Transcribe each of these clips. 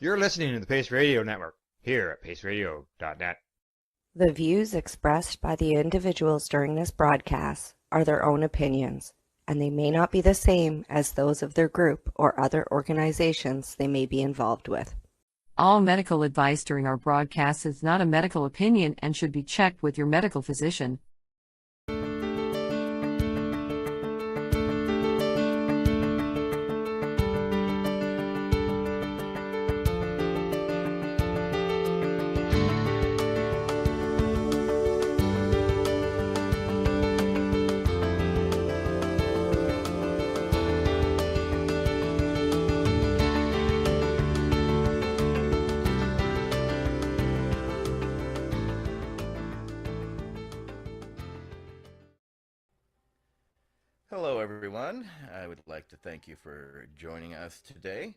You're listening to the Pace Radio Network here at paceradio.net. The views expressed by the individuals during this broadcast are their own opinions, and they may not be the same as those of their group or other organizations they may be involved with. All medical advice during our broadcast is not a medical opinion and should be checked with your medical physician. Hello, everyone. I would like to thank you for joining us today.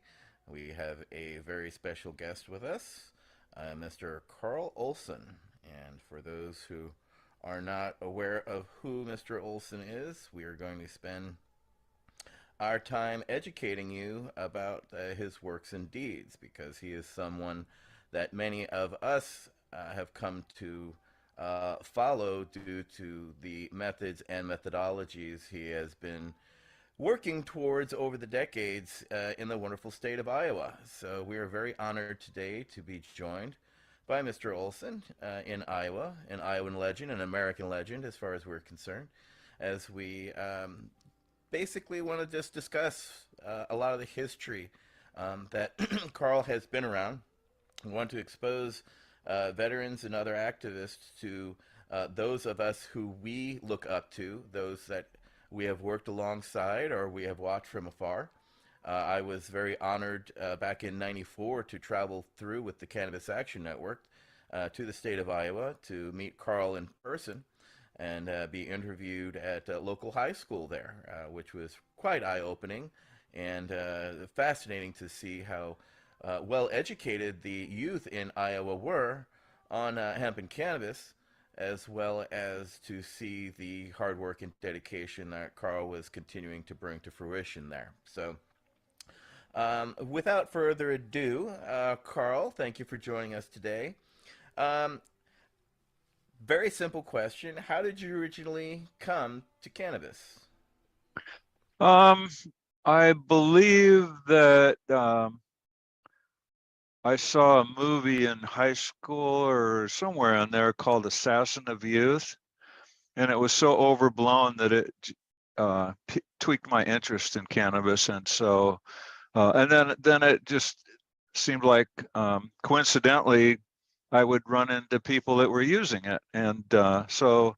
We have a very special guest with us, Mr. Carl Olson. And for those who are not aware of who Mr. Olson is, we are going to spend our time educating you about his works and deeds, because he is someone that many of us have come to follow due to the methods and methodologies he has been working towards over the decades in the wonderful state of Iowa. So we are very honored today to be joined by Mr. Olson in Iowa, an Iowan legend, an American legend as far as we're concerned, as we basically want to just discuss a lot of the history that Carl has been around. We want to expose veterans and other activists to those of us who we look up to, those that we have worked alongside or we have watched from afar. I was very honored back in '94 to travel through with the Cannabis Action Network to the state of Iowa to meet Carl in person and be interviewed at a local high school there, which was quite eye-opening and fascinating to see how well educated the youth in Iowa were on hemp and cannabis, as well as to see the hard work and dedication that Carl was continuing to bring to fruition there. So without further ado, Carl, thank you for joining us today. Very simple question. How did you originally come to cannabis? I believe that I saw a movie in high school or somewhere in there called Assassin of Youth, and it was so overblown that it tweaked my interest in cannabis. And so, and then it just seemed like coincidentally I would run into people that were using it. And so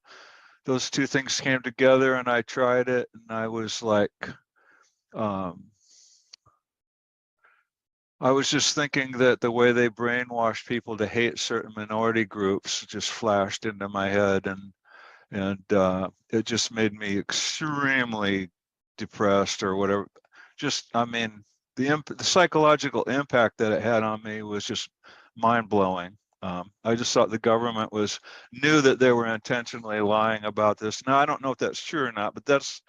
those two things came together and I tried it, and I was like, I was just thinking that the way they brainwash people to hate certain minority groups just flashed into my head, and it just made me extremely depressed or whatever. Just, I mean, the psychological impact that it had on me was just mind-blowing. I just thought the government knew that they were intentionally lying about this. Now, I don't know if that's true or not, but that's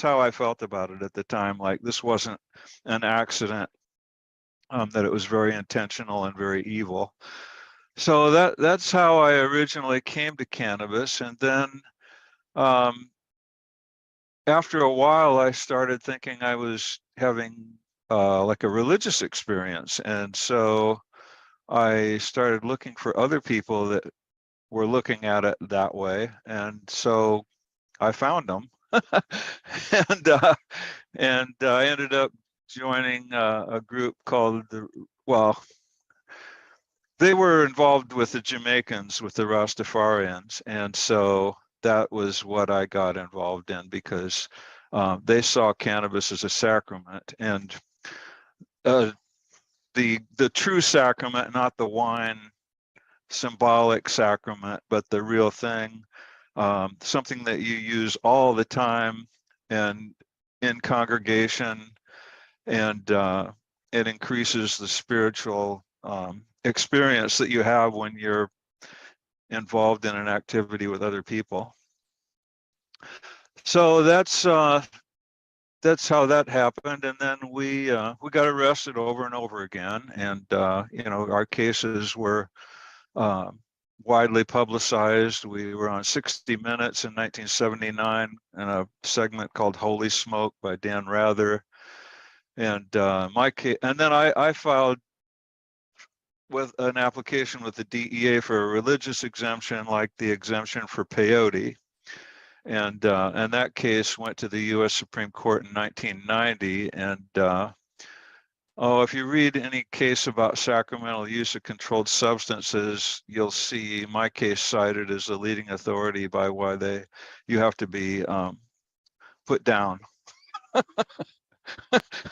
how I felt about it at the time. Like, this wasn't an accident, that it was very intentional and very evil. So that's how I originally came to cannabis. And then after a while, I started thinking I was having like a religious experience. And so I started looking for other people that were looking at it that way. And so I found them. and I ended up joining a group called they were involved with the Jamaicans, with the Rastafarians. And so that was what I got involved in, because they saw cannabis as a sacrament, and the true sacrament, not the wine symbolic sacrament, but the real thing, something that you use all the time and in congregation, and it increases the spiritual experience that you have when you're involved in an activity with other people. So that's that's how that happened. And then we got arrested over and over again. And, our cases were widely publicized. We were on 60 Minutes in 1979 in a segment called Holy Smoke by Dan Rather. And my case, and then I filed with an application with the DEA for a religious exemption, like the exemption for peyote. And that case went to the U.S. Supreme Court in 1990. And if you read any case about sacramental use of controlled substances, you'll see my case cited as a leading authority by why you have to be put down.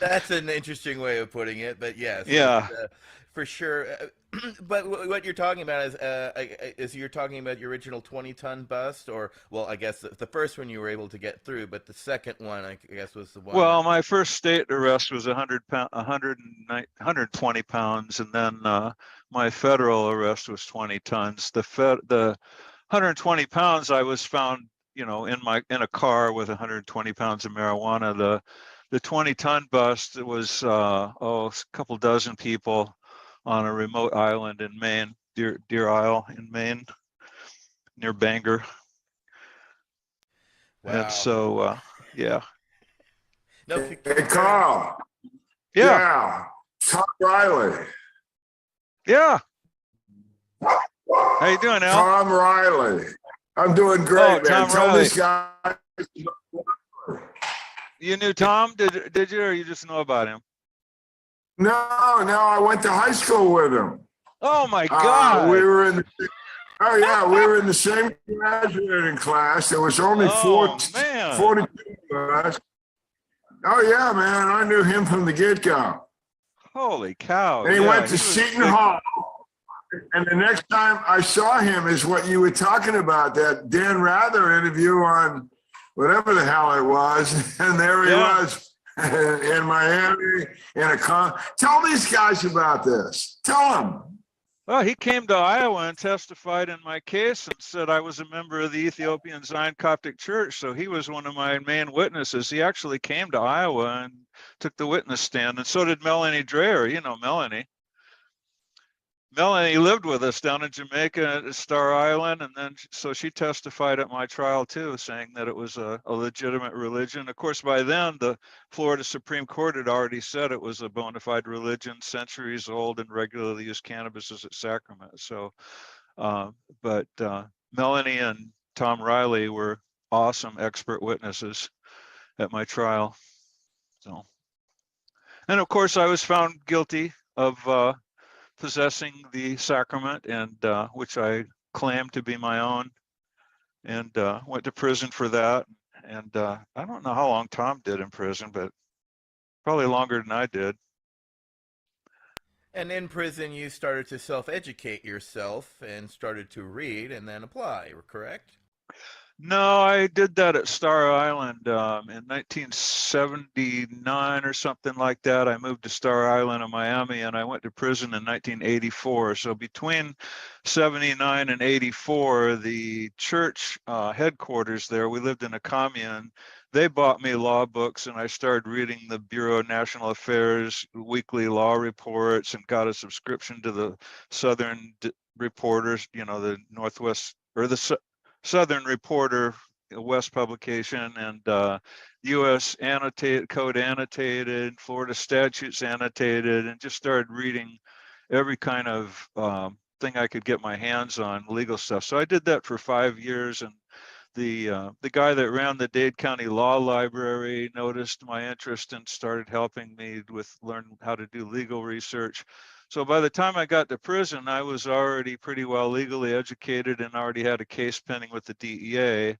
That's an interesting way of putting it, but yes, Yeah. for sure. But what you're talking about is you're talking about your original 20-ton bust, or well, I guess the first one you were able to get through, but the second one, I guess, was the one. Well, my first state arrest was 120 pounds, and then my federal arrest was 20 tons. The 120 pounds, I was found, in a car with 120 pounds of marijuana. The 20-ton bust was a couple dozen people on a remote island in Maine, Deer Isle in Maine, near Bangor. Wow. And so, yeah. No, Hey, Carl. Yeah. Tom Riley. Yeah. How you doing, Al? Tom Riley. I'm doing great, man. Tom Tell Riley. these guys. You knew Tom? Did you, or you just know about him? No, I went to high school with him. Oh my God! We were in the same graduating class. There was only 42 of us. Oh yeah, man! I knew him from the get-go. Holy cow! And he went to Seton Hall. And the next time I saw him is what you were talking about, that Dan Rather interview on whatever the hell it was. And there he was in Miami Tell these guys about this. Tell them. Well, he came to Iowa and testified in my case and said I was a member of the Ethiopian Zion Coptic Church. So he was one of my main witnesses. He actually came to Iowa and took the witness stand. And so did Melanie Dreher. You know Melanie. Melanie lived with us down in Jamaica at Star Island, and then so she testified at my trial too, saying that it was a legitimate religion. Of course, by then the Florida Supreme Court had already said it was a bona fide religion, centuries old, and regularly used cannabis as a sacrament. So, but Melanie and Tom Riley were awesome expert witnesses at my trial. So, and of course, I was found guilty of possessing the sacrament, and which I claimed to be my own, and went to prison for that. And I don't know how long Tom did in prison, but probably longer than I did. And in prison, you started to self-educate yourself and started to read and then apply, correct? No, I did that at Star Island in 1979 or something like that. I moved to Star Island in Miami, and I went to prison in 1984. So between 79 and 84, the church headquarters there, we lived in a commune. They bought me law books, and I started reading the Bureau of National Affairs weekly law reports, and got a subscription to the Southern Reporters, the Northwest or the Southern Reporter West publication, and U.S. Code annotated, Florida statutes annotated, and just started reading every kind of thing I could get my hands on, legal stuff. So I did that for 5 years, and the guy that ran the Dade County Law Library noticed my interest and started helping me with learn how to do legal research. So by the time I got to prison, I was already pretty well legally educated and already had a case pending with the DEA.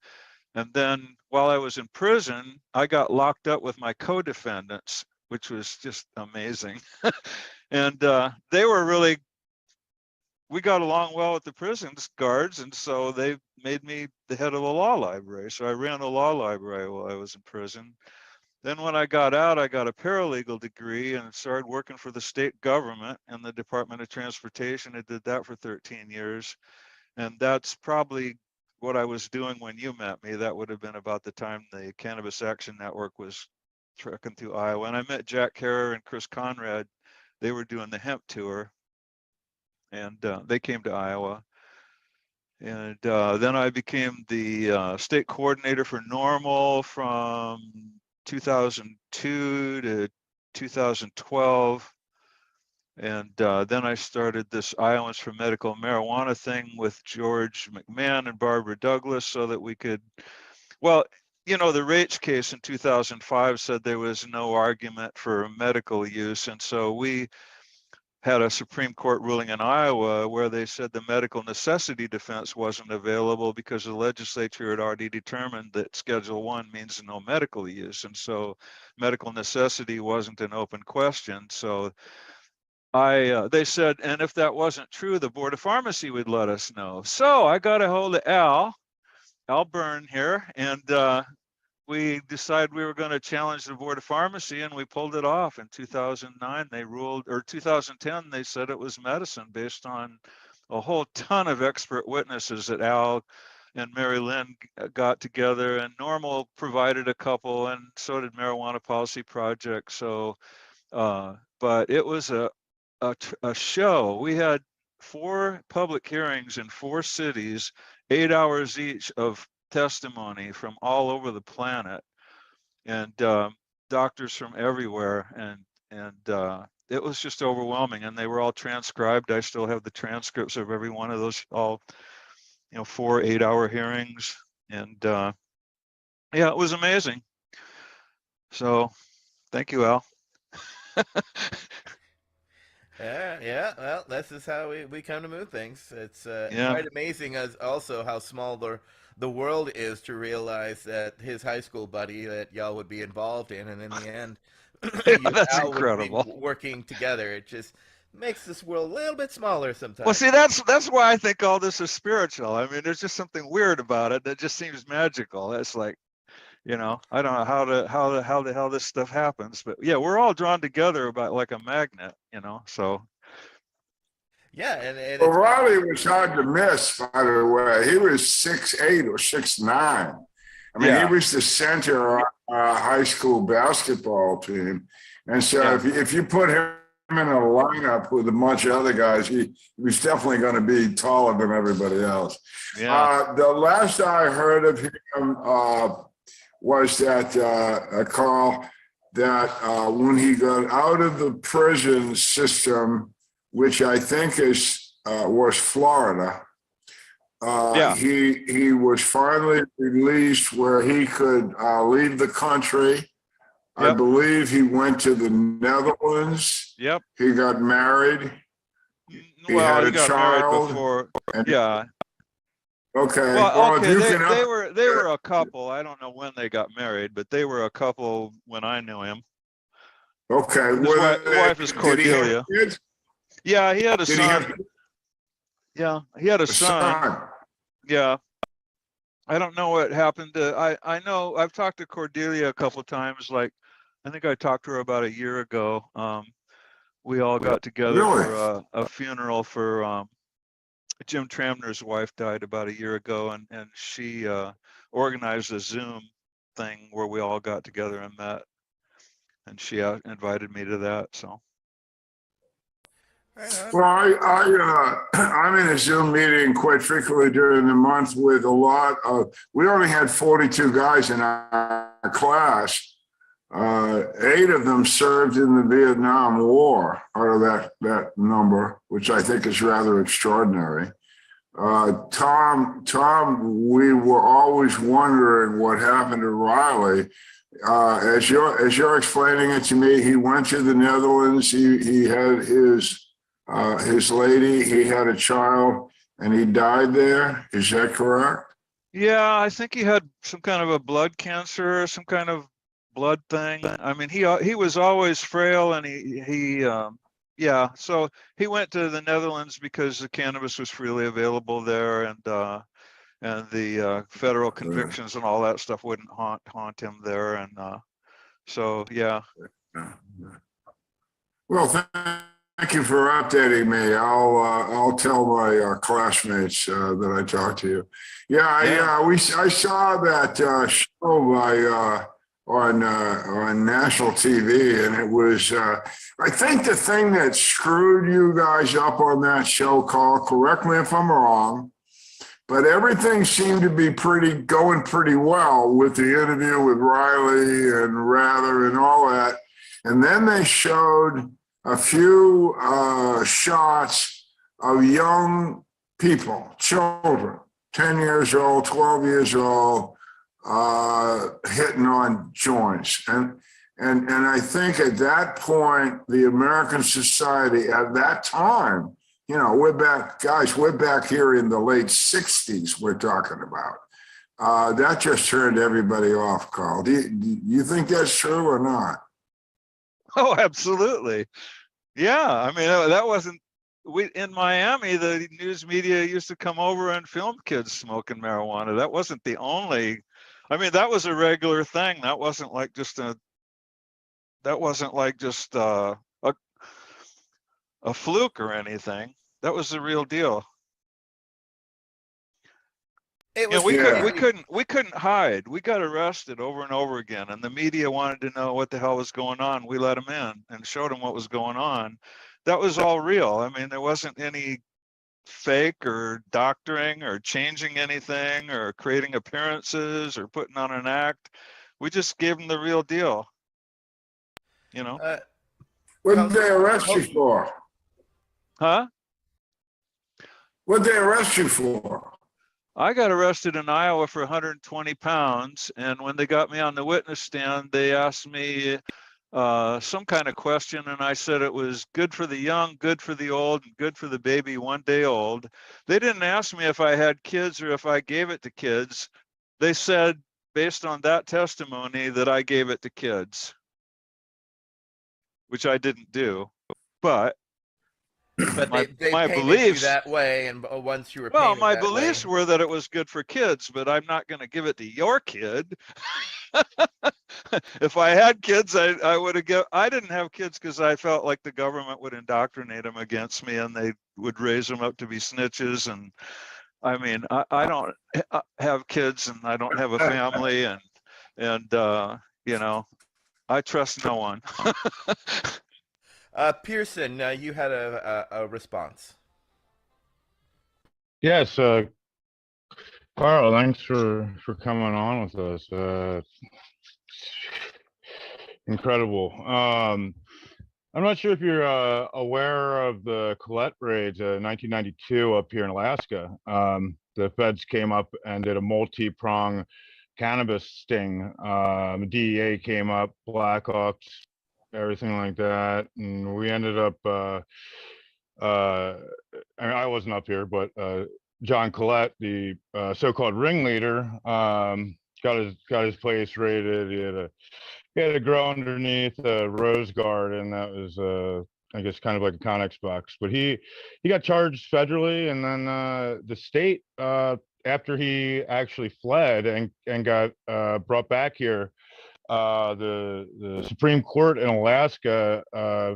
And then while I was in prison, I got locked up with my co-defendants, which was just amazing. And we got along well with the prison's guards, and so they made me the head of the law library. So I ran the law library while I was in prison. Then when I got out, I got a paralegal degree and started working for the state government in the Department of Transportation. I did that for 13 years. And that's probably what I was doing when you met me. That would have been about the time the Cannabis Action Network was trekking through Iowa. And I met Jack Harrer and Chris Conrad. They were doing the hemp tour, and they came to Iowa. And then I became the state coordinator for Normal from 2002 to 2012. And then I started this Iowans for Medical Marijuana thing with George McMahon and Barbara Douglas so that we could, well, you know, the Raich case in 2005 said there was no argument for medical use. And so we had a Supreme Court ruling in Iowa where they said the medical necessity defense wasn't available because the legislature had already determined that Schedule I means no medical use. And so medical necessity wasn't an open question. So they said, and if that wasn't true, the Board of Pharmacy would let us know. So I got a hold of Al Byrne here, and we decided we were going to challenge the Board of Pharmacy, and we pulled it off. In 2009, they ruled, or 2010, they said it was medicine based on a whole ton of expert witnesses that Al and Mary Lynn got together, and Normal provided a couple, and so did Marijuana Policy Project. So, but it was a show. We had 4 public hearings in 4 cities, 8 hours each of testimony from all over the planet, and doctors from everywhere, and it was just overwhelming. And they were all transcribed. I still have the transcripts of every one of those, all 4 8-hour hearings, and yeah, it was amazing. So, thank you, Al. Yeah. Well, this is how we come to move things. It's quite amazing as also how small the world is to realize that his high school buddy that y'all would be involved in, and in the end, that's Al incredible. would be working together. It just makes this world a little bit smaller sometimes. Well, see, that's why I think all this is spiritual. I mean, there's just something weird about it that just seems magical. It's like, I don't know how the hell this stuff happens, but yeah, we're all drawn together about like a magnet, so. Yeah, and well, Riley was hard to miss, by the way. He was 6'8" or 6'9". I mean, he was the center of our high school basketball team. And so if you put him in a lineup with a bunch of other guys, he was definitely going to be taller than everybody else. Yeah. The last I heard of him was that, Carl, that when he got out of the prison system, which I think was Florida, he was finally released where he could leave the country. Yep. I believe he went to the Netherlands. Yep. He got married. He had a got child. Married before. Yeah. Okay. Well, okay. They were a couple. I don't know when they got married, but they were a couple when I knew him. Okay. His wife is Cordelia. Yeah, he had a son. He had a son. Yeah. I don't know what happened to, I know I've talked to Cordelia a couple of times. Like, I think I talked to her about a year ago. We all got together for a funeral for Jim Tramner's wife died about a year ago, and she organized a Zoom thing where we all got together and met, and she invited me to that. So. Well, I'm in a Zoom meeting quite frequently during the month with a lot of, we only had 42 guys in our class. 8 of them served in the Vietnam War out of that number, which I think is rather extraordinary. Tom, we were always wondering what happened to Riley. As you're explaining it to me, he went to the Netherlands. He had his lady, he had a child, and he died there. Is that correct? Yeah, I think he had some kind of a blood cancer, some kind of blood thing. I mean, he was always frail, and so he went to the Netherlands because the cannabis was freely available there, and the federal convictions and all that stuff wouldn't haunt him there, and so yeah. Well, thank you for updating me. I'll tell my classmates that I talked to you. I saw that show by on national TV, and it was. I think the thing that screwed you guys up on that show, Carl, correct me if I'm wrong, but everything seemed to be going pretty well with the interview with Riley and Rather and all that, and then they showed a few shots of young people, children, 10 years old, 12 years old, hitting on joints. And I think at that point, the American society at that time, you know, we're back here in the late 60s, we're talking about. That just turned everybody off, Carl. Do you think that's true or not? Oh, absolutely. Yeah, I mean, that wasn't, in Miami, the news media used to come over and film kids smoking marijuana. That wasn't the only, I mean, that was a regular thing. That wasn't like just a fluke or anything. That was the real deal. It Yeah, was we couldn't hide. We got arrested over and over again, and the media wanted to know what the hell was going on. We let them in and showed them what was going on. That was all real. I mean, there wasn't any fake or doctoring or changing anything or creating appearances or putting on an act. We just gave them the real deal. You know? What did they arrest you for? Huh? What did they arrest you for? I got arrested in Iowa for 120 pounds, and when they got me on the witness stand, they asked me some kind of question, and I said it was good for the young, good for the old, and good for the baby 1 day old. They didn't ask me if I had kids or if I gave it to kids. They said, based on that testimony, that I gave it to kids, which I didn't do. But they my painted beliefs you that way, and once you were well, painted my that beliefs way, were that it was good for kids, but I'm not going to give it to your kid. If I had kids, I would have I didn't have kids because I felt like the government would indoctrinate them against me, and they would raise them up to be snitches. And I mean, I don't have kids, and I don't have a family, and you know, I trust no one. Pearson, you had a response. Yes, Carl, thanks for coming on with us. Incredible. I'm not sure if you're aware of the Colette raids, 1992 up here in Alaska. The feds came up and did a multi-prong cannabis sting. DEA came up, Black Ops, everything like that, and we ended up. I mean, I wasn't up here, but John Collette, the so-called ringleader, got his place raided. He had to grow underneath a rose garden that was I guess kind of like a Connex box. But he got charged federally, and then the state after he actually fled and got brought back here, the Supreme Court in Alaska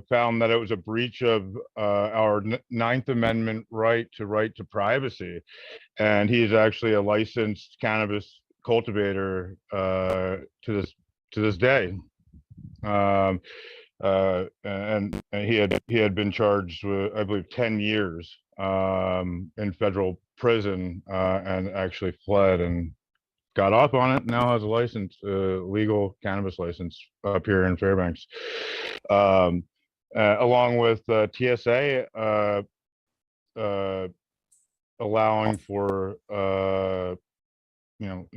found that it was a breach of our Ninth Amendment right to privacy, and he is actually a licensed cannabis cultivator to this day. And he had been charged with, I believe, 10 years in federal prison, and actually fled and got off on it. Now has a license, legal cannabis license up here in Fairbanks, along with TSA allowing for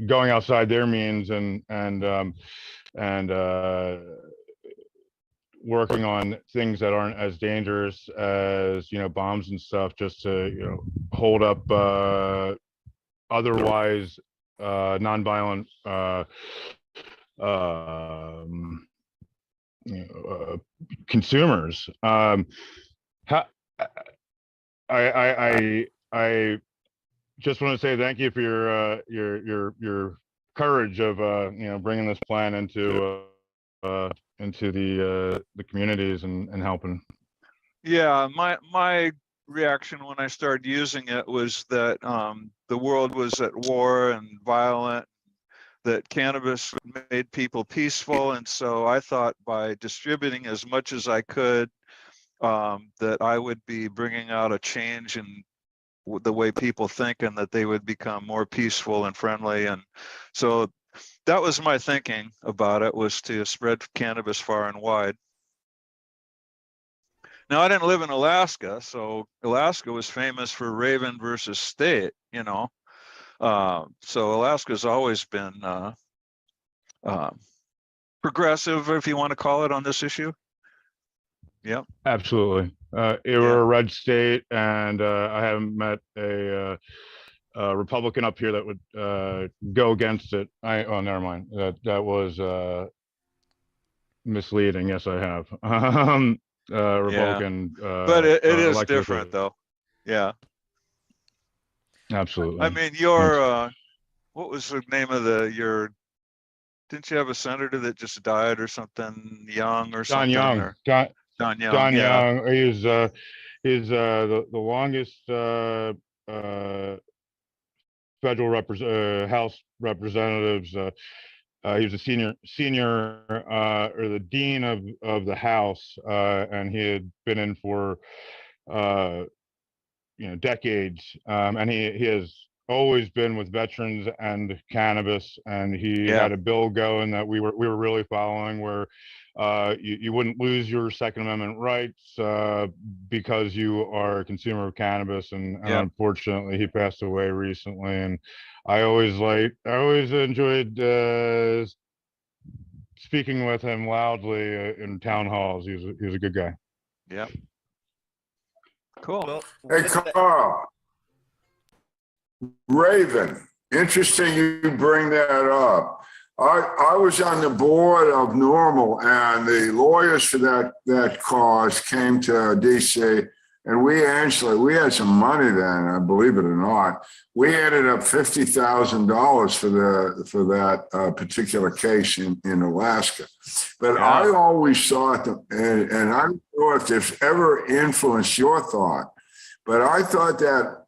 going outside their means and working on things that aren't as dangerous as bombs and stuff, just to hold up otherwise nonviolent consumers. I just want to say thank you for your courage of bringing this plan into the communities and helping. Yeah, my reaction when I started using it was that the world was at war and violent. that cannabis made people peaceful. And so I thought by distributing as much as I could, that I would be bringing out a change in the way people think, and that they would become more peaceful and friendly. And so that was my thinking about it, was to spread cannabis far and wide. Now, I didn't live in Alaska, so Alaska was famous for Raven versus State, you know. So Alaska's always been progressive, if you want to call it, on this issue. Yeah, Absolutely. You were a red state, and I haven't met a Republican up here that would go against it. Oh, never mind. That was misleading. Yes, I have. Republican. But it is elected different, officials. though. Yeah. Absolutely. I mean, your what was the name of your? Didn't you have a senator that just died or something, Young or Don something? Young. Or Don Young. Don Yeah. Young. He's the longest federal House representatives. He was a senior or the dean of the House, and he had been in for decades, and he has always been with veterans and cannabis, and he had a bill going that we were really following, where you wouldn't lose your Second Amendment rights because you are a consumer of cannabis, and unfortunately he passed away recently. And I always enjoyed speaking with him loudly in town halls. He was a good guy. Yeah. Cool. Well, Hey, Carl. Raven, interesting you bring that up. I was on the board of Normal, and the lawyers for that cause came to DC, and we had some money then, believe it or not. We ended up $50,000 for that particular case in Alaska. But I always thought, and I don't know if this ever influenced your thought, but I thought that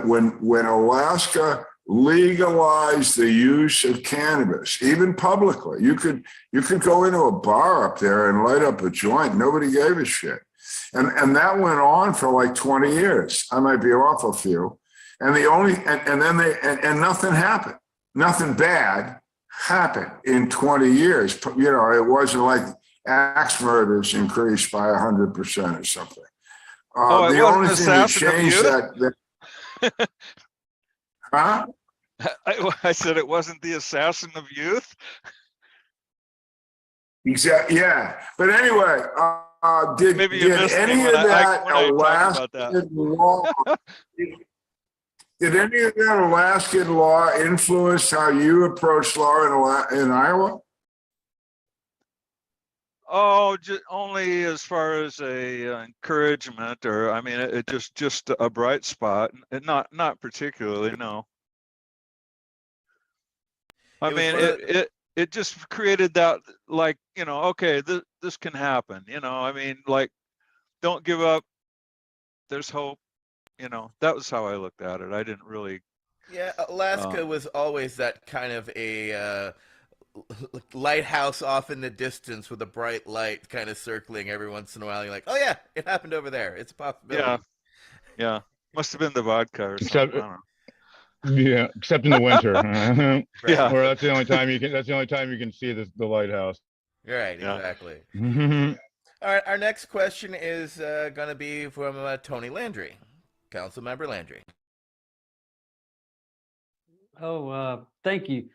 when Alaska legalized the use of cannabis, even publicly, you could go into a bar up there and light up a joint. Nobody gave a shit. And that went on for like 20 years. I might be off a few. And then nothing happened. Nothing bad happened in 20 years. You know, it wasn't like axe murders increased by 100% or something. The only thing that changed that huh? I said it wasn't the assassin of youth. Exactly. Yeah. But anyway, did any of that Alaskan law? Did any of that Alaskan law influence how you approach law in Iowa? Oh, only as far as a encouragement, or I mean, it just a bright spot, and not particularly. No. I mean, it just created that, like, you know, okay, this can happen. You know, I mean, like, don't give up. There's hope. You know, that was how I looked at it. I didn't really. Yeah, Alaska was always that kind of a lighthouse off in the distance with a bright light kind of circling every once in a while. You're like, oh yeah, it happened over there. It's a possibility. Yeah. Must have been the vodka or something. I don't know. Yeah, except in the winter. Yeah. Where that's the only time you can see the lighthouse. Right, Yeah. exactly. Mhm. All right, our next question is going to be from Tony Landry, Councilmember Landry. Oh, thank you,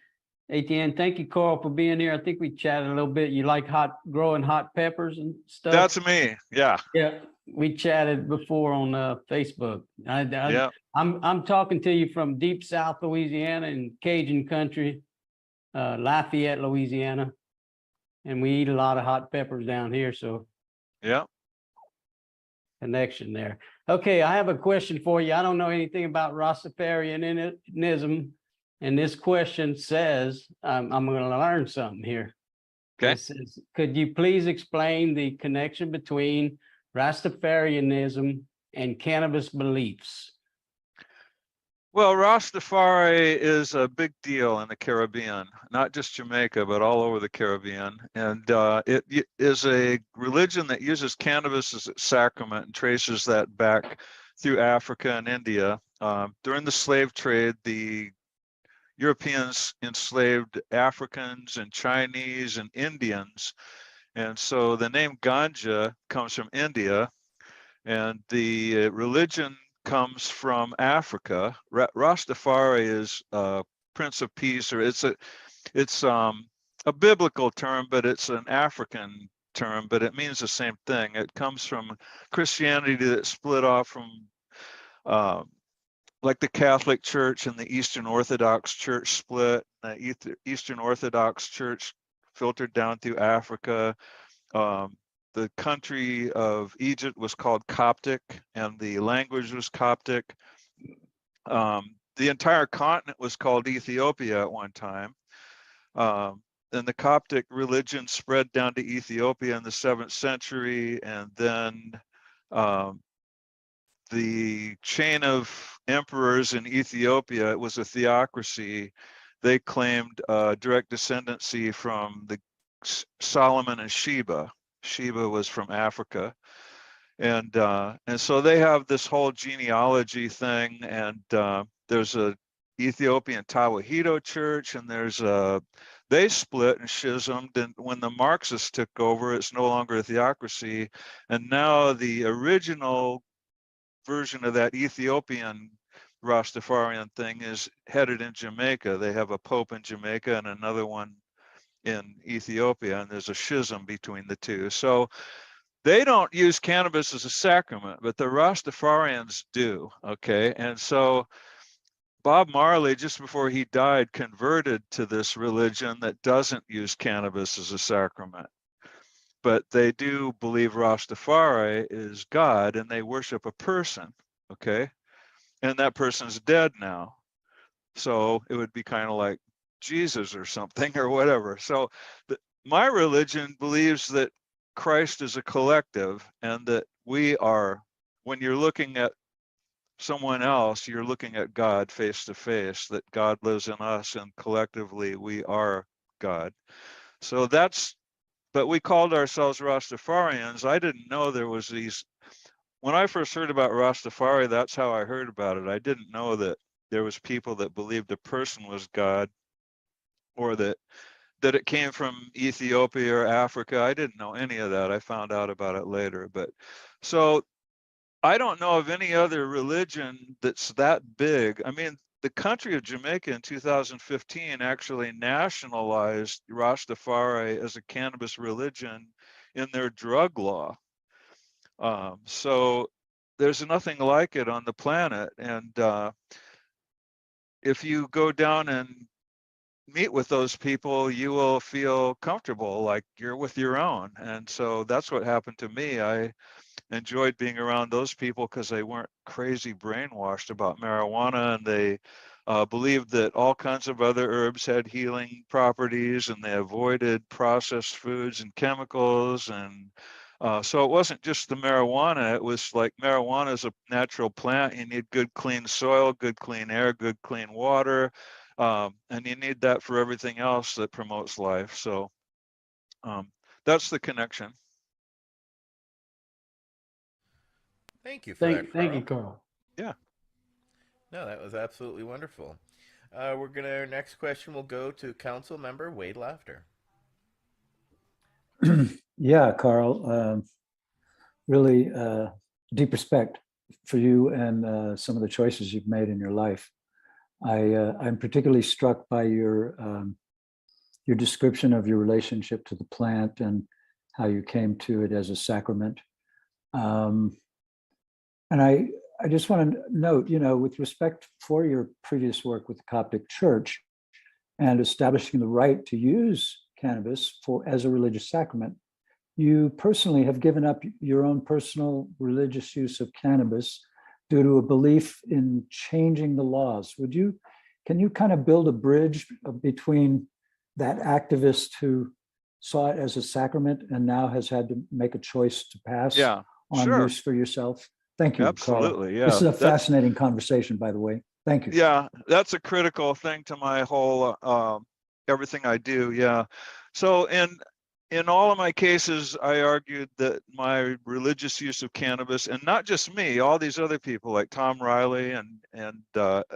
ATN. Thank you, Carl, for being here. I think we chatted a little bit. You like growing hot peppers and stuff? That's me. Yeah. Yeah, we chatted before on Facebook. Yeah. I'm talking to you from deep South Louisiana in Cajun country, Lafayette, Louisiana, and we eat a lot of hot peppers down here. So Yeah. connection there. Okay, I have a question for you. I don't know anything about Rastafarianism, and this question says, I'm going to learn something here. Okay. It says, could you please explain the connection between Rastafarianism and cannabis beliefs? Well, Rastafari is a big deal in the Caribbean, not just Jamaica, but all over the Caribbean. And it is a religion that uses cannabis as its sacrament and traces that back through Africa and India. During the slave trade, the Europeans enslaved Africans and Chinese and Indians. And so the name ganja comes from India, and the religion comes from Africa. Rastafari is Prince of Peace, or it's a biblical term, but it's an African term, but it means the same thing. It comes from Christianity that split off from like the Catholic Church and the Eastern Orthodox Church split. The Eastern Orthodox Church filtered down through Africa. The country of Egypt was called Coptic, and the language was Coptic. The entire continent was called Ethiopia at one time. And the Coptic religion spread down to Ethiopia in the 7th century, and then the chain of emperors in Ethiopia, it was a theocracy. They claimed direct descendancy from the Solomon and Sheba. Sheba was from Africa, and so they have this whole genealogy thing. And there's a Ethiopian Tawahedo church, and they split and schismed. And when the Marxists took over, it's no longer a theocracy, and now the original version of that Ethiopian Rastafarian thing is headed in Jamaica. They have a pope in Jamaica and another one in Ethiopia, and there's a schism between the two. So they don't use cannabis as a sacrament, but the Rastafarians do, okay? And so Bob Marley, just before he died, converted to this religion that doesn't use cannabis as a sacrament. But they do believe Rastafari is God, and they worship a person, okay? And that person's dead now. So it would be kind of like Jesus or something or whatever. So my religion believes that Christ is a collective, and that we are, when you're looking at someone else, you're looking at God face to face, that God lives in us, and collectively we are God. So but we called ourselves Rastafarians. I didn't know there was these, when I first heard about Rastafari, that's how I heard about it. I didn't know that there was people that believed a person was God, or that it came from Ethiopia or Africa. I didn't know any of that. I found out about it later. But so I don't know of any other religion that's that big. I mean, the country of Jamaica in 2015 actually nationalized Rastafari as a cannabis religion in their drug law. So there's nothing like it on the planet. And if you go down and meet with those people, you will feel comfortable, like you're with your own. And so that's what happened to me. I enjoyed being around those people because they weren't crazy brainwashed about marijuana, and they believed that all kinds of other herbs had healing properties, and they avoided processed foods and chemicals. And so it wasn't just the marijuana. It was like, marijuana is a natural plant. You need good, clean soil, good, clean air, good, clean water. And you need that for everything else that promotes life. So that's the connection. Thank you for that, Carl. Thank you, Carl. Yeah. No, that was absolutely wonderful. Our next question will go to Council Member Wade Laughter. Yeah, Carl, really deep respect for you and some of the choices you've made in your life. I'm particularly struck by your description of your relationship to the plant and how you came to it as a sacrament. And I just want to note, with respect for your previous work with the Coptic Church and establishing the right to use cannabis as a religious sacrament, you personally have given up your own personal religious use of cannabis due to a belief in changing the laws. Can you kind of build a bridge between that activist who saw it as a sacrament and now has had to make a choice to pass on sure. use for yourself? Thank you, Absolutely, Carl. yeah. This is a fascinating conversation, by the way. Thank you. Yeah, that's a critical thing to my whole everything I do. Yeah. So in all of my cases, I argued that my religious use of cannabis, and not just me, all these other people like Tom Riley and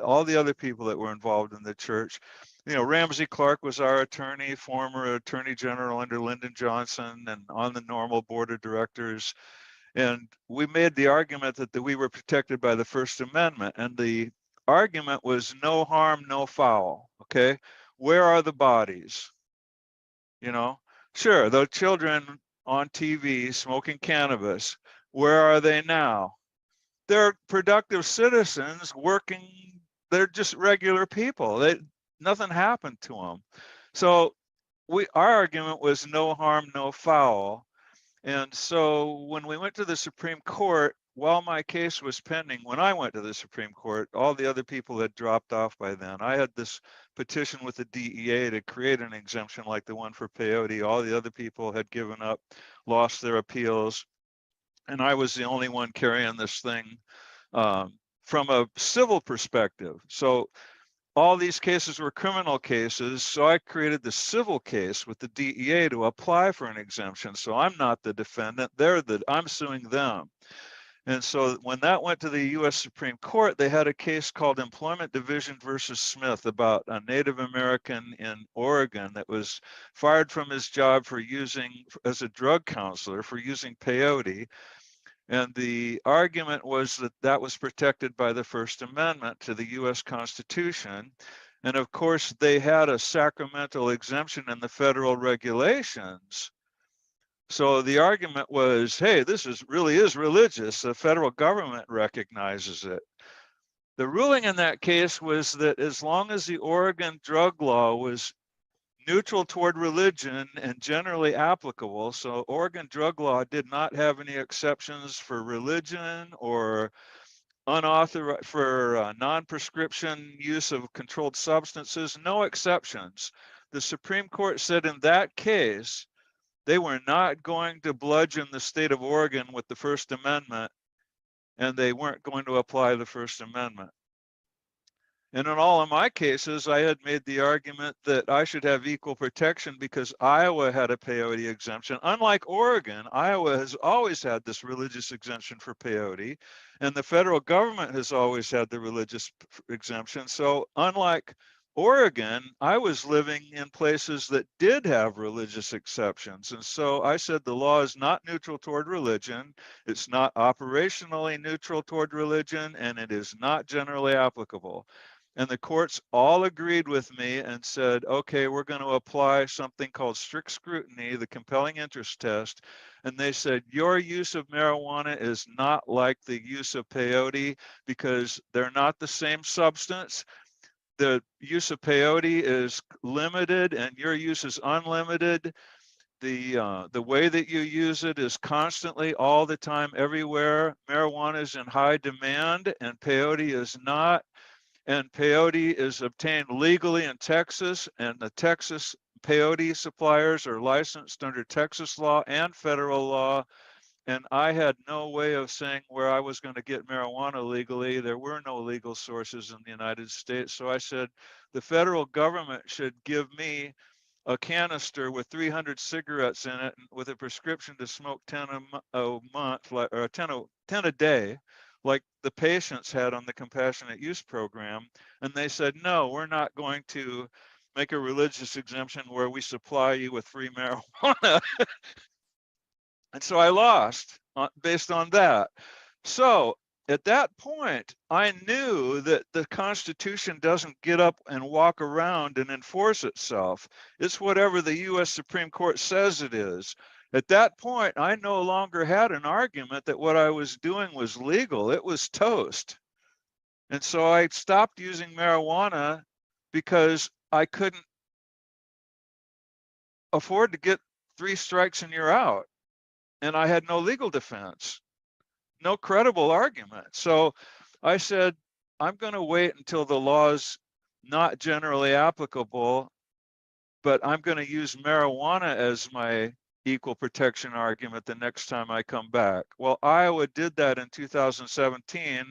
all the other people that were involved in the church. You know, Ramsey Clark was our attorney, former attorney general under Lyndon Johnson, and on the normal board of directors. And we made the argument that we were protected by the First Amendment, and the argument was no harm, no foul. Okay, where are the bodies? You know, sure, the children on TV smoking cannabis, where are they now? They're productive citizens working. They're just regular people. Nothing happened to them. So our argument was no harm, no foul. And so when we went to the Supreme Court, while my case was pending, when I went to the Supreme Court, all the other people had dropped off by then. I had this petition with the DEA to create an exemption like the one for peyote. All the other people had given up, lost their appeals. And I was the only one carrying this thing from a civil perspective. So all these cases were criminal cases, so I created the civil case with the DEA to apply for an exemption. So I'm not the defendant, I'm suing them. And so when that went to the US Supreme Court, they had a case called Employment Division versus Smith about a Native American in Oregon that was fired from his job for using, as a drug counselor, for using peyote. And the argument was that that was protected by the First Amendment to the US Constitution. And of course, they had a sacramental exemption in the federal regulations. So the argument was, hey, this really is religious. The federal government recognizes it. The ruling in that case was that as long as the Oregon drug law was neutral toward religion and generally applicable. So Oregon drug law did not have any exceptions for religion or unauthorized for non-prescription use of controlled substances, no exceptions. The Supreme Court said in that case, they were not going to bludgeon the state of Oregon with the First Amendment, and they weren't going to apply the First Amendment. And in all of my cases, I had made the argument that I should have equal protection because Iowa had a peyote exemption. Unlike Oregon, Iowa has always had this religious exemption for peyote, and the federal government has always had the religious exemption. So unlike Oregon, I was living in places that did have religious exceptions. And so I said the law is not neutral toward religion, it's not operationally neutral toward religion, and it is not generally applicable. And the courts all agreed with me and said, okay, we're going to apply something called strict scrutiny, the compelling interest test. And they said, your use of marijuana is not like the use of peyote because they're not the same substance. The use of peyote is limited and your use is unlimited. The way that you use it is constantly, all the time, everywhere. Marijuana is in high demand and peyote is not. And peyote is obtained legally in Texas, and the Texas peyote suppliers are licensed under Texas law and federal law. And I had no way of saying where I was going to get marijuana legally. There were no legal sources in the United States. So I said, the federal government should give me a canister with 300 cigarettes in it with a prescription to smoke 10 a month, or 10 a day, like the patients had on the compassionate use program. And they said, no, we're not going to make a religious exemption where we supply you with free marijuana. And so I lost based on that. So at that point, I knew that the Constitution doesn't get up and walk around and enforce itself. It's whatever the US Supreme Court says it is. At that point, I no longer had an argument that what I was doing was legal. It was toast. And so I stopped using marijuana because I couldn't afford to get 3 strikes and you're out. And I had no legal defense, no credible argument. So I said, I'm going to wait until the law's not generally applicable, but I'm going to use marijuana as my equal protection argument the next time I come back. Well, Iowa did that in 2017,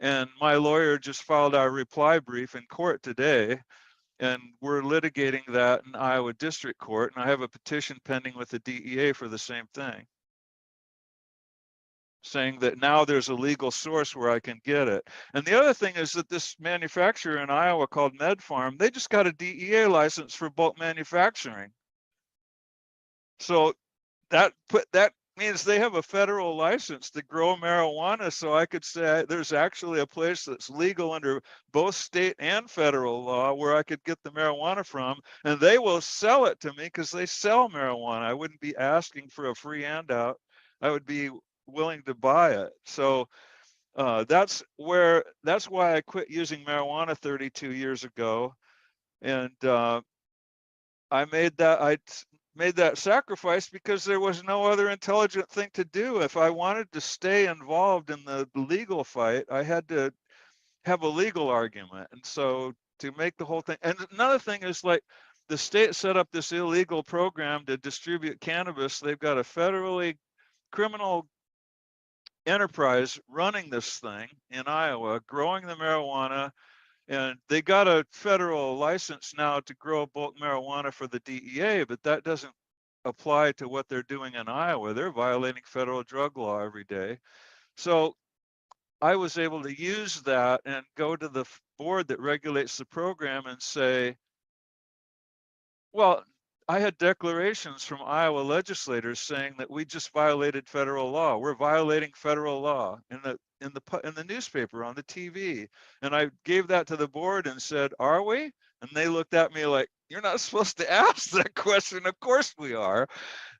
And my lawyer just filed our reply brief in court today, and we're litigating that in Iowa District Court, and I have a petition pending with the DEA for the same thing, saying that now there's a legal source where I can get it. And the other thing is that this manufacturer in Iowa called MedFarm, they just got a DEA license for bulk manufacturing. So that means they have a federal license to grow marijuana. So I could say there's actually a place that's legal under both state and federal law where I could get the marijuana from, and they will sell it to me because they sell marijuana. I wouldn't be asking for a free handout. I would be willing to buy it. So that's why I quit using marijuana 32 years ago. And I made that sacrifice because there was no other intelligent thing to do. If I wanted to stay involved in the legal fight, I had to have a legal argument. And so to make the whole thing, and another thing is, like, the state set up this illegal program to distribute cannabis. They've got a federally criminal enterprise running this thing in Iowa, growing the marijuana. And they got a federal license now to grow bulk marijuana for the DEA, but that doesn't apply to what they're doing in Iowa. They're violating federal drug law every day. So I was able to use that and go to the board that regulates the program and say, well, I had declarations from Iowa legislators saying that we just violated federal law. We're violating federal law in the newspaper, on the TV. And I gave that to the board and said, are we? And they looked at me like, you're not supposed to ask that question. Of course we are.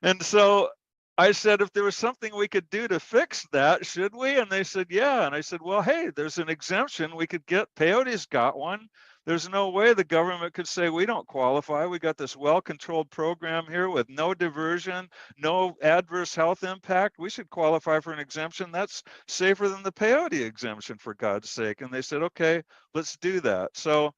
And so I said, if there was something we could do to fix that, should we? And they said, yeah. And I said, well, hey, there's an exemption we could get. Peyote's got one. There's no way the government could say we don't qualify. We got this well-controlled program here with no diversion, no adverse health impact. We should qualify for an exemption. That's safer than the peyote exemption, for God's sake. And they said, okay, let's do that. So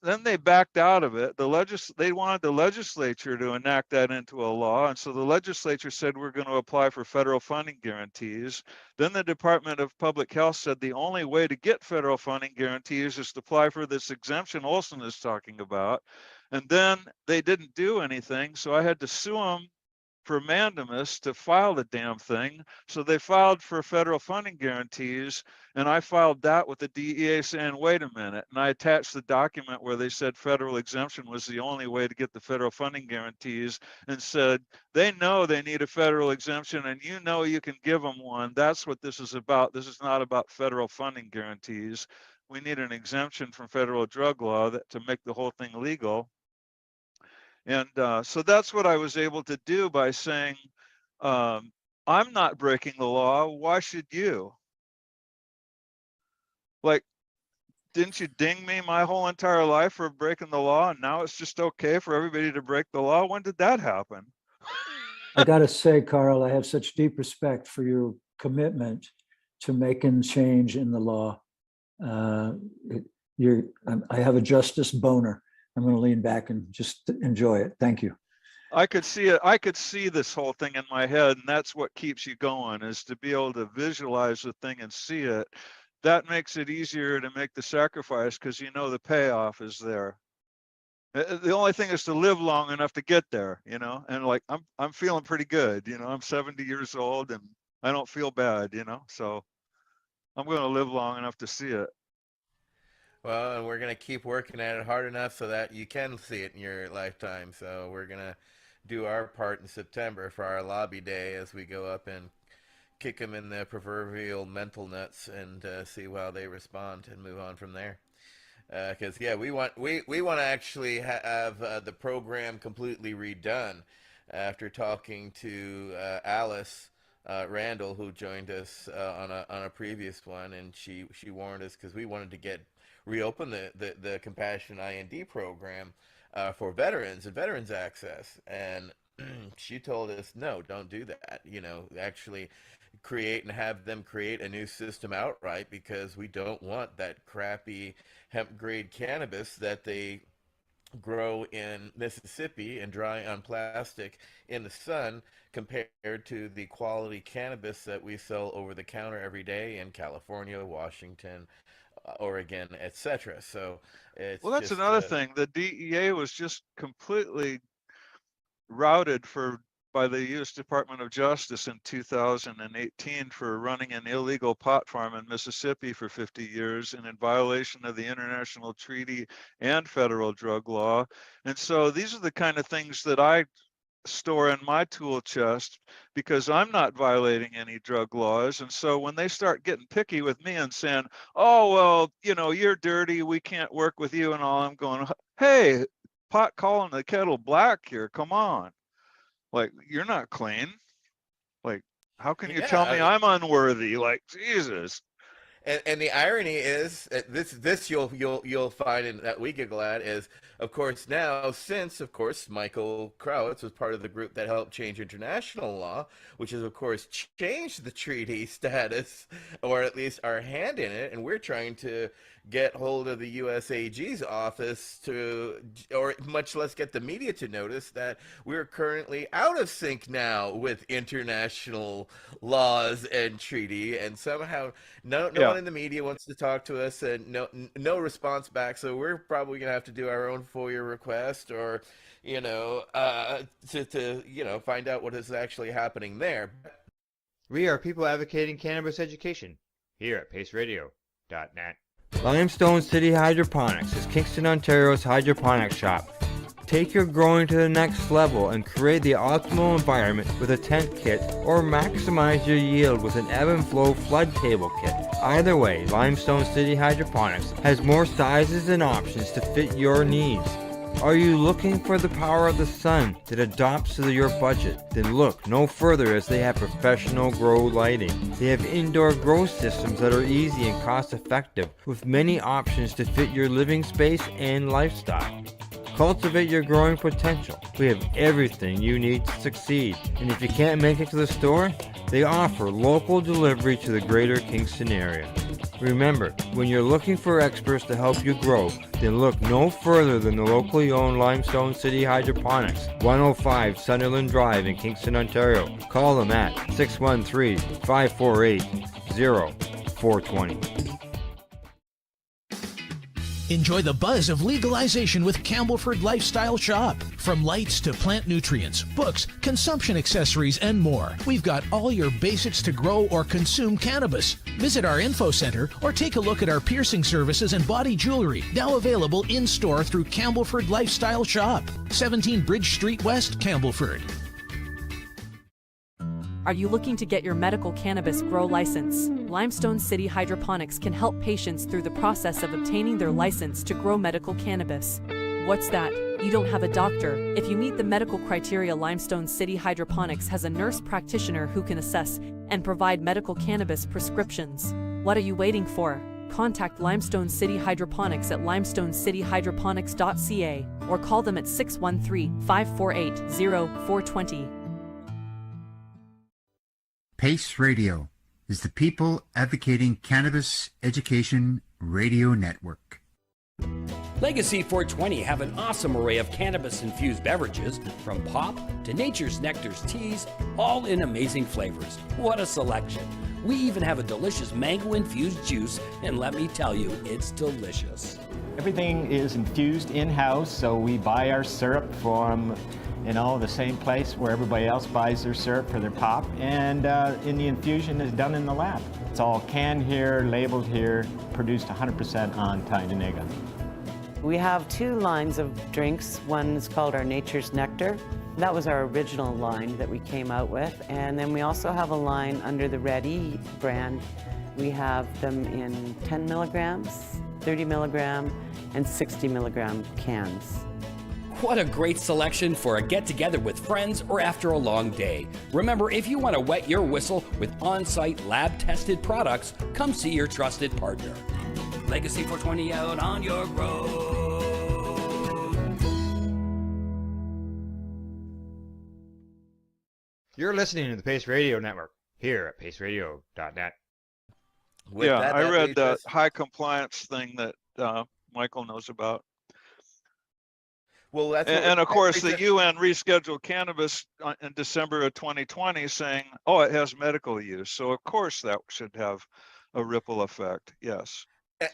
then they backed out of it. They wanted the legislature to enact that into a law. And so the legislature said, we're going to apply for federal funding guarantees. Then the Department of Public Health said the only way to get federal funding guarantees is to apply for this exemption Olson is talking about. And then they didn't do anything. So I had to sue them for mandamus to file the damn thing. So they filed for federal funding guarantees, and I filed that with the DEA saying, wait a minute. And I attached the document where they said federal exemption was the only way to get the federal funding guarantees, and said, they know they need a federal exemption and you know you can give them one. That's what this is about. This is not about federal funding guarantees. We need an exemption from federal drug law to make the whole thing legal. And so that's what I was able to do by saying, I'm not breaking the law. Why should you? Like, didn't you ding me my whole entire life for breaking the law? And now it's just okay for everybody to break the law? When did that happen? I got to say, Carl, I have such deep respect for your commitment to making change in the law. I have a justice boner. I'm going to lean back and just enjoy it. Thank you. I could see it. I could see this whole thing in my head, and that's what keeps you going, is to be able to visualize the thing and see it. That makes it easier to make the sacrifice because you know the payoff is there. The only thing is to live long enough to get there, you know. And like I'm feeling pretty good, you know. I'm 70 years old and I don't feel bad, you know. So I'm going to live long enough to see it. Well, and we're going to keep working at it hard enough so that you can see it in your lifetime. So we're going to do our part in September for our lobby day as we go up and kick them in the proverbial mental nuts and see how they respond and move on from there. Because yeah, we want to actually have the program completely redone. After talking to Alice Randall, who joined us on a previous one, and she warned us because we wanted to reopen the Compassion IND program for veterans and veterans access, and she told us, no, don't do that. You know, actually create and have them create a new system outright, because we don't want that crappy hemp grade cannabis that they grow in Mississippi and dry on plastic in the sun compared to the quality cannabis that we sell over the counter every day in California, Washington, Oregon, etc. So it's Well, that's just another thing. The DEA was just completely routed by the U.S. Department of Justice in 2018 for running an illegal pot farm in Mississippi for 50 years and in violation of the international treaty and federal drug law. And so these are the kind of things that I store in my tool chest because I'm not violating any drug laws. And so when they start getting picky with me and saying, oh, well, you're dirty, we can't work with you and all, I'm going, hey, pot calling the kettle black here, come on. Like, you're not clean. Like, how can you tell me I'm unworthy? Like, Jesus. And the irony is this you'll find and that we giggle at is, of course, now since of course Michael Krautz was part of the group that helped change international law, which has of course changed the treaty status, or at least our hand in it, and we're trying to get hold of the USAG's office to, or much less get the media to notice that we're currently out of sync now with international laws and treaty, and somehow no one in the media wants to talk to us, and no response back. So we're probably gonna have to do our own FOIA request, or to find out what is actually happening there. We are people advocating cannabis education here at paceradio.net. Limestone City Hydroponics is Kingston, Ontario's hydroponics shop. Take your growing to the next level and create the optimal environment with a tent kit, or maximize your yield with an ebb and flow flood table kit. Either way, Limestone City Hydroponics has more sizes and options to fit your needs. Are you looking for the power of the sun that adapts to your budget? Then look no further, as they have professional grow lighting. They have indoor grow systems that are easy and cost effective, with many options to fit your living space and lifestyle. Cultivate your growing potential. We have everything you need to succeed. And if you can't make it to the store, they offer local delivery to the greater Kingston area. Remember, when you're looking for experts to help you grow, then look no further than the locally owned Limestone City Hydroponics, 105 Sunderland Drive in Kingston, Ontario. Call them at 613-548-0420. Enjoy the buzz of legalization with Campbellford Lifestyle Shop. From lights to plant nutrients, books, consumption accessories, and more, we've got all your basics to grow or consume cannabis. Visit our info center or take a look at our piercing services and body jewelry, now available in-store through Campbellford Lifestyle Shop, 17 Bridge Street West, Campbellford. Are you looking to get your medical cannabis grow license? Limestone City Hydroponics can help patients through the process of obtaining their license to grow medical cannabis. What's that? You don't have a doctor? If you meet the medical criteria, Limestone City Hydroponics has a nurse practitioner who can assess and provide medical cannabis prescriptions. What are you waiting for? Contact Limestone City Hydroponics at limestonecityhydroponics.ca or call them at 613-548-0420. PACE Radio is the People Advocating Cannabis Education Radio Network. Legacy 420 have an awesome array of cannabis-infused beverages, from pop to Nature's Nectar's teas, all in amazing flavors. What a selection! We even have a delicious mango-infused juice, and let me tell you, it's delicious. Everything is infused in-house, so we buy our syrup from the same place where everybody else buys their syrup for their pop, and the infusion is done in the lab. It's all canned here, labeled here, produced 100% on Tyndonega. We have two lines of drinks. One is called our Nature's Nectar. That was our original line that we came out with, and then we also have a line under the Red E brand. We have them in 10 milligrams, 30 milligram, and 60 milligram cans. What a great selection for a get-together with friends or after a long day. Remember, if you want to wet your whistle with on-site lab-tested products, come see your trusted partner. Legacy 420 out on your road. You're listening to the Pace Radio Network here at paceradio.net. I read that high compliance thing that Michael knows about. Well, that's what, And of that course, leads the us- UN rescheduled cannabis in December of 2020, saying, "Oh, it has medical use." So of course, that should have a ripple effect. Yes.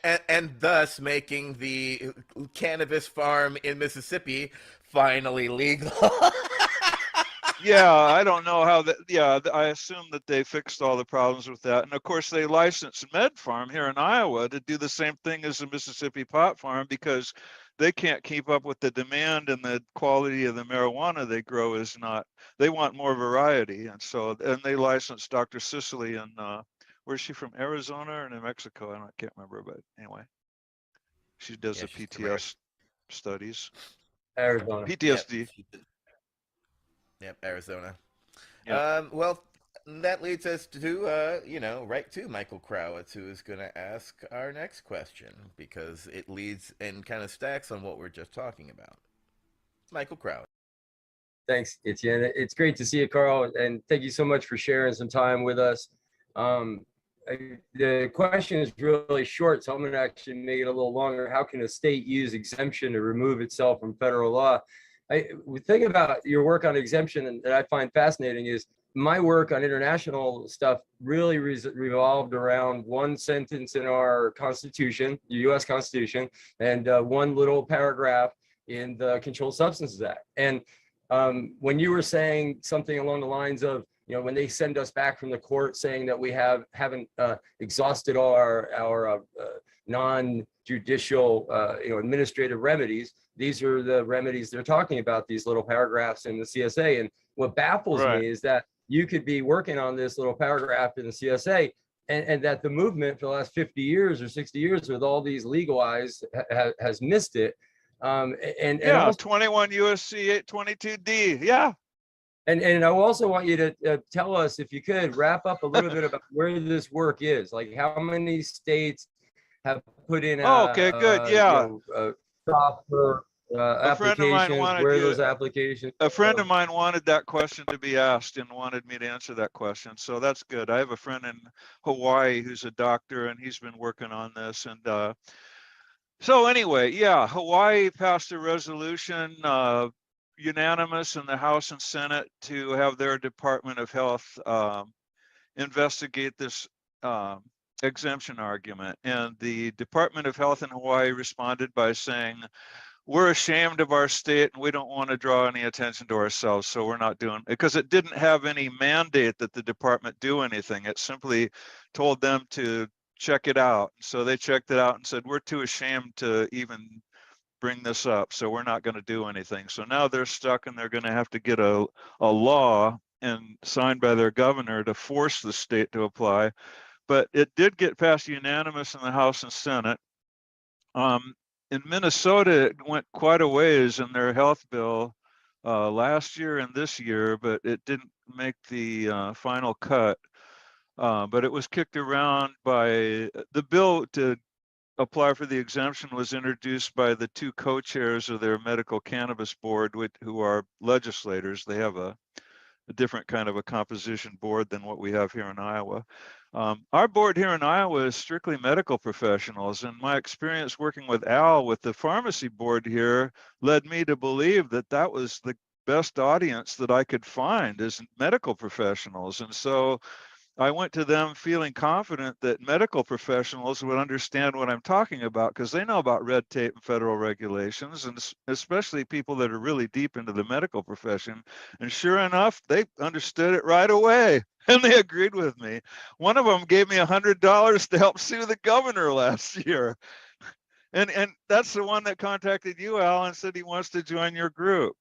and thus making the cannabis farm in Mississippi finally legal. Yeah, I don't know how that. Yeah, I assume that they fixed all the problems with that. And of course, they licensed Med Farm here in Iowa to do the same thing as the Mississippi pot farm because they can't keep up with the demand, and the quality of the marijuana they grow is not. They want more variety, and so they licensed Dr. Sicily in where's she from? Arizona or New Mexico? I can't remember, but anyway, she does the PTS studies. Arizona. PTSD. Yep, Arizona. Yep. Well, that leads us to, right to Michael Krawitz, who is going to ask our next question because it leads and kind of stacks on what we're just talking about. Michael Krawitz. Thanks, Etienne. It's great to see you, Carl, and thank you so much for sharing some time with us. The question is really short, so I'm going to actually make it a little longer. How can a state use exemption to remove itself from federal law? We think about your work on exemption, and that I find fascinating is my work on international stuff really revolved around one sentence in our Constitution, the U.S. Constitution, and one little paragraph in the Controlled Substances Act. And when you were saying something along the lines of, when they send us back from the court saying that we haven't exhausted all our non-judicial, administrative remedies, these are the remedies they're talking about, these little paragraphs in the CSA. And what baffles me is that you could be working on this little paragraph in the CSA and that the movement for the last 50 years or 60 years with all these legal eyes has missed it. And also, 21 USC 822D. Yeah. And I also want you to tell us, if you could, wrap up a little bit about where this work is. Like, how many states have put in okay, good. Yeah. proper applications, where those applications. A friend of mine wanted that question to be asked and wanted me to answer that question. So that's good. I have a friend in Hawaii who's a doctor, and he's been working on this. And so anyway, yeah, Hawaii passed a resolution, unanimous in the House and Senate, to have their Department of Health investigate this exemption argument. And the Department of Health in Hawaii responded by saying, we're ashamed of our state and we don't want to draw any attention to ourselves, so we're not doing it, because it didn't have any mandate that the department do anything. It simply told them to check it out. So they checked it out and said, we're too ashamed to even bring this up, so we're not going to do anything. So now they're stuck, and they're going to have to get a law and signed by their governor to force the state to apply. But it did get passed unanimous in the House and Senate. In Minnesota, it went quite a ways in their health bill last year and this year, but it didn't make the final cut. But it was kicked around by the bill to apply for the exemption was introduced by the two co-chairs of their medical cannabis board, who are legislators. They have a different kind of a composition board than what we have here in Iowa. Our board here in Iowa is strictly medical professionals, and my experience working with Al with the pharmacy board here led me to believe that that was the best audience that I could find, is medical professionals. And so I went to them feeling confident that medical professionals would understand what I'm talking about, because they know about red tape and federal regulations, and especially people that are really deep into the medical profession. And sure enough, they understood it right away, and they agreed with me. One of them gave me $100 to help sue the governor last year. And that's the one that contacted you, Al, and said he wants to join your group.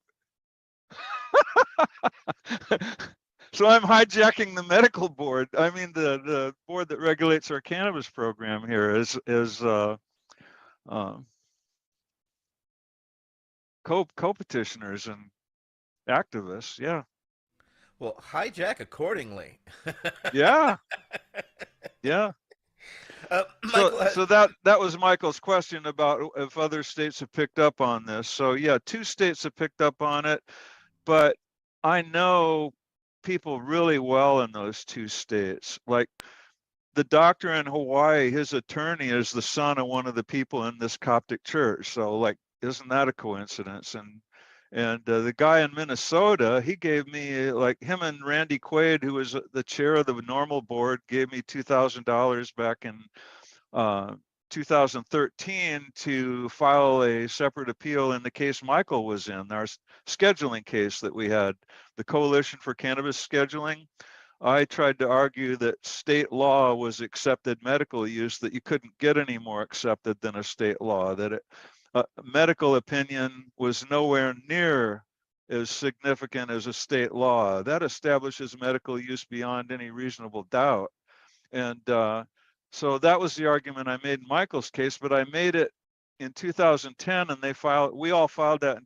So I'm hijacking the medical board. I mean, the board that regulates our cannabis program here is co-petitioners and activists. Yeah. Well, hijack accordingly. Yeah. Yeah. So that was Michael's question about if other states have picked up on this. So yeah, 2 states have picked up on it, but I know people really well in those 2 states. Like the doctor in Hawaii, his attorney is the son of one of the people in this Coptic church. So like, isn't that a coincidence? And And the guy in Minnesota, he gave me, like, him and Randy Quaid, who was the chair of the normal board, gave me $2,000 back in 2013 to file a separate appeal in the case Michael was in, our scheduling case that we had, the Coalition for Cannabis Scheduling. I tried to argue that state law was accepted medical use, that you couldn't get any more accepted than a state law, that medical opinion was nowhere near as significant as a state law. That establishes medical use beyond any reasonable doubt. And so that was the argument I made in Michael's case, but I made it in 2010, and we all filed that in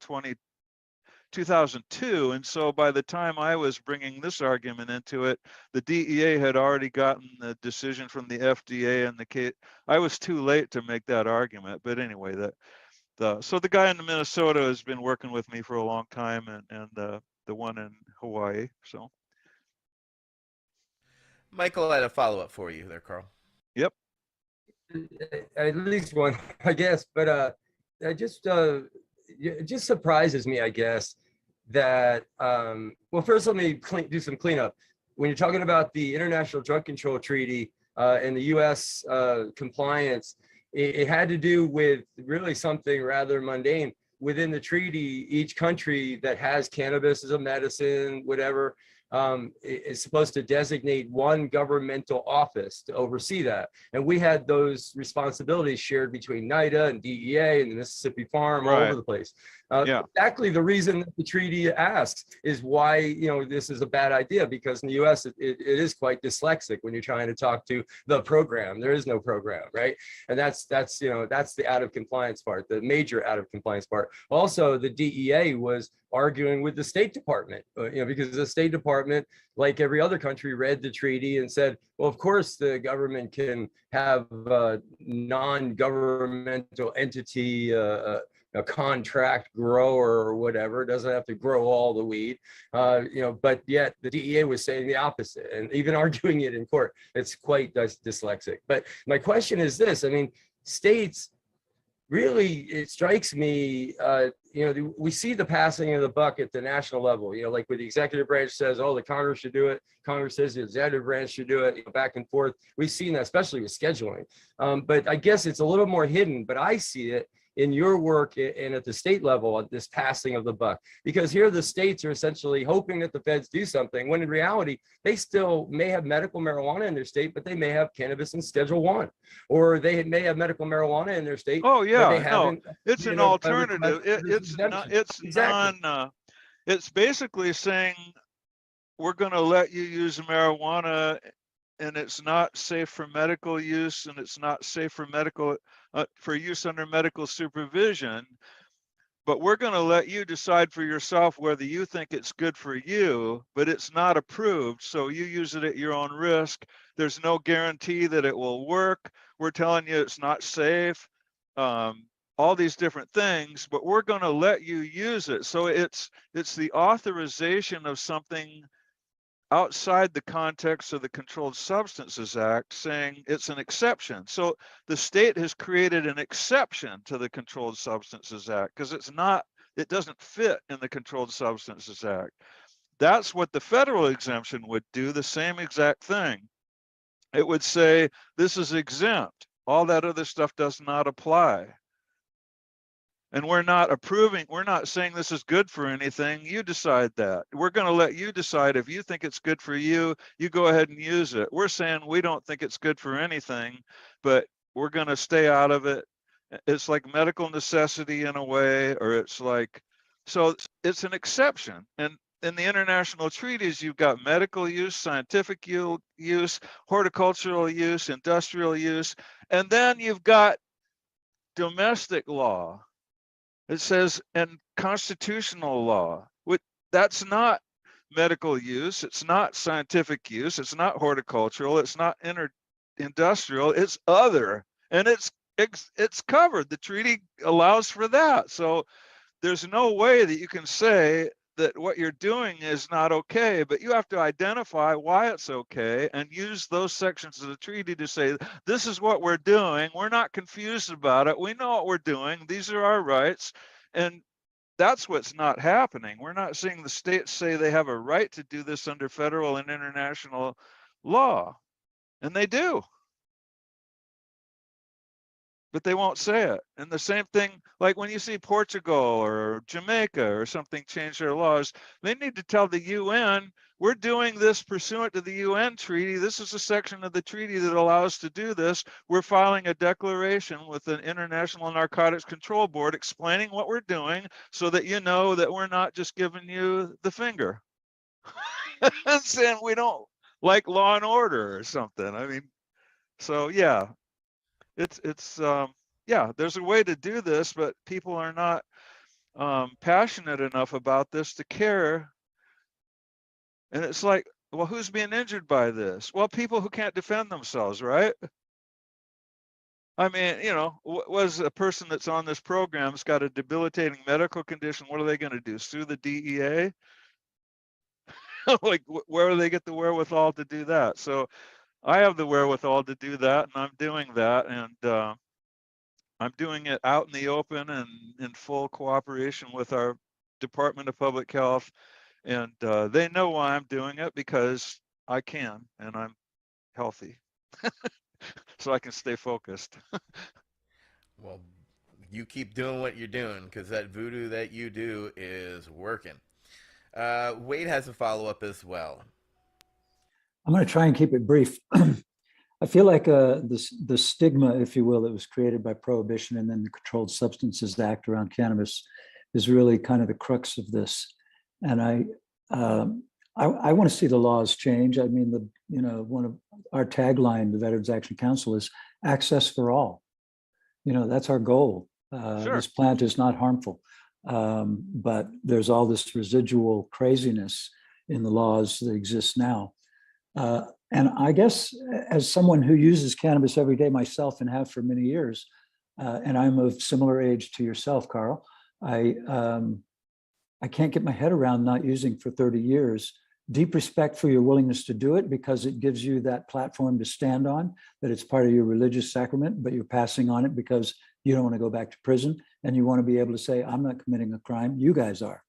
2002. And so by the time I was bringing this argument into it, the DEA had already gotten the decision from the FDA, and the case, I was too late to make that argument. But anyway, so the guy in Minnesota has been working with me for a long time, and the one in Hawaii. So, Michael, I had a follow-up for you there, Carl. Yep. At least one, I guess. But it just surprises me, I guess, that well, first let me do some cleanup. When you're talking about the International Drug Control Treaty and the U.S. Compliance, it had to do with really something rather mundane. Within the treaty, each country that has cannabis as a medicine, whatever, is supposed to designate one governmental office to oversee that. And we had those responsibilities shared between NIDA and DEA and the Mississippi Farm, all over the place. Exactly the reason that the treaty asks is why, this is a bad idea, because in the US, it is quite dyslexic when you're trying to talk to the program. There is no program, right? And that's the out of compliance part, the major out of compliance part. Also, the DEA was arguing with the State Department, because the State Department, like every other country, read the treaty and said, well, of course the government can have a non-governmental entity, a contract grower or whatever, doesn't have to grow all the weed, but yet the DEA was saying the opposite and even arguing it in court. It's quite dyslexic. But my question is this, states, really, it strikes me, we see the passing of the buck at the national level, like where the executive branch says, oh, the Congress should do it. Congress says the executive branch should do it, back and forth. We've seen that, especially with scheduling. But I guess it's a little more hidden, but I see it in your work and at the state level at this passing of the buck, because here the states are essentially hoping that the feds do something, when in reality they still may have medical marijuana in their state, but they may have cannabis in Schedule 1, or they may have medical marijuana in their state. Oh yeah, but they haven't, it's an alternative. It's basically saying we're going to let you use marijuana, and it's not safe for medical use, and it's not safe for for use under medical supervision, but we're going to let you decide for yourself whether you think it's good for you, but it's not approved, so you use it at your own risk. There's no guarantee that it will work. We're telling you it's not safe, all these different things, but we're going to let you use it. So it's the authorization of something outside the context of the Controlled Substances Act, saying it's an exception. So the state has created an exception to the Controlled Substances Act because it doesn't fit in the Controlled Substances Act. That's what the federal exemption would do, the same exact thing. It would say, this is exempt. All that other stuff does not apply. And we're not saying this is good for anything. You decide that. We're going to let you decide. If you think it's good for you, you go ahead and use it. We're saying we don't think it's good for anything, but we're going to stay out of it. It's like medical necessity in a way, or so it's an exception. And in the international treaties, you've got medical use, scientific use, horticultural use, industrial use, and then you've got domestic law. It says, and constitutional law. That's not medical use. It's not scientific use. It's not horticultural. It's not industrial. It's other, and it's covered. The treaty allows for that. So there's no way that you can say that what you're doing is not okay, but you have to identify why it's okay and use those sections of the treaty to say, this is what we're doing. We're not confused about it. We know what we're doing. These are our rights. And that's what's not happening. We're not seeing the states say they have a right to do this under federal and international law, and they do. But they won't say it. And the same thing, like when you see Portugal or Jamaica or something change their laws, they need to tell the UN, we're doing this pursuant to the UN treaty. This is a section of the treaty that allows us to do this. We're filing a declaration with the International Narcotics Control Board explaining what we're doing so that you know that we're not just giving you the finger and saying we don't like law and order or something. I mean, so yeah, yeah, there's a way to do this, but people are not passionate enough about this to care. And it's like, well, who's being injured by this? Well, people who can't defend themselves, right? I mean, you know, was a person that's on this program's got a debilitating medical condition, what are they going to do? Sue the DEA? Like, where do they get the wherewithal to do that? So I have the wherewithal to do that, and I'm doing that. And I'm doing it out in the open and in full cooperation with our Department of Public Health. And they know why I'm doing it, because I can, and I'm healthy. So I can stay focused. Well, you keep doing what you're doing, because that voodoo that you do is working. Wade has a follow-up as well. I'm going to try and keep it brief. I feel like the stigma, if you will, that was created by Prohibition and then the Controlled Substances Act around cannabis is really kind of the crux of this. And I want to see the laws change. I mean, one of our tagline, the Veterans Action Council, is access for all. That's our goal. Sure. This plant is not harmful, but there's all this residual craziness in the laws that exist now. And I guess as someone who uses cannabis every day myself and have for many years, and I'm of similar age to yourself, Carl, I can't get my head around not using for 30 years. Deep respect for your willingness to do it, because it gives you that platform to stand on, that it's part of your religious sacrament, but you're passing on it because you don't want to go back to prison and you want to be able to say, I'm not committing a crime, you guys are.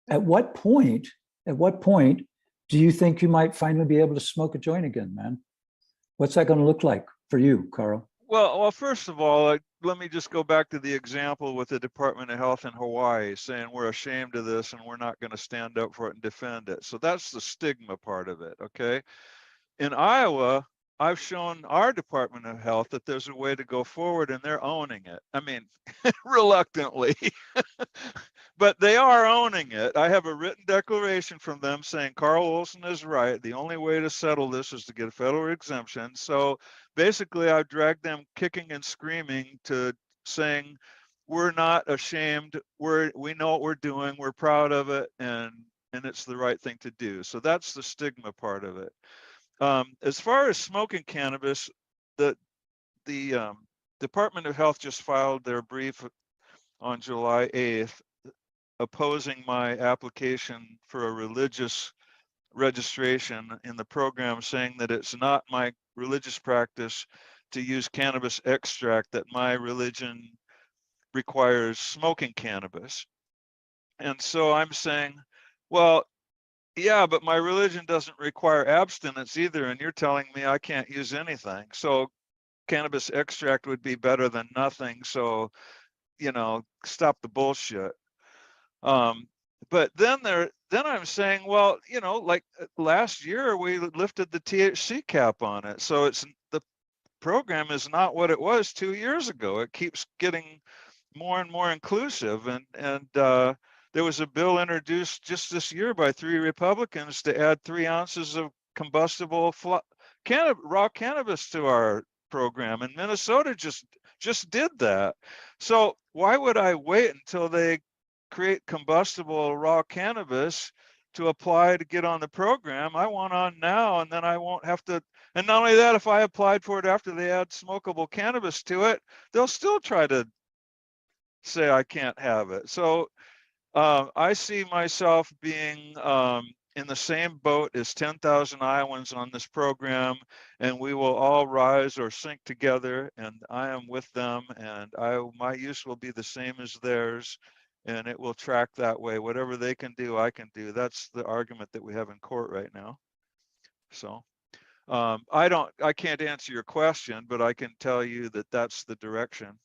At what point do you think you might finally be able to smoke a joint again, man? What's that going to look like for you, Carl? Well, first of all, let me just go back to the example with the Department of Health in Hawaii saying we're ashamed of this and we're not going to stand up for it and defend it. So that's the stigma part of it, okay? In Iowa, I've shown our Department of Health that there's a way to go forward, and they're owning it. I mean, reluctantly, but they are owning it. I have a written declaration from them saying Carl Olson is right. The only way to settle this is to get a federal exemption. So basically, I've dragged them kicking and screaming to saying, we're not ashamed. We know what we're doing. We're proud of it, and it's the right thing to do. So that's the stigma part of it. As far as smoking cannabis, the Department of Health just filed their brief on July 8th opposing my application for a religious registration in the program, saying that it's not my religious practice to use cannabis extract, that my religion requires smoking cannabis. And so I'm saying, well, yeah, but my religion doesn't require abstinence either, and you're telling me I can't use anything. So cannabis extract would be better than nothing. So, stop the bullshit. But then I'm saying, well, like last year we lifted the THC cap on it. So the program is not what it was 2 years ago. It keeps getting more and more inclusive, and there was a bill introduced just this year by 3 Republicans to add 3 ounces of combustible raw cannabis to our program, and Minnesota just did that. So why would I wait until they create combustible raw cannabis to apply to get on the program? I want on now, and then I won't have to. And not only that, if I applied for it after they add smokable cannabis to it, they'll still try to say I can't have it. So I see myself being in the same boat as 10,000 Iowans on this program, and we will all rise or sink together, and I am with them, and my use will be the same as theirs. and it will track that way. Whatever they can do, I can do. That's the argument that we have in court right now. So I can't answer your question, but I can tell you that that's the direction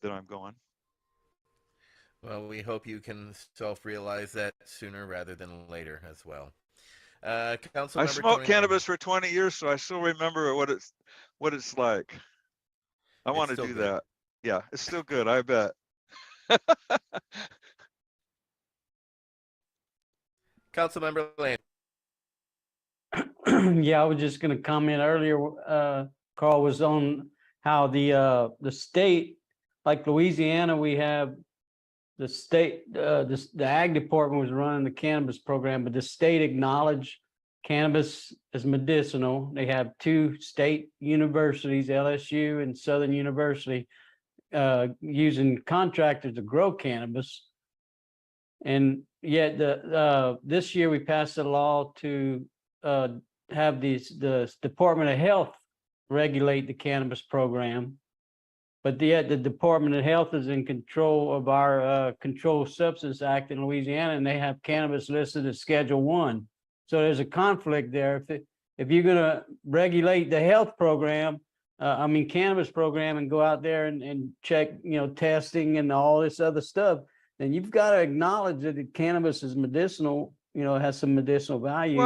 that I'm going. Well, we hope you can self-realize that sooner rather than later as well. I smoked cannabis for 20 years, so I still remember what it's like. I want to do that. Yeah, it's still good, I bet. Councilmember Lane. Yeah, I was just going to comment earlier. Carl was on how the state, like Louisiana, we have the state, the ag department was running the cannabis program, but the state acknowledged cannabis as medicinal. They have 2 state universities, LSU and Southern University, using contractors to grow cannabis. And yet this year we passed a law to have the Department of Health regulate the cannabis program. But yet the Department of Health is in control of our Controlled Substance Act in Louisiana, and they have cannabis listed as Schedule 1. So there's a conflict there. If you're going to regulate the health program, cannabis program, and go out there and check, testing and all this other stuff, then you've got to acknowledge that the cannabis is medicinal, it has some medicinal value.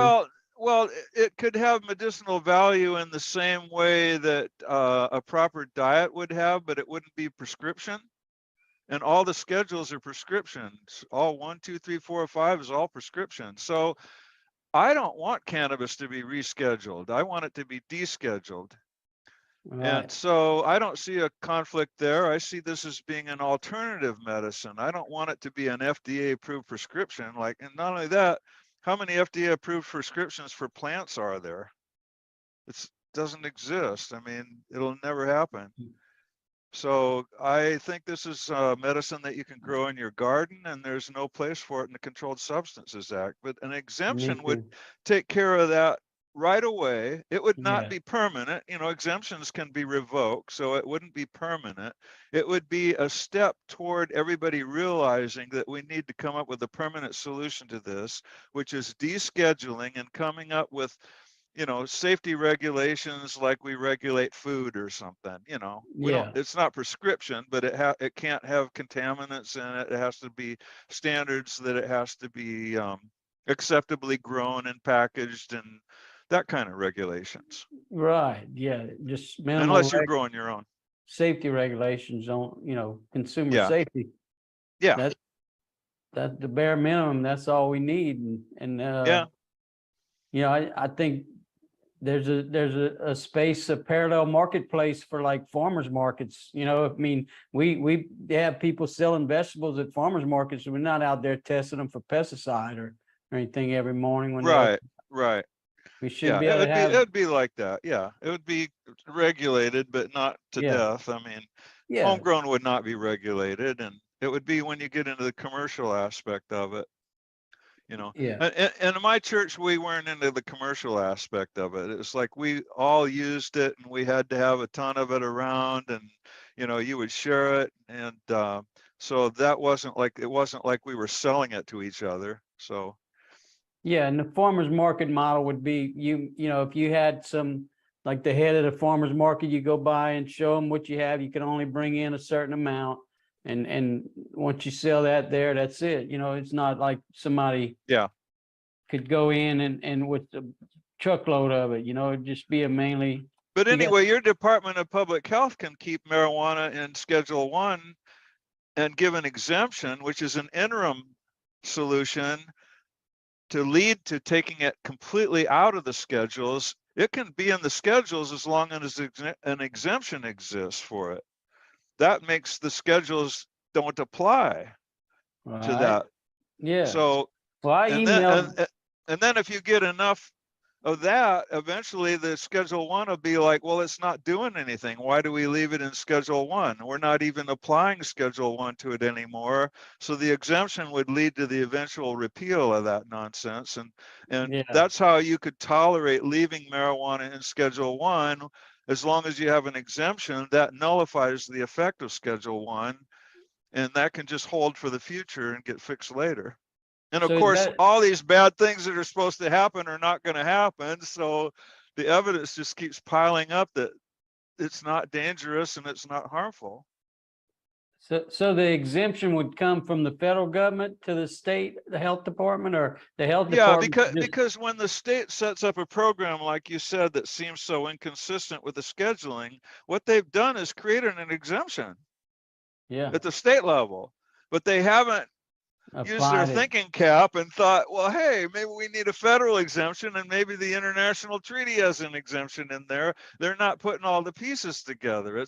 Well, it could have medicinal value in the same way that a proper diet would have, but it wouldn't be prescription. And all the schedules are prescriptions. All 1, 2, 3, 4, 5 is all prescription. So I don't want cannabis to be rescheduled. I want it to be descheduled. Right. And so I don't see a conflict there. I see this as being an alternative medicine. I don't want it to be an FDA approved prescription. And not only that, how many FDA approved prescriptions for plants are there? It doesn't exist. It'll never happen. So I think this is a medicine that you can grow in your garden, and there's no place for it in the Controlled Substances Act. But an exemption would take care of that right away. It would not be permanent. Exemptions can be revoked, so it wouldn't be permanent. It would be a step toward everybody realizing that we need to come up with a permanent solution to this, which is descheduling and coming up with, safety regulations like we regulate food or something. It's not prescription, but it can't have contaminants in it. It has to be standards that it has to be acceptably grown and packaged and that kind of regulations. Right. Yeah. Just minimal, unless you're growing your own. Safety regulations on, consumer safety. Yeah. That's the bare minimum. That's all we need. I think there's a space, a parallel marketplace for like farmers markets. We have people selling vegetables at farmers markets. We're not out there testing them for pesticide or anything every morning when right. We should be able to have. It would be like that. Yeah, it would be regulated, but not to death. Homegrown would not be regulated, and it would be when you get into the commercial aspect of it. And in my church, we weren't into the commercial aspect of it. It was like we all used it, and we had to have a ton of it around, and you would share it, and so it wasn't like we were selling it to each other. So. Yeah, and the farmers market model would be if you had some, like the head of the farmers market, you go by and show them what you have. You can only bring in a certain amount, and once you sell that there, that's it. It's not like somebody could go in and with a truckload of it. It'd just be a mainly. But anyway, your Department of Public Health can keep marijuana in Schedule 1 and give an exemption, which is an interim solution to lead to taking it completely out of the schedules. It can be in the schedules as long as an exemption exists for it. That makes the schedules don't apply to that. Yeah. So, and then if you get enough of that, eventually the Schedule 1 will be like, well, it's not doing anything. Why do we leave it in Schedule 1? We're not even applying Schedule 1 to it anymore. So the exemption would lead to the eventual repeal of that nonsense. And that's how you could tolerate leaving marijuana in Schedule 1. As long as you have an exemption, that nullifies the effect of Schedule 1. and that can just hold for the future and get fixed later. And of So course, that, all these bad things that are supposed to happen are not going to happen. So the evidence just keeps piling up that it's not dangerous and it's not harmful. so the exemption would come from the federal government to the state, the health department, or the health Yeah, department? because when the state sets up a program, like you said, that seems so inconsistent with the scheduling, what they've done is created an exemption at the state level, but they haven't used their Applied it. thinking cap and thought, well, hey, maybe we need a federal exemption, and maybe the international treaty has an exemption in there. They're not putting all the pieces together.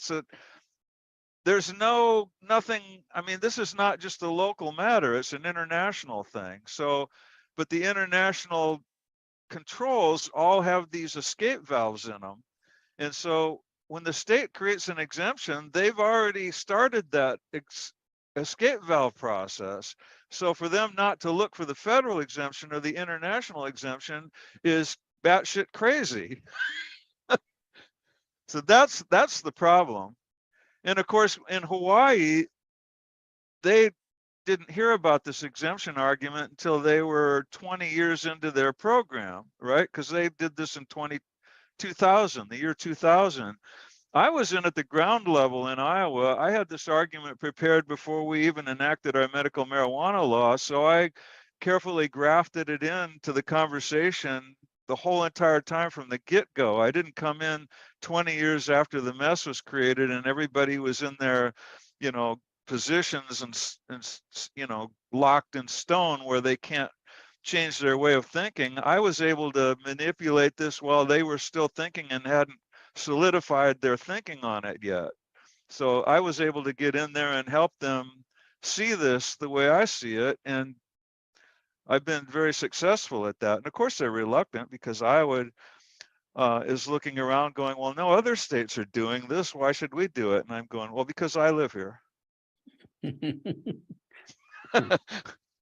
There's nothing. I mean, this is not just a local matter, it's an international thing. So, but the international controls all have these escape valves in them. And so when the state creates an exemption, they've already started that escape valve process. So for them not to look for the federal exemption or the international exemption is batshit crazy. So that's the problem. And of course, in Hawaii, they didn't hear about this exemption argument until they were 20 years into their program, right? Because they did this in 2000, the year 2000. I was in at the ground level in Iowa. I had this argument prepared before we even enacted our medical marijuana law. So I carefully grafted it into the conversation the whole entire time from the get-go. I didn't come in 20 years after the mess was created and everybody was in their, positions and locked in stone where they can't change their way of thinking. I was able to manipulate this while they were still thinking and hadn't solidified their thinking on it yet. So I was able to get in there and help them see this the way I see it, and I've been very successful at that. And of course they're reluctant because Iowa is looking around going, well, no other states are doing this, why should we do it? And I'm going, well, because I live here.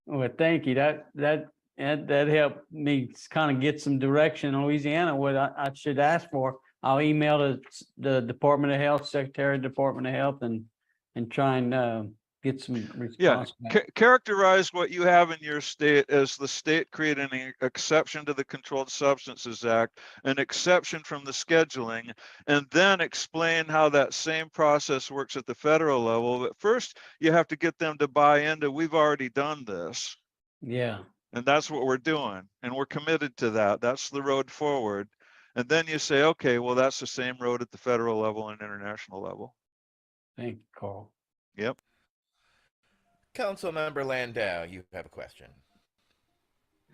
Well, thank you. That helped me kind of get some direction in Louisiana, what I should ask for. I'll email the Department of Health, Secretary of Department of Health, and try and get some response. Yeah, characterize what you have in your state as the state creating an exception to the Controlled Substances Act, an exception from the scheduling, and then explain how that same process works at the federal level. But first, you have to get them to buy into, we've already done this. Yeah. And that's what we're doing. And we're committed to that. That's the road forward. And then you say, okay, well, that's the same road at the federal level and international level. Thank you, Carl. Yep. Councilmember Landau, you have a question.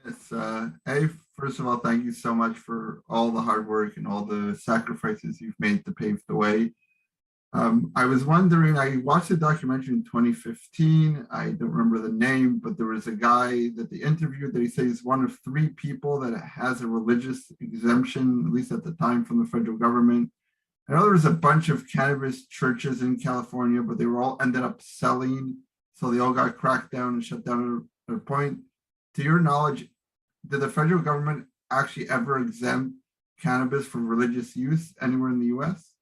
Yes. First of all, thank you so much for all the hard work and all the sacrifices you've made to pave the way. I was wondering, I watched a documentary in 2015. I don't remember the name, but there was a guy that they interviewed that he says he's one of 3 people that has a religious exemption, at least at the time, from the federal government. I know there was a bunch of cannabis churches in California, but they were all ended up selling. So they all got cracked down and shut down at a point. To your knowledge, did the federal government actually ever exempt cannabis for religious use anywhere in the US?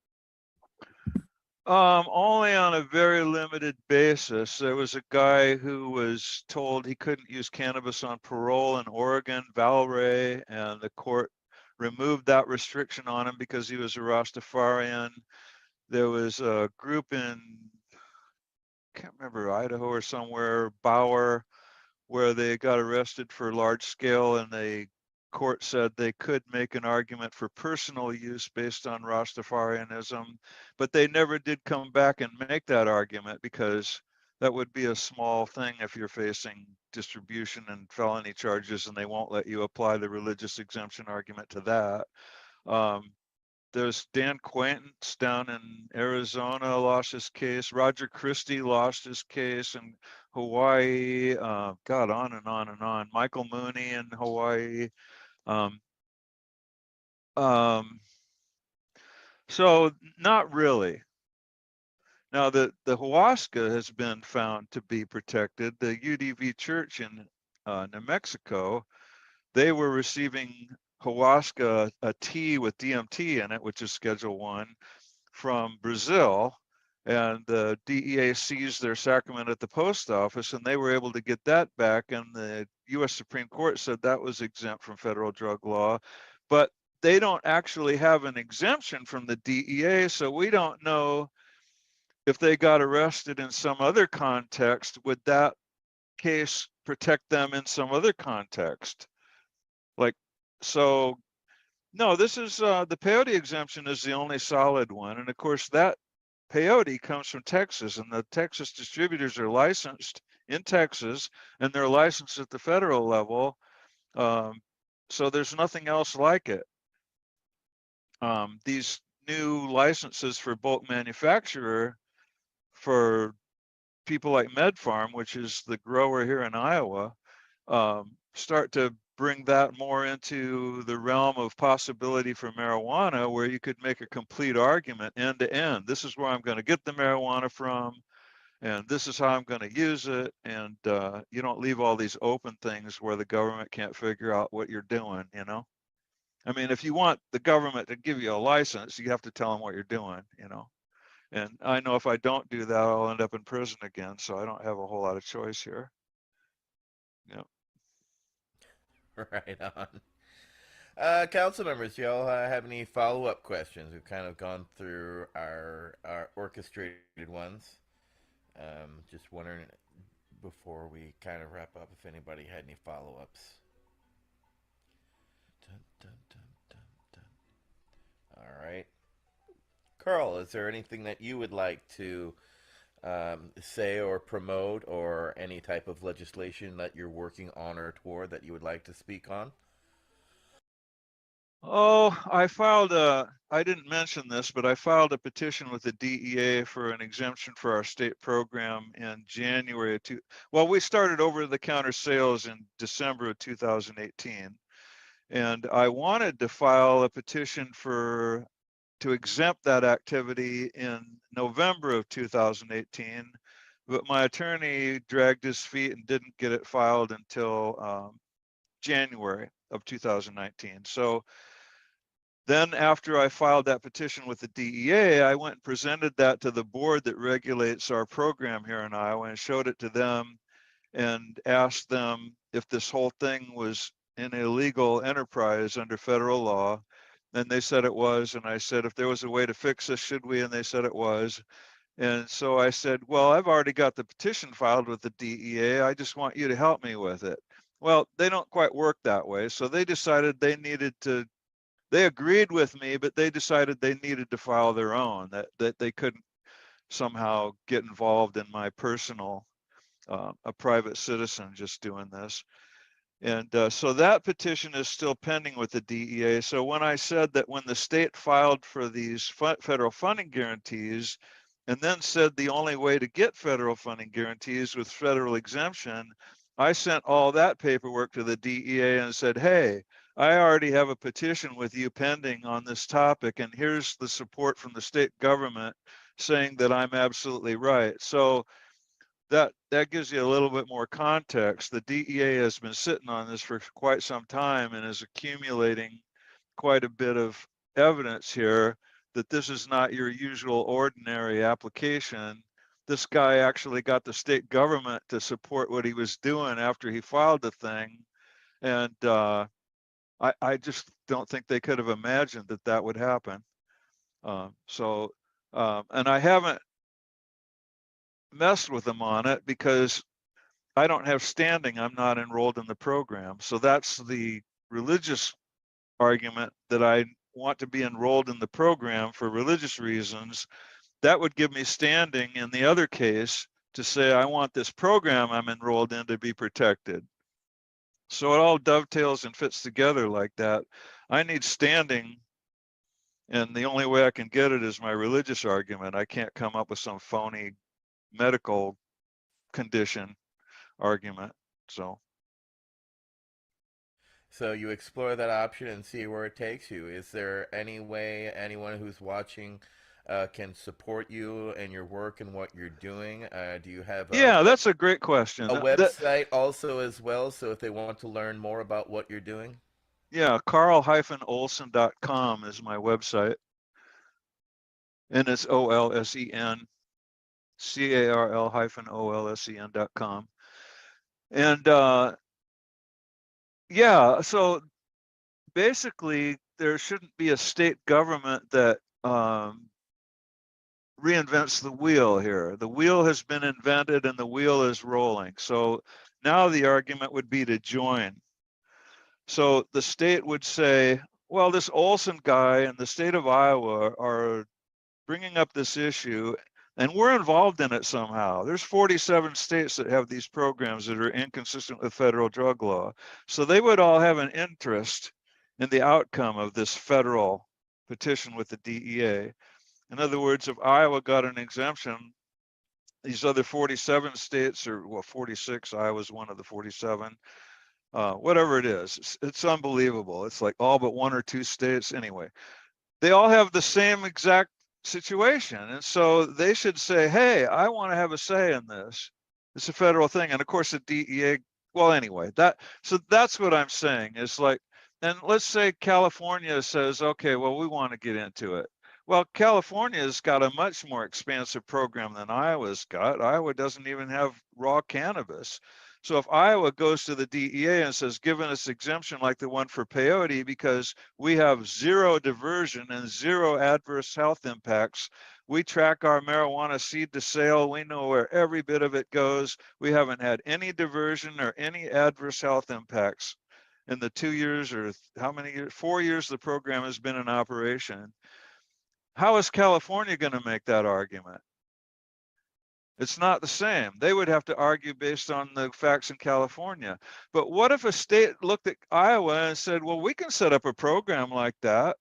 Only on a very limited basis. There was a guy who was told he couldn't use cannabis on parole in Oregon, Valray, and the court removed that restriction on him because he was a Rastafarian. There was a group in, can't remember, Idaho or somewhere, Bauer, where they got arrested for large scale, and the court said they could make an argument for personal use based on Rastafarianism, but they never did come back and make that argument because that would be a small thing if you're facing distribution and felony charges and they won't let you apply the religious exemption argument to that. There's Dan Quaintance down in Arizona lost his case. Roger Christie lost his case in Hawaii. God, on and on and on. Michael Mooney in Hawaii. So not really. Now the ayahuasca has been found to be protected. The UDV church in New Mexico, they were receiving ayahuasca, a tea with DMT in it, which is Schedule 1, from Brazil, and the DEA seized their sacrament at the post office, and they were able to get that back, and the US Supreme Court said that was exempt from federal drug law. But they don't actually have an exemption from the DEA, so we don't know if they got arrested in some other context, would that case protect them in some other context? Like, so no, this is the peyote exemption is the only solid one. And of course, that peyote comes from Texas, and the Texas distributors are licensed in Texas, and they're licensed at the federal level. So there's nothing else like it. These new licenses for bulk manufacturer for people like MedFarm, which is the grower here in Iowa, start to bring that more into the realm of possibility for marijuana, where you could make a complete argument end to end. This is where I'm going to get the marijuana from, and this is how I'm going to use it. And you don't leave all these open things where the government can't figure out what you're doing, you know? I mean, if you want the government to give you a license, you have to tell them what you're doing, you know? And I know if I don't do that, I'll end up in prison again. So I don't have a whole lot of choice here. Yeah. Right on. Council members, do y'all have any follow-up questions? We've kind of gone through our orchestrated ones. Just wondering before we kind of wrap up if anybody had any follow-ups. Dun, dun, dun, dun, dun. All right. Carl, is there anything that you would like to say or promote, or any type of legislation that you're working on or toward that you would like to speak on? Oh, I didn't mention this, but I filed a petition with the DEA for an exemption for our state program in January of well, we started over-the-counter sales in December of 2018. And I wanted to file a petition to exempt that activity in November of 2018, but my attorney dragged his feet and didn't get it filed until January of 2019. So then after I filed that petition with the DEA, I went and presented that to the board that regulates our program here in Iowa and showed it to them and asked them if this whole thing was an illegal enterprise under federal law. And they said it was. And I said, if there was a way to fix this, should we? And they said it was. And so I said, well, I've already got the petition filed with the DEA. I just want you to help me with it. Well, they don't quite work that way. So they decided they agreed with me, but they decided they needed to file their own, that they couldn't somehow get involved in my personal, a private citizen just doing this. And so that petition is still pending with the DEA. So when I said that when the state filed for these federal funding guarantees and then said the only way to get federal funding guarantees was federal exemption, I sent all that paperwork to the DEA and said, hey, I already have a petition with you pending on this topic, and here's the support from the state government saying that I'm absolutely right. So that gives you a little bit more context. The DEA has been sitting on this for quite some time and is accumulating quite a bit of evidence here that this is not your usual ordinary application. This guy actually got the state government to support what he was doing after he filed the thing. And I just don't think they could have imagined that that would happen. And I haven't messed with them on it because I don't have standing. I'm not enrolled in the program. So that's the religious argument, that I want to be enrolled in the program for religious reasons. That would give me standing in the other case to say I want this program I'm enrolled in to be protected. So it all dovetails and fits together like that. I need standing, and the only way I can get it is my religious argument. I can't come up with some phony medical condition argument. So you explore that option and see where it takes you. Is there any way anyone who's watching can support you and your work and what you're doing? Do you have yeah, that's a great question. A website also as well, so if they want to learn more about what you're doing? Yeah, carl-olsen.com is my website. And it's OLSEN. CARL-OLSEN.com. And yeah, so basically there shouldn't be a state government that reinvents the wheel here. The wheel has been invented and the wheel is rolling. So now the argument would be to join. So the state would say, well, this Olson guy and the state of Iowa are bringing up this issue and we're involved in it somehow. There's 47 states that have these programs that are inconsistent with federal drug law. So they would all have an interest in the outcome of this federal petition with the DEA. In other words, if Iowa got an exemption, these other 47 states, or well, 46, Iowa's one of the 47, whatever it is, it's unbelievable. It's like all but one or two states anyway. They all have the same exact situation. And so they should say, hey, I want to have a say in this. It's a federal thing. And of course the DEA, well, anyway, so that's what I'm saying is like, and let's say California says, okay, well, we want to get into it. Well, California's got a much more expansive program than Iowa's got. Iowa doesn't even have raw cannabis. So if Iowa goes to the DEA and says, give us exemption like the one for peyote because we have zero diversion and zero adverse health impacts, we track our marijuana seed to sale, we know where every bit of it goes, we haven't had any diversion or any adverse health impacts in the 2 years or how many years, 4 years the program has been in operation. How is California going to make that argument? It's not the same. They would have to argue based on the facts in California. But what if a state looked at Iowa and said, well, we can set up a program like that?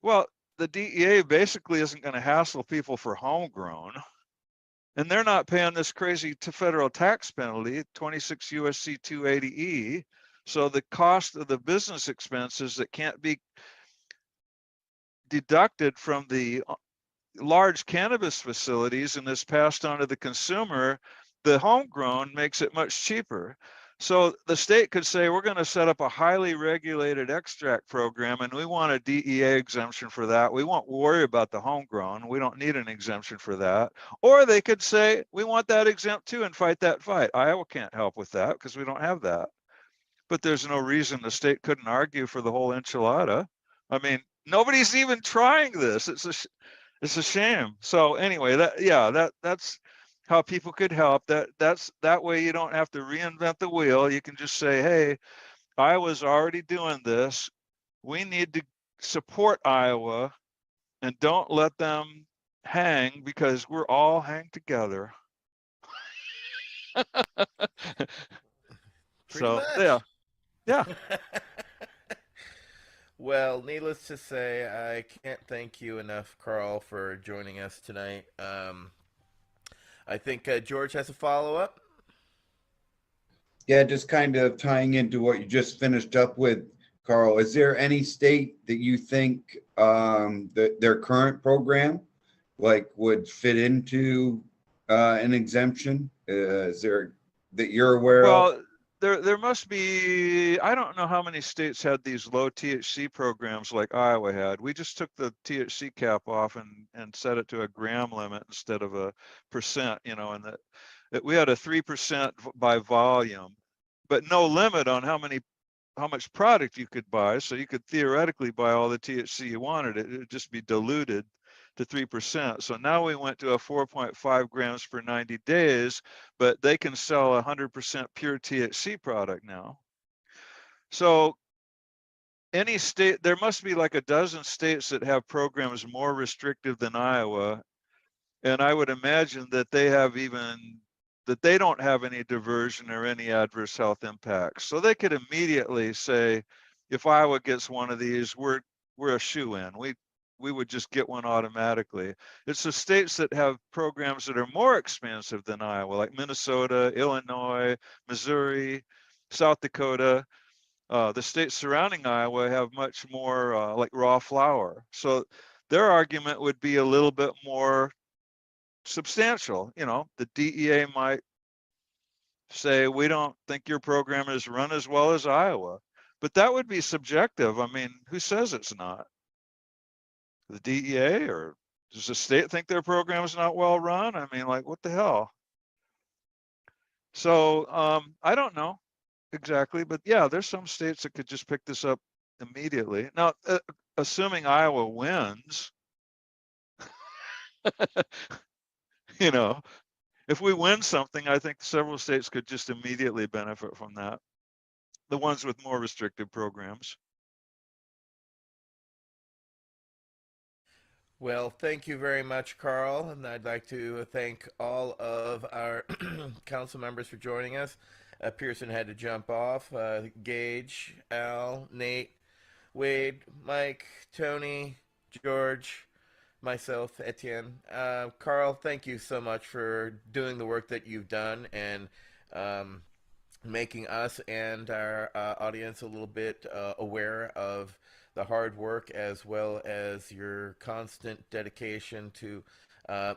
Well, the DEA basically isn't going to hassle people for homegrown. And they're not paying this crazy federal tax penalty, 26 USC 280E. So the cost of the business expenses that can't be deducted from the large cannabis facilities and is passed on to the consumer, the homegrown makes it much cheaper. So the state could say, we're going to set up a highly regulated extract program and we want a DEA exemption for that. We won't worry about the homegrown. We don't need an exemption for that. Or they could say, we want that exempt too and fight that fight. Iowa can't help with that because we don't have that. But there's no reason the state couldn't argue for the whole enchilada. I mean, nobody's even trying this. It's a shame. So anyway, that's how people could help. That way you don't have to reinvent the wheel. You can just say, hey, Iowa's already doing this. We need to support Iowa and don't let them hang because we're all hang together. So yeah. Well, needless to say, I can't thank you enough, Carl, for joining us tonight. I think George has a follow-up. Yeah, just kind of tying into what you just finished up with, Carl. Is there any state that you think that their current program would fit into an exemption? Is there that you're aware of? There must be, I don't know how many states had these low THC programs like Iowa had. We just took the THC cap off and set it to a gram limit instead of a percent, and that we had a 3% by volume, but no limit on how much product you could buy. So you could theoretically buy all the THC you wanted. It would just be diluted to 3%. So now we went to a 4.5 grams per 90 days, but they can sell 100% pure THC product now. So any state, there must be like a dozen states that have programs more restrictive than Iowa. And I would imagine that they don't have any diversion or any adverse health impacts. So they could immediately say, if Iowa gets one of these, we're a shoo-in. We would just get one automatically. It's the states that have programs that are more expansive than Iowa, like Minnesota, Illinois, Missouri, South Dakota. The states surrounding Iowa have much more like raw flower. So their argument would be a little bit more substantial. The DEA might say, we don't think your program is run as well as Iowa, but that would be subjective. I mean, who says it's not? The DEA or Does the state think their program is not well run? I mean, like, what the hell? So I don't know exactly, but yeah, there's some states that could just pick this up immediately. Now, assuming Iowa wins, you know, if we win something, I think several states could just immediately benefit from that. The ones with more restrictive programs. Well, thank you very much, Carl, and I'd like to thank all of our council members for joining us. Pearson had to jump off. Gage, Al, Nate, Wade, Mike, Tony, George, myself, Etienne. Carl, thank you so much for doing the work that you've done and making us and our audience a little bit aware of the hard work as well as your constant dedication to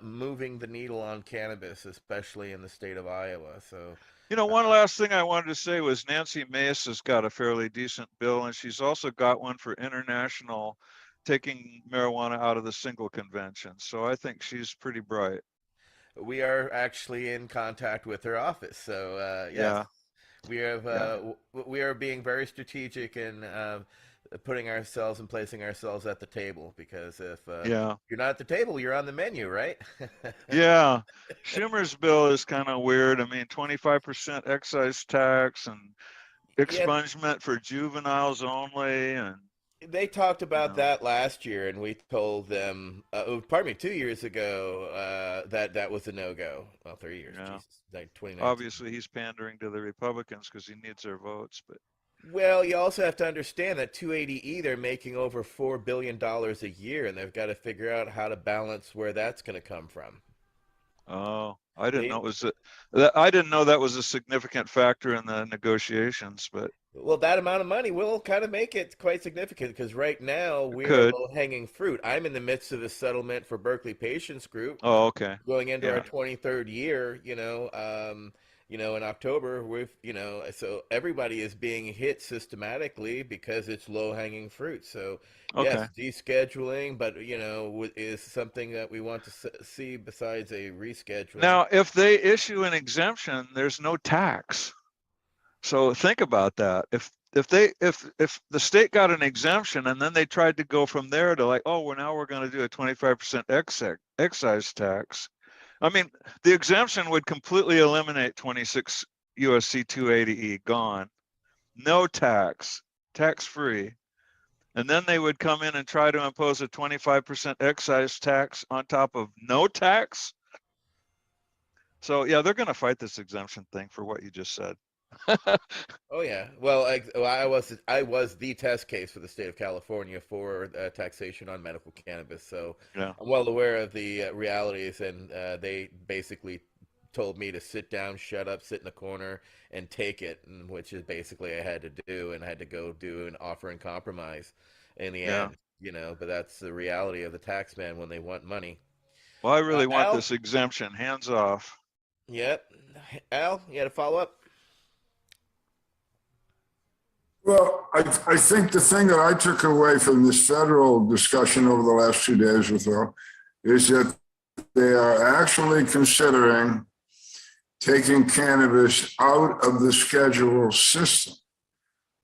moving the needle on cannabis, especially in the state of Iowa. So, you know, one last thing I wanted to say was Nancy Mace has got a fairly decent bill, and she's also got one for international, taking marijuana out of the single convention. So I think she's pretty bright. we are actually in contact with her office. So, yes. Yeah. We have we are being very strategic in putting ourselves and placing ourselves at the table, because if you're not at the table, you're on the menu, right? Yeah, Schumer's bill is kind of weird. I mean, 25% excise tax and expungement for juveniles only, and they talked about that last year, and we told them, pardon me, 2 years ago, that was a no-go. Well, 3 years, Jesus, like 2019. Obviously he's pandering to the Republicans because he needs their votes. But well, you also have to understand that 280E, they're making over $4 billion a year, and they've got to figure out how to balance where that's going to come from. Oh, I didn't know it was I didn't know that was a significant factor in the negotiations, but well, that amount of money will kind of make it quite significant, because right now we're low-hanging fruit. I'm in the midst of a settlement for Berkeley Patients Group. Oh, okay. Going into our 23rd year, in October, so everybody is being hit systematically because it's low-hanging fruit. So yes, descheduling, but is something that we want to see besides a rescheduling. Now, if they issue an exemption, there's no tax. So think about that. If the state got an exemption and then they tried to go from there to like, oh, well, now we're going to do a 25% excise tax. I mean, the exemption would completely eliminate 26 USC 280E, gone. No tax, tax-free. And then they would come in and try to impose a 25% excise tax on top of no tax. So yeah, they're going to fight this exemption thing for what you just said. Oh yeah, well, I was the test case for the state of California for taxation on medical cannabis, so I'm well aware of the realities, and they basically told me to sit down, shut up, sit in the corner, and take it, which is basically I had to do, and I had to go do an offer and compromise in the end, but that's the reality of the tax man when they want money. Well, I really want this exemption, hands off. Yep. Al, you had a follow-up? Well, I think the thing that I took away from this federal discussion over the last 2 days or so is that they are actually considering taking cannabis out of the schedule system.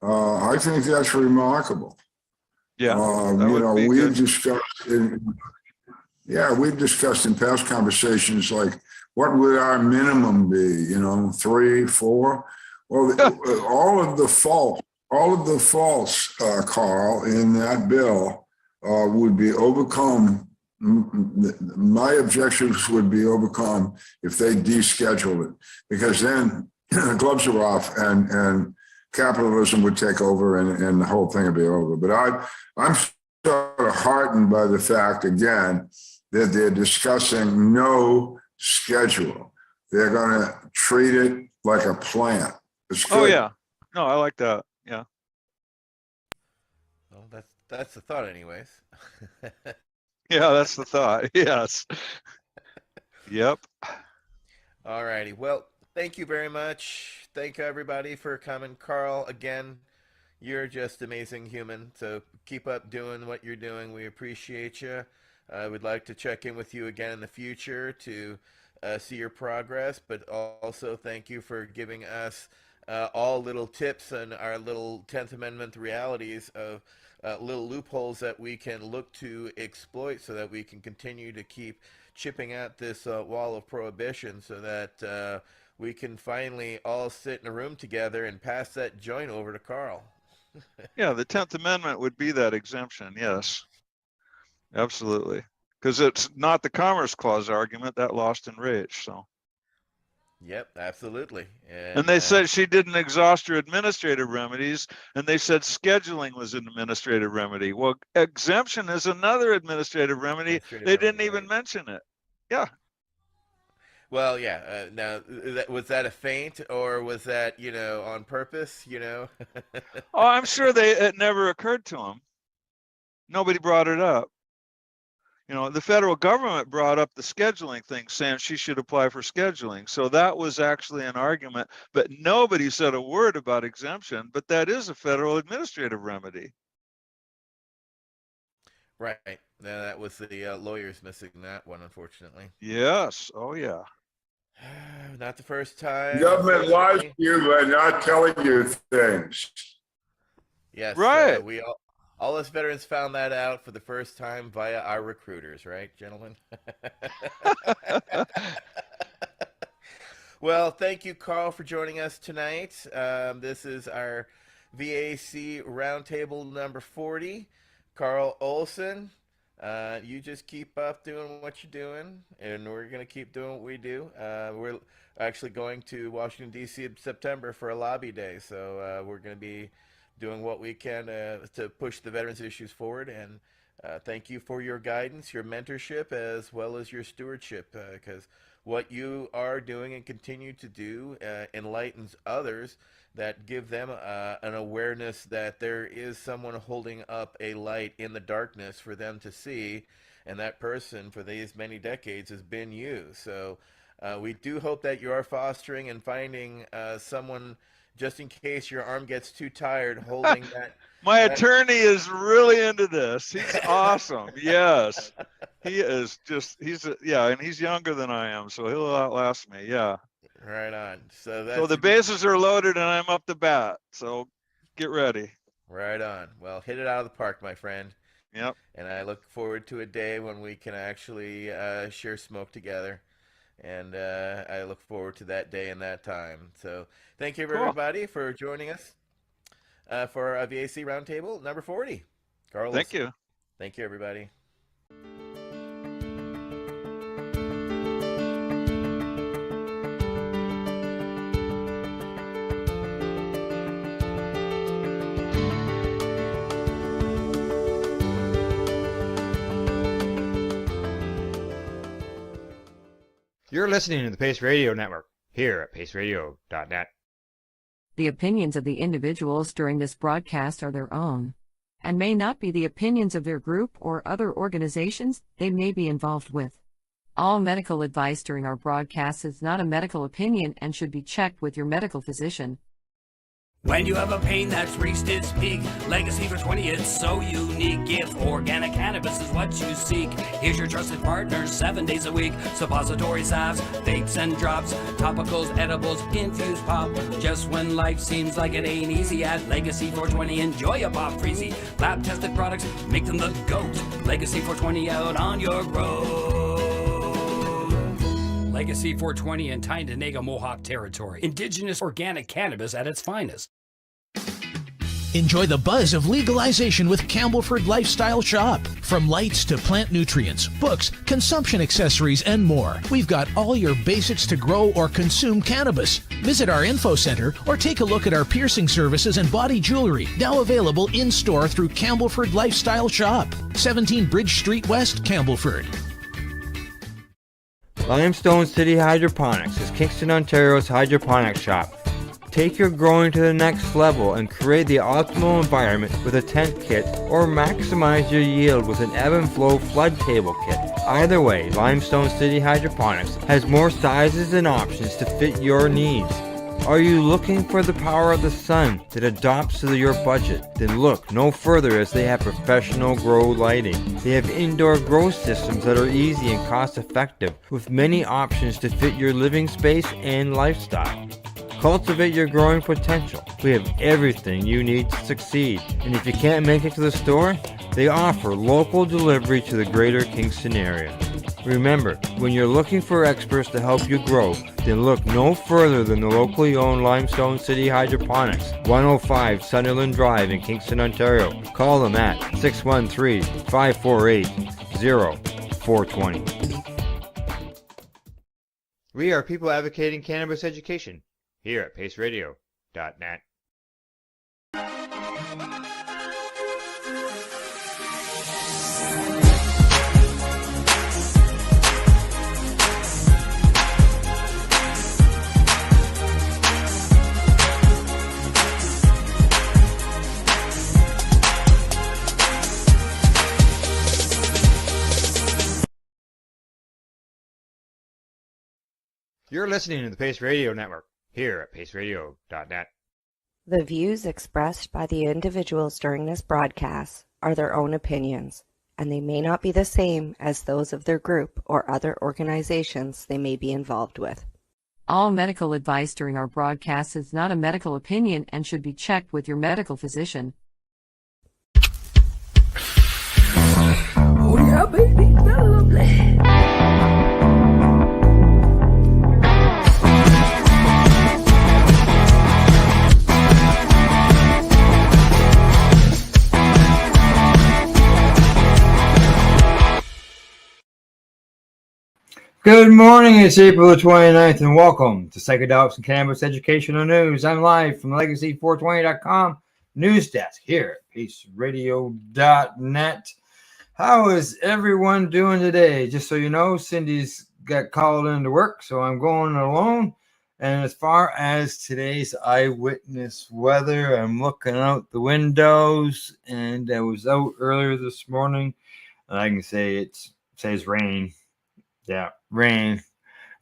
I think that's remarkable. Yeah, we've discussed we've discussed in past conversations, like, what would our minimum be? 3, 4. Well, all of the faults, Carl, in that bill would be overcome. My objectives would be overcome if they descheduled it, because then the gloves are off and capitalism would take over and the whole thing would be over. But I'm sort of heartened by the fact, again, that they're discussing no schedule. They're going to treat it like a plant. Oh yeah, no, I like that. Yeah. Well, that's the thought, anyways. Yeah, that's the thought. Yes. Yep. All righty. Well, thank you very much. Thank everybody for coming. Carl, again, you're just amazing human. So keep up doing what you're doing. We appreciate you. I would like to check in with you again in the future to see your progress, but also thank you for giving us all little tips and our little 10th Amendment realities of little loopholes that we can look to exploit so that we can continue to keep chipping at this wall of prohibition so that we can finally all sit in a room together and pass that joint over to Carl. Yeah, the 10th Amendment would be that exemption, yes. Absolutely. Because it's not the Commerce Clause argument that lost in Rage, so. Yep, absolutely. And they said she didn't exhaust her administrative remedies, and they said scheduling was an administrative remedy. Well, exemption is another administrative remedy. They didn't even mention it. Yeah. Well, yeah. Now, was that a feint, or was that, on purpose, Oh, I'm sure it never occurred to them. Nobody brought it up. The federal government brought up the scheduling thing, saying she should apply for scheduling. So that was actually an argument, but nobody said a word about exemption, but that is a federal administrative remedy. Right. That was the lawyers missing that one, unfortunately. Yes. Oh, yeah. Not the first time. The government lies to you by not telling you things. Yes. Right. We all us veterans found that out for the first time via our recruiters, right, gentlemen? Well, thank you, Carl, for joining us tonight. This is our VAC Roundtable number 40. Carl Olson, you just keep up doing what you're doing, and we're going to keep doing what we do. We're actually going to Washington, D.C. in September for a lobby day, so we're going to be doing what we can to push the veterans issues forward. And thank you for your guidance, your mentorship, as well as your stewardship, because what you are doing and continue to do enlightens others, that give them an awareness that there is someone holding up a light in the darkness for them to see, and that person for these many decades has been you. So we do hope that you are fostering and finding someone, just in case your arm gets too tired holding that. My attorney is really into this. He's awesome. Yes. He is just, and he's younger than I am, so he'll outlast me. Yeah. Right on. So the bases are loaded and I'm up to bat. So get ready. Right on. Well, hit it out of the park, my friend. Yep. And I look forward to a day when we can actually share smoke together. And I look forward to that day and that time. So thank you, everybody, for joining us for a VAC Roundtable number 40. Carl, thank you. Thank you, everybody. You're listening to the Pace Radio Network here at paceradio.net. The opinions of the individuals during this broadcast are their own, and may not be the opinions of their group or other organizations they may be involved with. All medical advice during our broadcast is not a medical opinion and should be checked with your medical physician. When you have a pain that's reached its peak, Legacy for 20, it's so unique. If organic cannabis is what you seek, here's your trusted partner 7 days a week. Suppository salves, vapes and drops, topicals, edibles, infused pop. Just when life seems like it ain't easy, at Legacy 420, enjoy a pop freezy. Lab tested products, make them the GOAT. Legacy 420 out on your road. Legacy 420 in Tyndonega Mohawk territory. Indigenous organic cannabis at its finest. Enjoy the buzz of legalization with Campbellford Lifestyle Shop. From lights to plant nutrients, books, consumption accessories, and more, we've got all your basics to grow or consume cannabis. Visit our info center or take a look at our piercing services and body jewelry, now available in-store through Campbellford Lifestyle Shop, 17 Bridge Street West, Campbellford. Limestone City Hydroponics is Kingston, Ontario's hydroponics shop. Take your growing to the next level and create the optimal environment with a tent kit, or maximize your yield with an ebb and flow flood table kit. Either way, Limestone City Hydroponics has more sizes and options to fit your needs. Are you looking for the power of the sun that adapts to your budget? Then look no further, as they have professional grow lighting. They have indoor grow systems that are easy and cost effective, with many options to fit your living space and lifestyle. Cultivate your growing potential. We have everything you need to succeed. And if you can't make it to the store, they offer local delivery to the greater Kingston area. Remember, when you're looking for experts to help you grow, then look no further than the locally owned Limestone City Hydroponics, 105 Sunderland Drive in Kingston, Ontario. Call them at 613-548-0420. We are people advocating cannabis education here at paceradio.net. You're listening to the Pace Radio Network here at paceradio.net. The views expressed by the individuals during this broadcast are their own opinions, and they may not be the same as those of their group or other organizations they may be involved with. All medical advice during our broadcast is not a medical opinion and should be checked with your medical physician. Oh yeah, baby, that's lovely. Good morning, it's April the 29th, and welcome to Psychedelics and Cannabis Educational News. I'm live from Legacy420.com news desk here at paceradio.net. How is everyone doing today? Just so you know, Cindy's got called into work, so I'm going alone. And as far as today's eyewitness weather, I'm looking out the windows, and I was out earlier this morning, and I can say it says rain. Yeah, rain.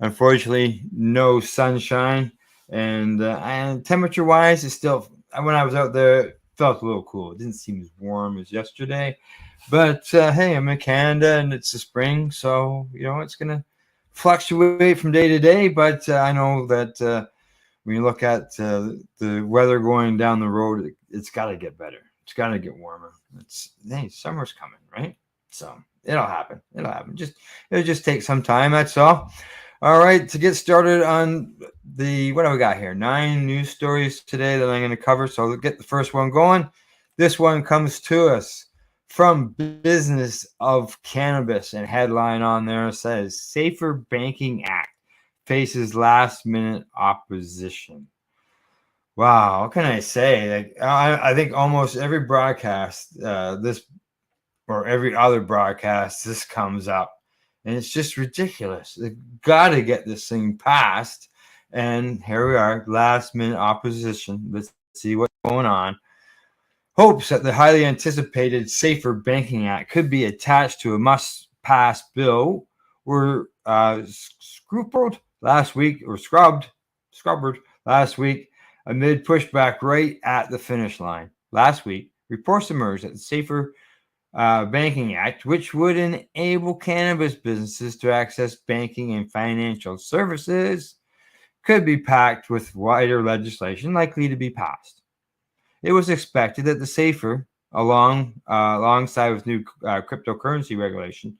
Unfortunately, no sunshine, and temperature-wise, it's still. When I was out there, it felt a little cool. It didn't seem as warm as yesterday, but hey, I'm in Canada, and it's the spring, so it's gonna fluctuate from day to day. But I know that when you look at the weather going down the road, it's got to get better. It's got to get warmer. Summer's coming, right? So. It'll happen. It'll just take some time. That's all. All right. To get started on what do we got here? 9 news stories today that I'm going to cover. So let's get the first one going. This one comes to us from Business of Cannabis, and headline on there says Safer Banking Act faces last minute opposition. Wow. What can I say? I think almost every broadcast, or every other broadcast, this comes up, and it's just ridiculous. They've got to get this thing passed, and here we are, last minute opposition. Let's see what's going on. Hopes that the highly anticipated Safer Banking Act could be attached to a must-pass bill were scrubbed last week amid pushback right at the finish line. Last week, reports emerged that the Safer Banking Act, which would enable cannabis businesses to access banking and financial services, could be packed with wider legislation likely to be passed. It was expected that the Safer, alongside with new cryptocurrency regulation,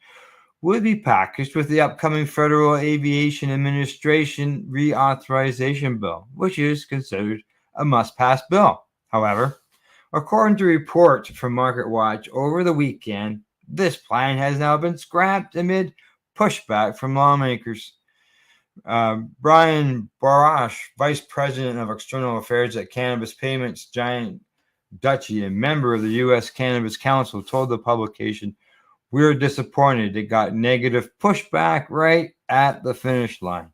would be packaged with the upcoming Federal Aviation Administration reauthorization bill, which is considered a must-pass bill. However, according to reports from MarketWatch over the weekend, this plan has now been scrapped amid pushback from lawmakers. Brian Barash, Vice President of External Affairs at cannabis payments giant Dutchie and member of the U.S. Cannabis Council, told the publication, "We're disappointed it got negative pushback right at the finish line."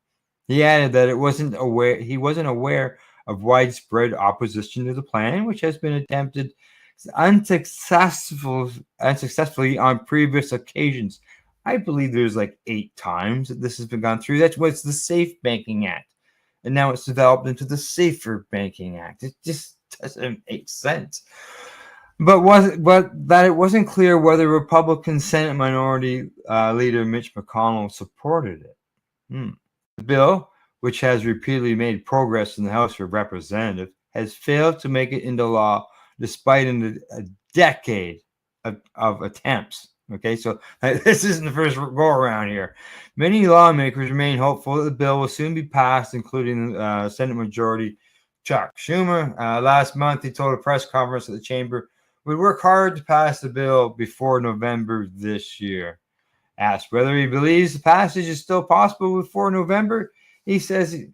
He added that he wasn't aware of widespread opposition to the plan, which has been attempted unsuccessfully on previous occasions. I believe there's like 8 times that this has been gone through. That's what's the Safe Banking Act. and now it's developed into the Safer Banking Act. It just doesn't make sense. But that it wasn't clear whether Republican Senate Minority Leader Mitch McConnell supported it. The bill, which has repeatedly made progress in the House of Representatives, has failed to make it into law despite a decade of attempts. Okay, so this isn't the first go around here. Many lawmakers remain hopeful that the bill will soon be passed, including Senate Majority Chuck Schumer. Last month, he told a press conference at the chamber would work hard to pass the bill before November this year. Asked whether he believes the passage is still possible before November, he says,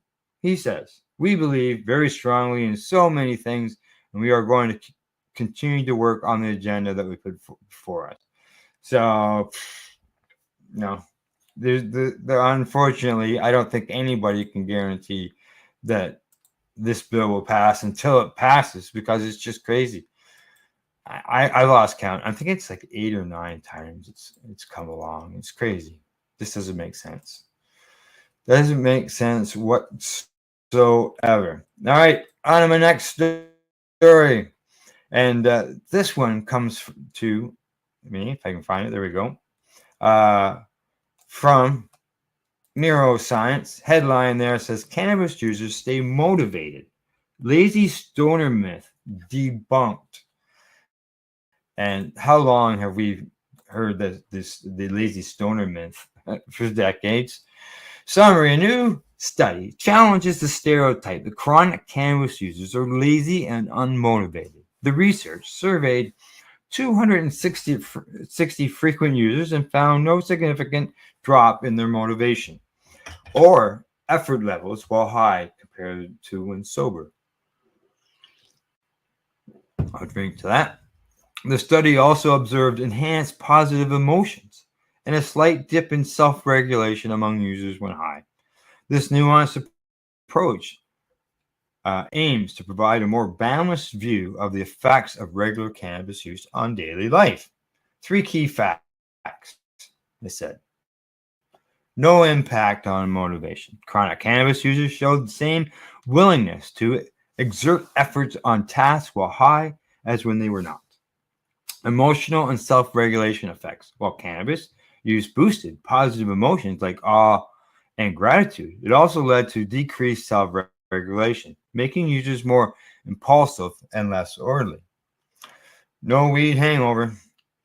we believe very strongly in so many things, and we are going to continue to work on the agenda that we put before us. So, no, unfortunately, I don't think anybody can guarantee that this bill will pass until it passes, because it's just crazy. I lost count. I think it's like 8 or 9 times it's come along. It's crazy. This doesn't make sense. Doesn't make sense whatsoever. All right, on to my next story. And this one comes to me, if I can find it. There we go. From Neuroscience. Headline there says, cannabis users stay motivated. Lazy stoner myth debunked. And how long have we heard the lazy stoner myth? For decades. Summary: a new study challenges the stereotype that chronic cannabis users are lazy and unmotivated. The research surveyed 260 frequent users and found no significant drop in their motivation or effort levels while high compared to when sober. I'll drink to that. The study also observed enhanced positive emotions and a slight dip in self-regulation among users when high. This nuanced approach aims to provide a more balanced view of the effects of regular cannabis use on daily life. 3 key facts, they said. No impact on motivation. Chronic cannabis users showed the same willingness to exert efforts on tasks while high as when they were not. Emotional and self-regulation effects. While cannabis use boosted positive emotions like awe and gratitude, it also led to decreased self-regulation, making users more impulsive and less orderly. No weed hangover.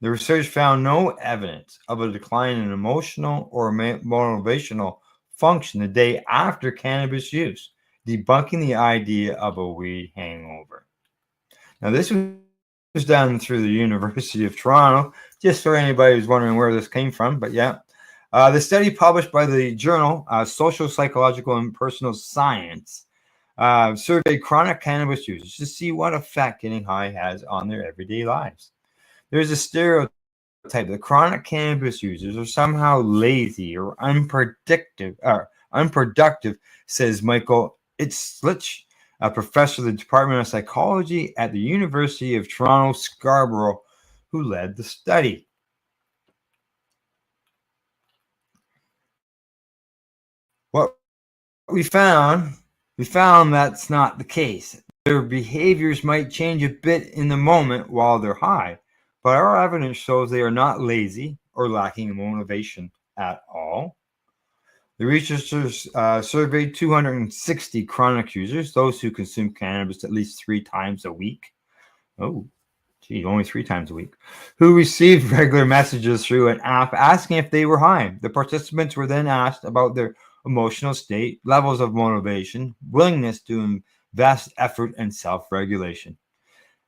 The research found no evidence of a decline in emotional or motivational function the day after cannabis use, debunking the idea of a weed hangover. Now, this was done through the University of Toronto, just for anybody who's wondering where this came from, but yeah. The study published by the journal Social, Psychological, and Personal Science surveyed chronic cannabis users to see what effect getting high has on their everyday lives. There's a stereotype that chronic cannabis users are somehow lazy or unproductive, says Michael Itzlich, a professor of the Department of Psychology at the University of Toronto, Scarborough, who led the study. What we found that's not the case. Their behaviors might change a bit in the moment while they're high, but our evidence shows they are not lazy or lacking motivation at all. The researchers surveyed 260 chronic users, those who consume cannabis at least 3 times a week. Oh, gee, only 3 times a week. Who received regular messages through an app asking if they were high. The participants were then asked about their emotional state, levels of motivation, willingness to invest effort, and self-regulation.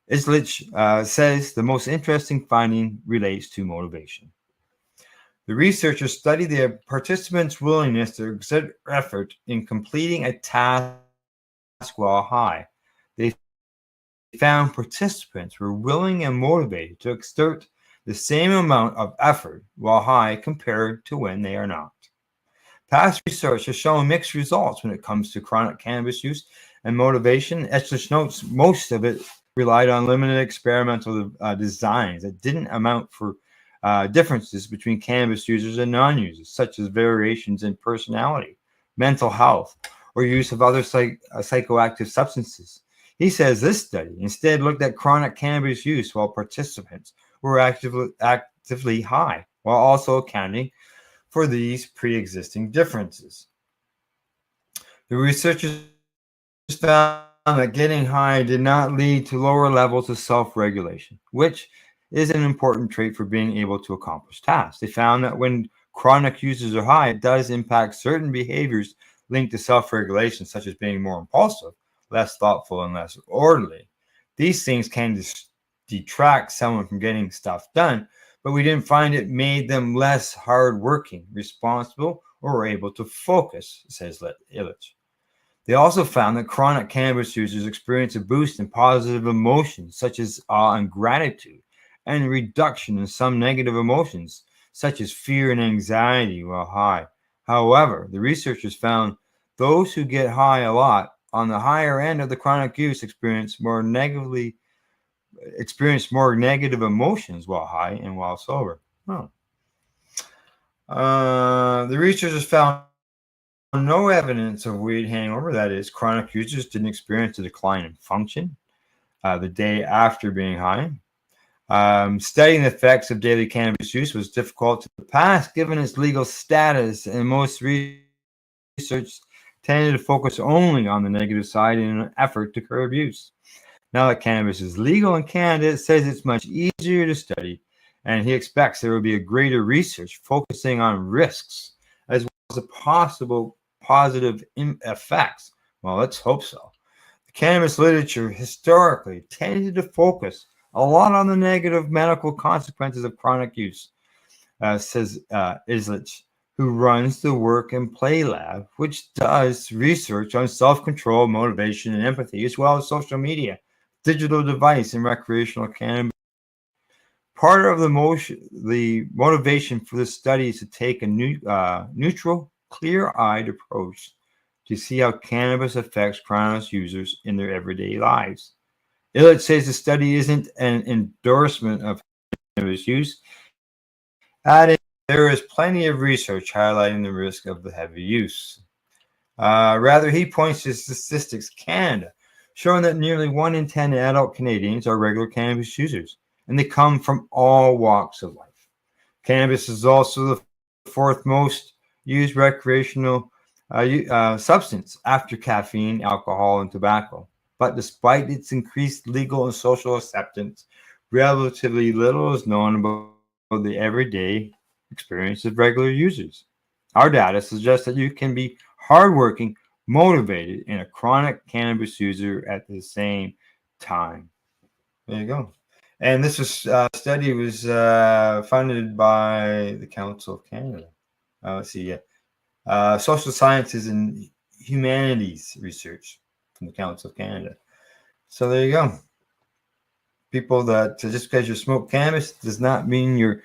Islich says the most interesting finding relates to motivation. The researchers studied the participants' willingness to exert effort in completing a task while high. They found participants were willing and motivated to exert the same amount of effort while high compared to when they are not. Past research has shown mixed results when it comes to chronic cannabis use and motivation. Estes notes most of it relied on limited experimental designs that didn't amount for differences between cannabis users and non-users, such as variations in personality, mental health, or use of other psychoactive substances. He says this study instead looked at chronic cannabis use while participants were actively high, while also accounting for these pre-existing differences. The researchers found that getting high did not lead to lower levels of self-regulation, which is an important trait for being able to accomplish tasks. They found that when chronic users are high, it does impact certain behaviors linked to self-regulation, such as being more impulsive, less thoughtful, and less orderly. These things can detract someone from getting stuff done, but we didn't find it made them less hardworking, responsible, or able to focus, says Illich. They also found that chronic cannabis users experience a boost in positive emotions, such as awe and gratitude, and a reduction in some negative emotions, such as fear and anxiety while high. However, the researchers found those who get high a lot on the higher end of the chronic use experience more negative emotions while high and while sober. The researchers found no evidence of weed hangover. That is, chronic users didn't experience a decline in function the day after being high. Studying the effects of daily cannabis use was difficult to pass given its legal status, and most research tended to focus only on the negative side in an effort to curb use. Now that cannabis is legal in Canada, it says it's much easier to study, and he expects there will be a greater research focusing on risks as well as the possible positive effects. Well, let's hope so. The cannabis literature historically tended to focus a lot on the negative medical consequences of chronic use, says Islich, who runs the Work and Play Lab, which does research on self-control, motivation, and empathy, as well as social media, digital device, and recreational cannabis. Part of the motivation for this study is to take a neutral, clear-eyed approach to see how cannabis affects cannabis users in their everyday lives. Illich says the study isn't an endorsement of cannabis use, adding there is plenty of research highlighting the risk of the heavy use. Rather, he points to Statistics Canada, showing that nearly 1 in 10 adult Canadians are regular cannabis users, and they come from all walks of life. Cannabis is also the fourth most used recreational substance after caffeine, alcohol, and tobacco. But despite its increased legal and social acceptance, relatively little is known about the everyday experience of regular users. Our data suggests that you can be hardworking, motivated, and a chronic cannabis user at the same time. There you go. And this study was funded by the Council of Canada. Let's see, Social Sciences and Humanities Research from the Council of Canada. So there you go. People that just because you smoke cannabis does not mean you're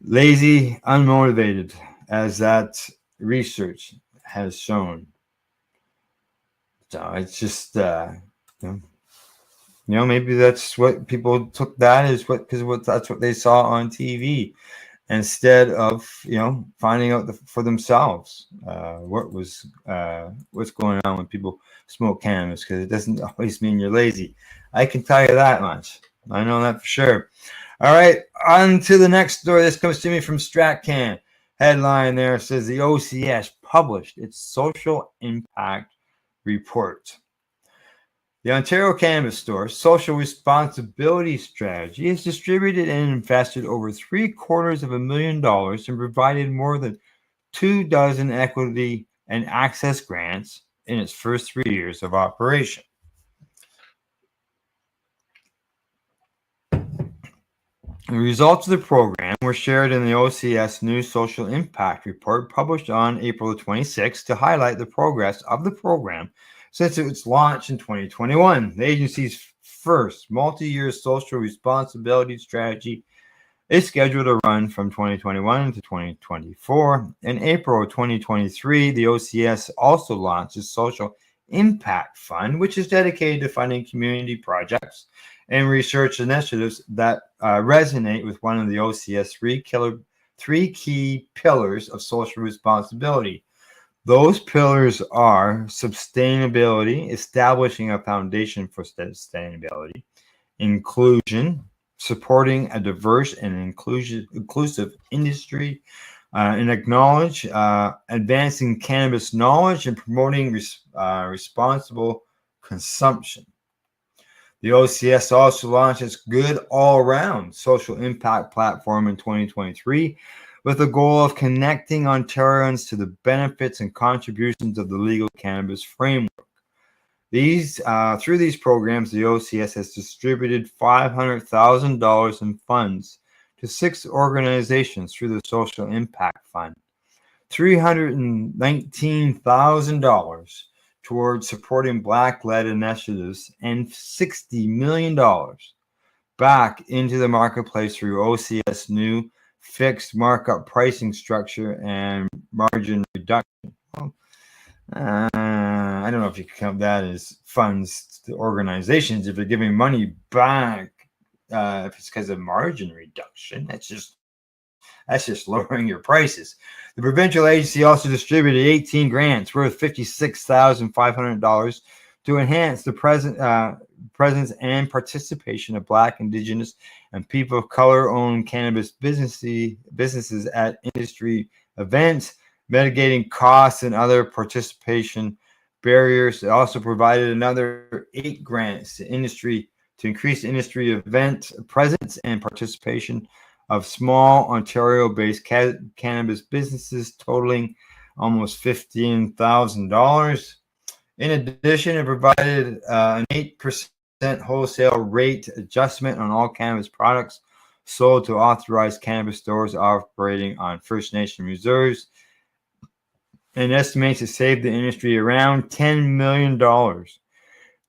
lazy, unmotivated, as that research has shown. So it's just, maybe that's what people took that as that's what they saw on TV, instead of finding out for themselves what's going on when people smoke cannabis, because it doesn't always mean you're lazy. I can tell you that much. I know that for sure. All right, on to the next story. This comes to me from StratCan. Headline there says the OCS published its social impact report. The Ontario Cannabis Store social responsibility strategy has distributed and invested over $750,000 and provided more than 24 equity and access grants in its first 3 years of operation. The results of the program were shared in the OCS New Social Impact Report published on April 26 to highlight the progress of the program since its launch in 2021. The agency's first multi-year social responsibility strategy is scheduled to run from 2021 to 2024. In April of 2023, the OCS also launched its Social Impact Fund, which is dedicated to funding community projects and research initiatives that resonate with one of the OCS three key pillars of social responsibility: Those pillars are sustainability, establishing a foundation for sustainability, inclusion, supporting a diverse and inclusive industry, and acknowledge advancing cannabis knowledge and promoting responsible consumption. The OCS also launched its Good All Around social impact platform in 2023 with the goal of connecting Ontarians to the benefits and contributions of the legal cannabis framework. Through these programs, the OCS has distributed $500,000 in funds to 6 organizations through the Social Impact Fund, $319,000 towards supporting Black-led initiatives, and $60 million back into the marketplace through OCS new fixed markup pricing structure and margin reduction. I don't know if you can count that as funds to organizations if they're giving money back. If it's because of margin reduction, that's just lowering your prices. The provincial agency also distributed 18 grants worth $56,500 to enhance the presence and participation of Black, Indigenous, and people of color-owned cannabis businesses at industry events, mitigating costs and other participation barriers. It also provided another 8 grants to increase industry event presence and participation of small Ontario-based cannabis businesses, totaling almost $15,000. In addition, it provided an 8% wholesale rate adjustment on all cannabis products sold to authorized cannabis stores operating on First Nation reserves, and estimates to save the industry around $10 million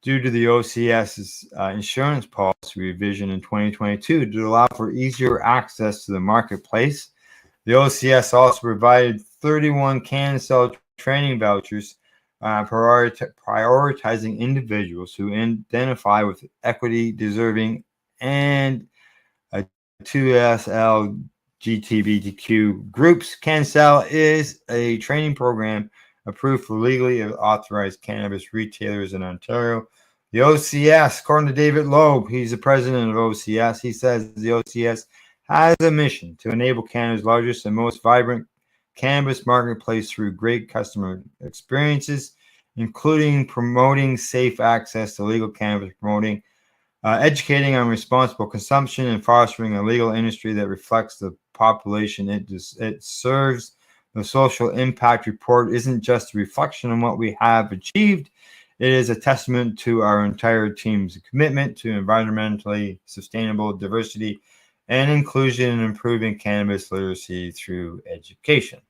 due to the OCS's insurance policy revision in 2022 to allow for easier access to the marketplace. The OCS also provided 31 CanCell training vouchers, prioritizing individuals who identify with equity deserving and 2SL GTBTQ groups. CanCell is a training program approved for legally authorized cannabis retailers in Ontario. The OCS, according to David Loeb, he's the president of OCS, he says the OCS has a mission to enable Canada's largest and most vibrant cannabis marketplace through great customer experiences, including promoting safe access to legal cannabis, promoting educating on responsible consumption, and fostering a legal industry that reflects the population it serves. The social impact report isn't just a reflection on what we have achieved. It is a testament to our entire team's commitment to environmentally sustainable diversity and inclusion and improving cannabis literacy through education.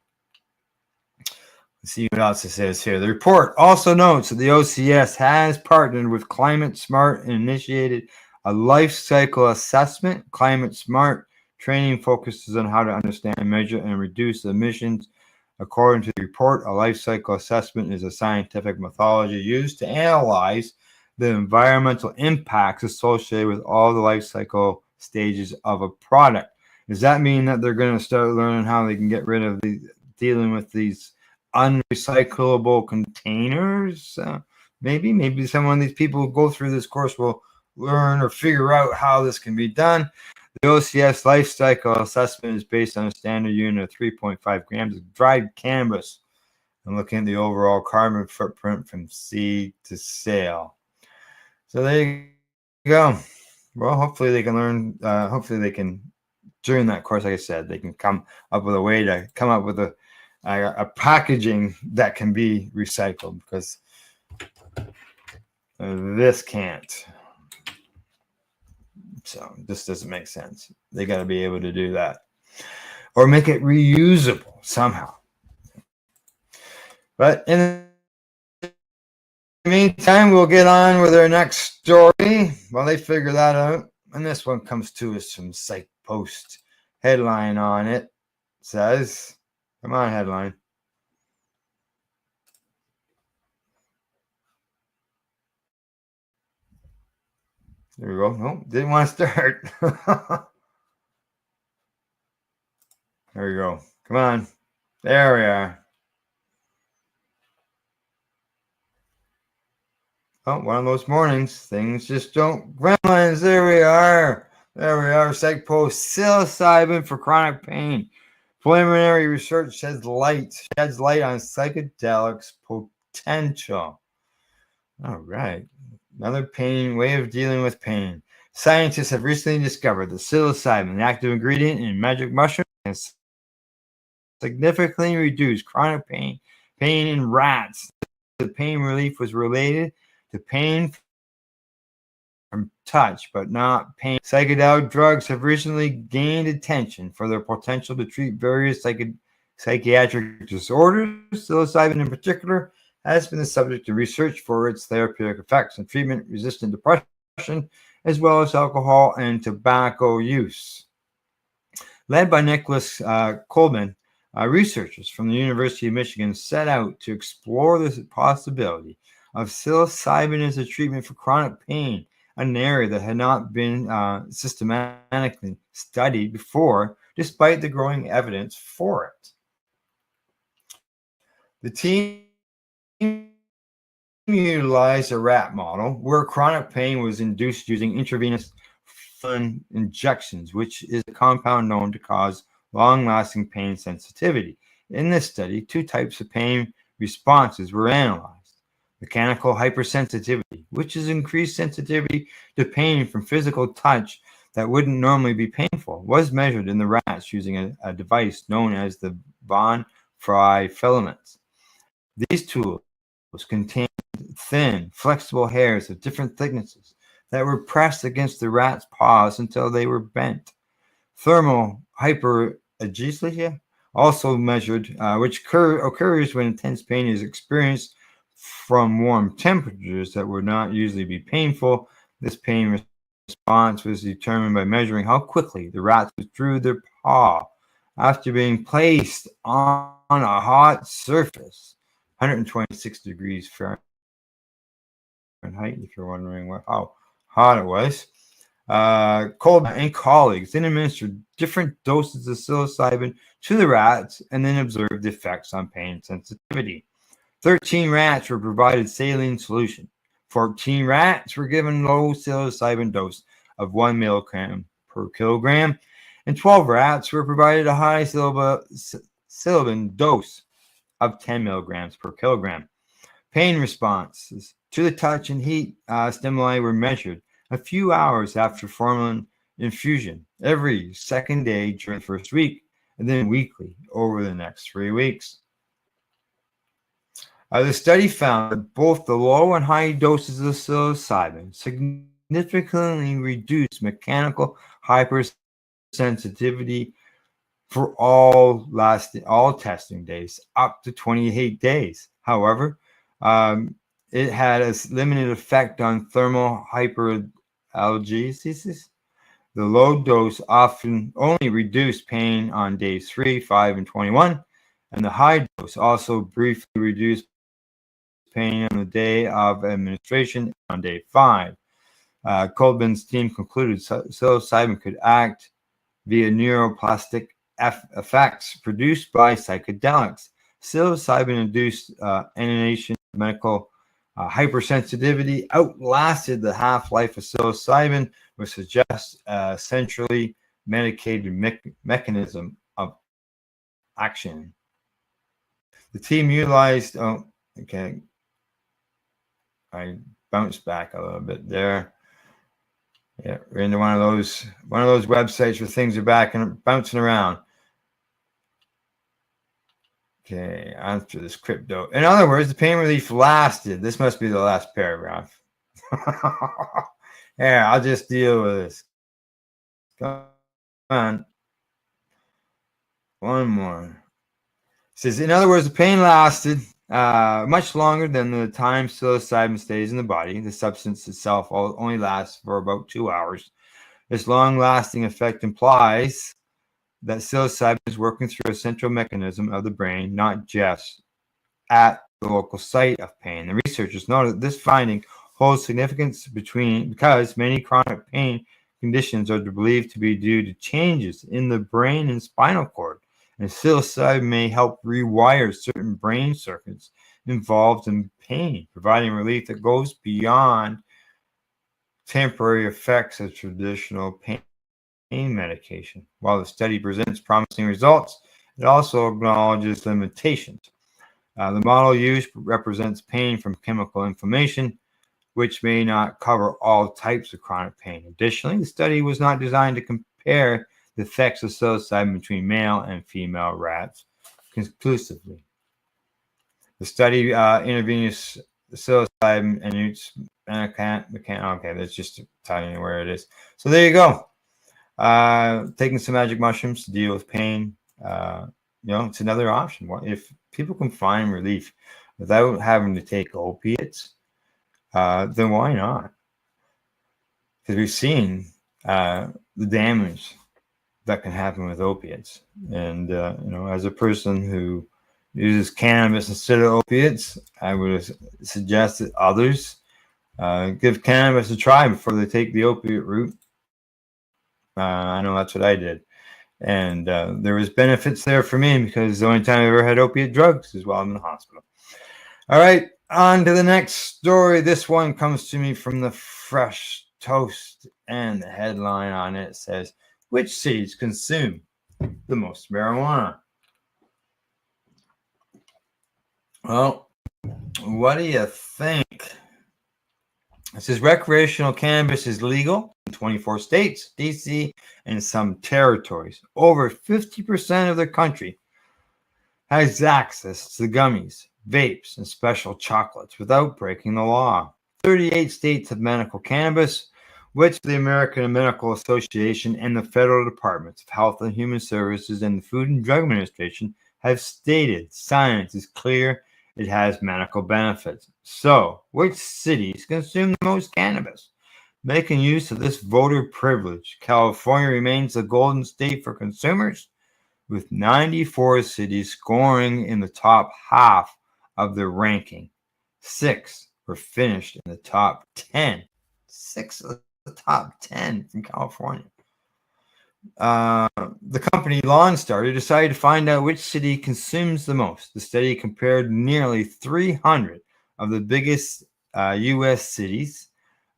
Let's see what else it says here. The report also notes that the OCS has partnered with Climate Smart and initiated a life cycle assessment. Climate Smart training focuses on how to understand, measure, and reduce emissions. According to the report, a life cycle assessment is a scientific methodology used to analyze the environmental impacts associated with all the life cycle stages of a product. Does that mean that they're going to start learning how they can get rid of dealing with these unrecyclable containers? Maybe some of these people who go through this course will learn or figure out how this can be done. The OCS life cycle assessment is based on a standard unit of 3.5 grams of dried cannabis and looking at the overall carbon footprint from seed to sale. So there you go. Well, hopefully they can learn, hopefully they can, during that course, like I said, they can come up with a way to come up with a packaging that can be recycled, because this can't. So this doesn't make sense. They got to be able to do that or make it reusable somehow. But in the meantime, we'll get on with our next story while they figure that out. And this one comes to us from Psych Post. Headline on it says, come on, headline. There we go. No, didn't want to start. There we go. Come on. There we are. Oh, one of those mornings, things just don't. Gremlins, there we are. There we are. Psych post psilocybin for chronic pain. Preliminary research sheds light on psychedelics potential. All right. Another pain way of dealing with pain. Scientists have recently discovered that psilocybin, the active ingredient in magic mushrooms, can significantly reduce chronic pain in rats. The pain relief was related to pain from touch, but not pain. Psychedelic drugs have recently gained attention for their potential to treat various psychiatric disorders. Psilocybin, in particular, has been the subject of research for its therapeutic effects on treatment-resistant depression, as well as alcohol and tobacco use. Led by Nicholas Coleman, researchers from the University of Michigan set out to explore the possibility of psilocybin as a treatment for chronic pain, an area that had not been systematically studied before, despite the growing evidence for it. The team utilized a rat model where chronic pain was induced using intravenous injections, which is a compound known to cause long-lasting pain sensitivity. In this study, two types of pain responses were analyzed. Mechanical hypersensitivity, which is increased sensitivity to pain from physical touch that wouldn't normally be painful, was measured in the rats using a device known as the von Frey filaments. These tools contained thin, flexible hairs of different thicknesses that were pressed against the rat's paws until they were bent. Thermal hyperageusia, also measured, which occurs when intense pain is experienced from warm temperatures that would not usually be painful. This pain response was determined by measuring how quickly the rats withdrew their paw after being placed on a hot surface, 126 degrees Fahrenheit, if you're wondering how hot it was. Coleman and colleagues then administered different doses of psilocybin to the rats and then observed the effects on pain sensitivity. 13 rats were provided saline solution. 14 rats were given low psilocybin dose of 1 milligram per kilogram, and 12 rats were provided a high psilocybin dose of 10 milligrams per kilogram. Pain responses to the touch and heat stimuli were measured a few hours after formalin infusion, every second day during the first week, and then weekly over the next 3 weeks. The study found that both the low and high doses of psilocybin significantly reduced mechanical hypersensitivity for all testing days, up to 28 days. However, it had a limited effect on thermal hyperalgesia. The low dose often only reduced pain on days 3, 5, and 21, and the high dose also briefly reduced pain on the day of administration on day 5. Coleman's team concluded psilocybin could act via neuroplastic effects produced by psychedelics. Psilocybin-induced inhalation medical hypersensitivity outlasted the half-life of psilocybin, which suggests a centrally medicated mechanism of action. The team utilized, I bounced back a little bit there. Yeah, we're into one of those websites where things are back and bouncing around. Okay, answer this crypto. In other words, the pain relief lasted. This must be the last paragraph. Yeah, I'll just deal with this. Come on. One more. It says, in other words, the pain lasted much longer than the time psilocybin stays in the body. The substance itself only lasts for about 2 hours. This long-lasting effect implies that psilocybin is working through a central mechanism of the brain, not just at the local site of pain. The researchers noted that this finding holds significance because many chronic pain conditions are believed to be due to changes in the brain and spinal cord, and psilocybin may help rewire certain brain circuits involved in pain, providing relief that goes beyond temporary effects of traditional pain medication. While the study presents promising results, it also acknowledges limitations. The model used represents pain from chemical inflammation, which may not cover all types of chronic pain. Additionally, the study was not designed to compare the effects of psilocybin between male and female rats conclusively. The study intravenous psilocybin and its okay, that's just telling you where it is. So there you go. Taking some magic mushrooms to deal with pain. It's another option. If people can find relief without having to take opiates, then why not? Because we've seen the damage that can happen with opiates. And, as a person who uses cannabis instead of opiates, I would suggest that others give cannabis a try before they take the opiate route. I know that's what I did. And there was benefits there for me because the only time I ever had opiate drugs is while I'm in the hospital. All right, on to the next story. This one comes to me from the Fresh Toast, and the headline on it says, "Which cities consume the most marijuana?" Well, what do you think? It says recreational cannabis is legal in 24 states, DC, and some territories. Over 50% of the country has access to gummies, vapes, and special chocolates without breaking the law. 38 states have medical cannabis, which the American Medical Association and the federal departments of Health and Human Services and the Food and Drug Administration have stated science is clear it has medical benefits. So, which cities consume the most cannabis? Making use of this voter privilege, California remains the golden state for consumers, with 94 cities scoring in the top half of the ranking. 6 were finished in the top 10. 6 of the top 10 from California. The company Lawn Starter decided to find out which city consumes the most. The study compared nearly 300 of the biggest U.S. cities,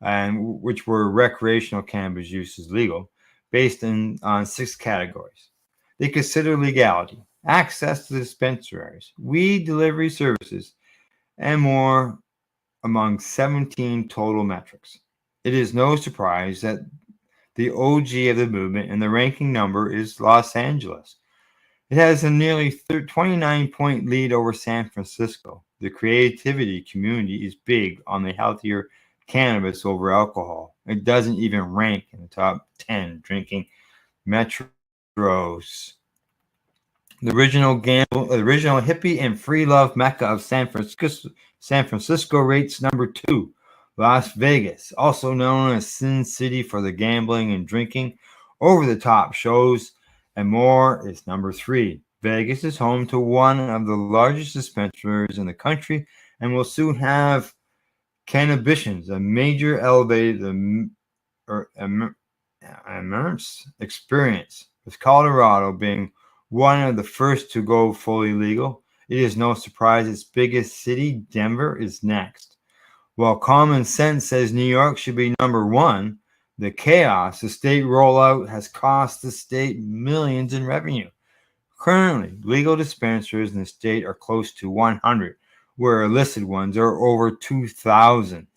and which were recreational cannabis use is legal, based on 6 categories. They consider legality, access to dispensaries, weed delivery services, and more among 17 total metrics. It is no surprise that the OG of the movement and the ranking number is Los Angeles. It has a nearly 29-point lead over San Francisco. The creativity community is big on the healthier cannabis over alcohol. It doesn't even rank in the top 10 drinking metros. The original hippie and free love mecca of San Francisco rates number 2. Las Vegas, also known as Sin City for the gambling and drinking, over-the-top shows, and more, is number 3. Vegas is home to one of the largest dispensaries in the country and will soon have Cannabitions, a major elevated immerse experience, with Colorado being one of the first to go fully legal. It is no surprise its biggest city, Denver, is next. While common sense says New York should be number 1, the chaos the state rollout has cost the state millions in revenue. Currently, legal dispensaries in the state are close to 100, where illicit ones are over 2,000.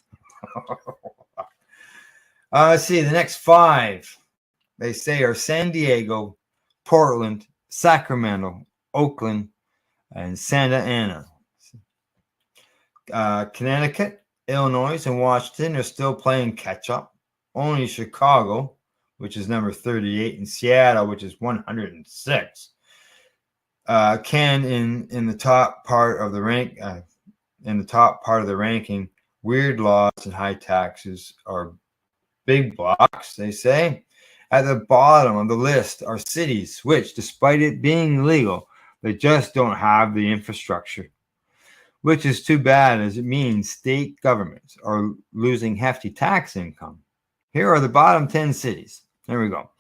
Let's see, the next 5, they say, are San Diego, Portland, Sacramento, Oakland, and Santa Ana. Connecticut, Illinois, and Washington are still playing catch up. Only Chicago, which is number 38, and Seattle, which is 106, can in the top part of the rank. In the top part of the ranking, weird laws and high taxes are big blocks, they say. At the bottom of the list are cities which, despite it being legal, they just don't have the infrastructure, which is too bad, as it means state governments are losing hefty tax income. Here are the bottom 10 cities. There we go.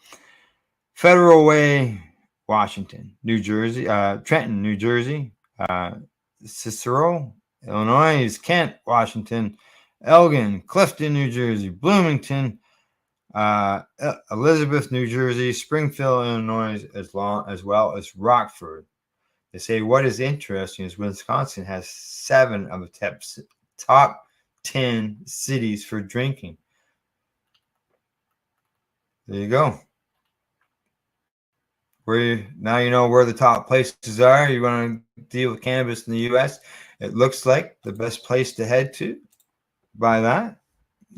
Federal Way, Washington. New Jersey, Trenton, New Jersey. Cicero, Illinois, Kent, Washington, Elgin, Clifton, New Jersey, Bloomington, Elizabeth, New Jersey, Springfield, Illinois, as well as Rockford. They say what is interesting is Wisconsin has 7 of the top 10 cities for drinking. There you go. Now you know where the top places are. You want to deal with cannabis in the U.S. It looks like the best place to head to by that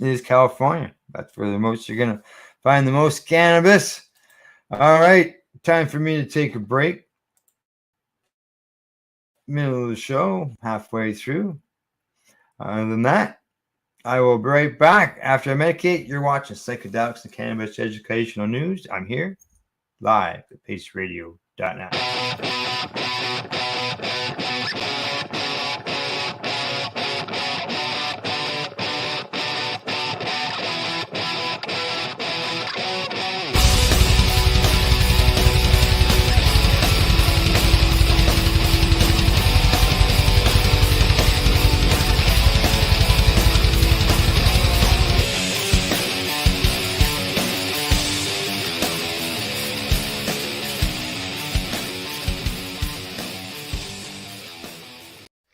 is California. That's where you're going to find the most cannabis. All right, time for me to take a break. Middle of the show, halfway through. Other than that, I will be right back after I medicate. You're watching Psychedelics and Cannabis Educational News. I'm here live at paceradio.net.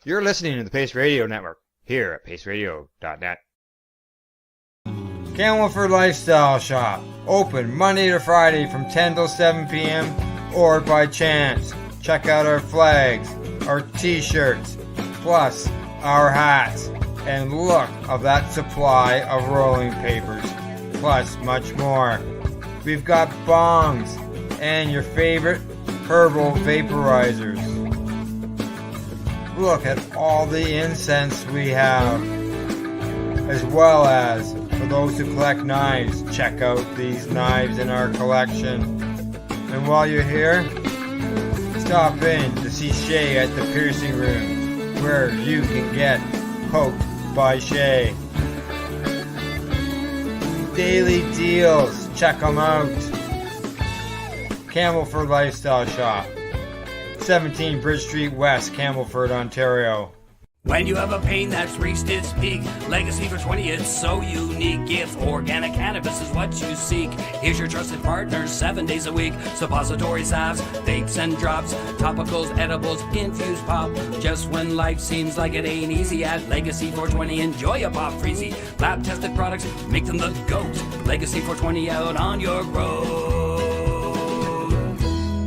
You're listening to the Pace Radio Network here at paceradio.net. Camelford Lifestyle Shop, open Monday to Friday from 10 till 7 p.m. or by chance. Check out our flags, our t-shirts, plus our hats, and look of that supply of rolling papers, plus much more. We've got bongs and your favorite herbal vaporizers. Look at all the incense we have, as well as for those who collect knives, check out these knives in our collection. And while you're here, stop in to see Shay at the piercing room, where you can get poked by Shay. Daily deals, check them out. Camelford Lifestyle Shop, 17 Bridge Street West, Camelford, Ontario. When you have a pain that's reached its peak, Legacy for 20, it's so unique. If organic cannabis is what you seek, here's your trusted partner 7 days a week. Suppository salves, vapes and drops, topicals, edibles, infused pop. Just when life seems like it ain't easy, at Legacy 420, enjoy a pop freezy. Lab tested products, make them the GOAT. Legacy 420 out on your road.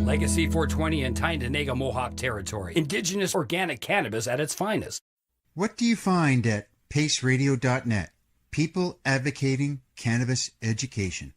Legacy 420 in Tyendinaga Mohawk territory. Indigenous organic cannabis at its finest. What do you find at paceradio.net? People advocating cannabis education.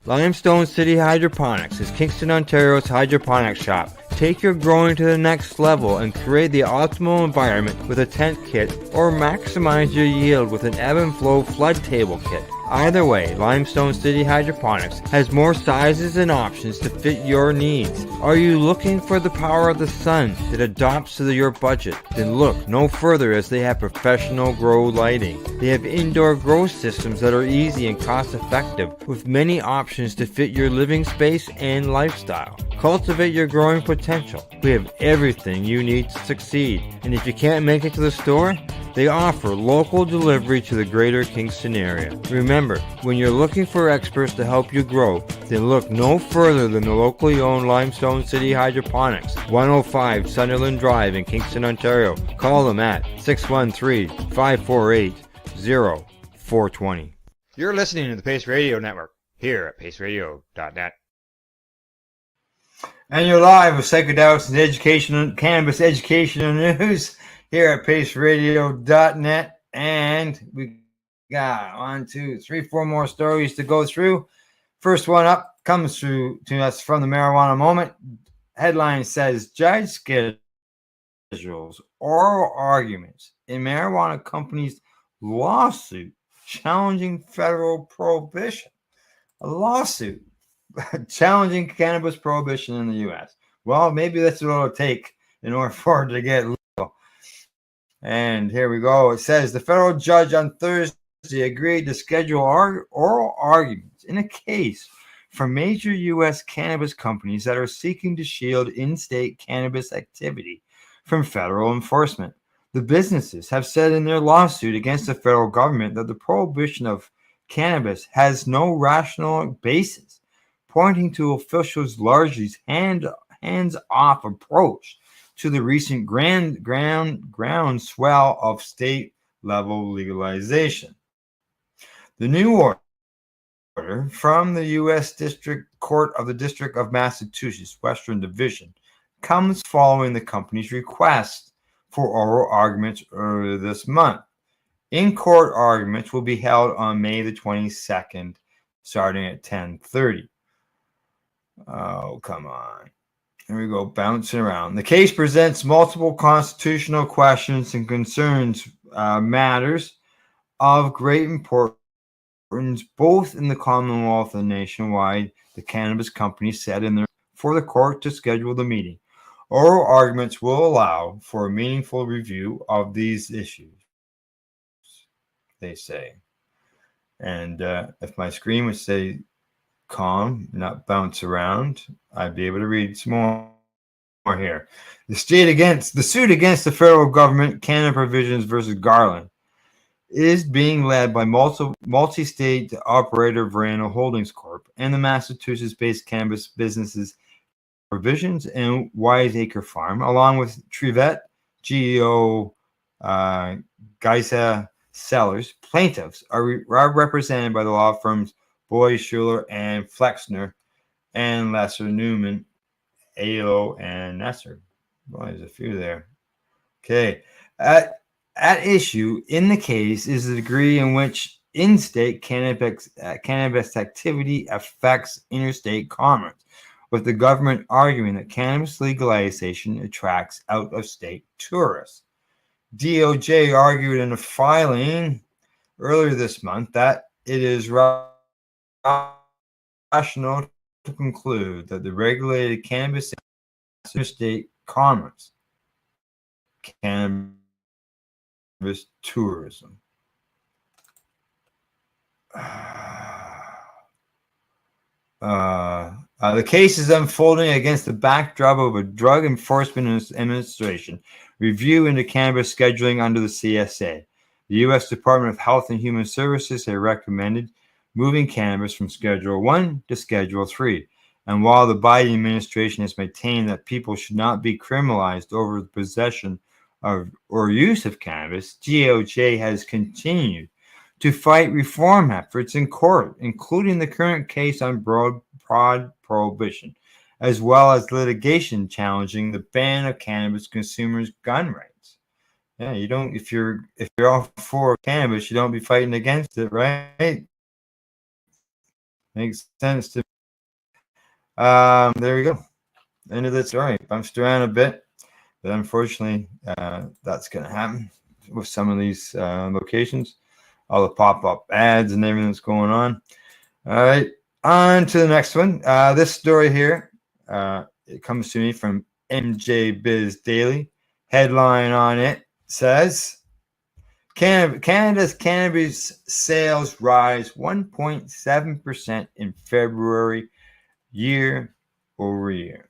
Limestone City Hydroponics is Kingston, Ontario's hydroponics shop. Take your growing to the next level and create the optimal environment with a tent kit, or maximize your yield with an ebb and flow flood table kit. Either way, Limestone City Hydroponics has more sizes and options to fit your needs. Are you looking for the power of the sun that adapts to your budget? Then look no further, as they have professional grow lighting. They have indoor grow systems that are easy and cost effective, with many options to fit your living space and lifestyle. Cultivate your growing potential. We have everything you need to succeed. And if you can't make it to the store, they offer local delivery to the greater Kingston area. Remember, when you're looking for experts to help you grow, then look no further than the locally owned Limestone City Hydroponics, 105 Sunderland Drive in Kingston, Ontario. Call them at 613-548-0420. You're listening to the Pace Radio Network here at paceradio.net. And you're live with Psychedelics and Cannabis Educational News here at paceradio.net. And we got 1, 2, 3, 4 more stories to go through. First one up comes through to us from the Marijuana Moment. Headline says, Judge schedules oral arguments in marijuana companies' lawsuit challenging federal prohibition. A lawsuit challenging cannabis prohibition in the U.S. Well, maybe that's what it'll take in order for it to get legal. And here we go. It says the federal judge on Thursday agreed to schedule oral arguments in a case for major U.S. cannabis companies that are seeking to shield in-state cannabis activity from federal enforcement. The businesses have said in their lawsuit against the federal government that the prohibition of cannabis has no rational basis, pointing to officials' largely hands-off approach to the recent groundswell of state-level legalization. The new order from the U.S. District Court of the District of Massachusetts Western Division comes following the company's request for oral arguments earlier this month. In-court arguments will be held on May the 22nd, starting at 10:30. Oh, come on. Here we go, bouncing around. The case presents multiple constitutional questions and concerns matters of great importance both in the Commonwealth and nationwide, the cannabis company said in their for the court to schedule the meeting. Oral arguments will allow for a meaningful review of these issues, they say. And if my screen would say calm, not bounce around, I'd be able to read some more here. The suit against the federal government, Canada Provisions versus Garland, is being led by multi-state operator Verano Holdings Corp. And the Massachusetts-based cannabis businesses Provisions and Wiseacre Farm, along with Trivet, GEO, Geisa Sellers. Plaintiffs are represented by the law firms Boyd, Schuler, and Flexner, and Lesser Newman, Alo, and Nesser. Well, there's a few there. Okay. At issue in the case is the degree in which in-state cannabis activity affects interstate commerce, with the government arguing that cannabis legalization attracts out-of-state tourists. DOJ argued in a filing earlier this month that it is rational to conclude that the regulated cannabis interstate commerce, cannabis tourism. The case is unfolding against the backdrop of a Drug Enforcement Administration review into cannabis scheduling under the CSA. The U.S. Department of Health and Human Services has recommended moving cannabis from Schedule 1 to Schedule 3. And while the Biden administration has maintained that people should not be criminalized over the possession of or use of cannabis, DOJ has continued to fight reform efforts in court, including the current case on broad prohibition, as well as litigation challenging the ban of cannabis consumers' gun rights. Yeah, you don't if you're all for cannabis, you don't be fighting against it, right? Makes sense to me. There we go. End of the story. Bounced around a bit, but unfortunately, that's going to happen with some of these locations. All the pop-up ads and everything that's going on. All right, on to the next one. This story here, it comes to me from MJ Biz Daily. Headline on it says, Canada's cannabis sales rise 1.7% in February year over year.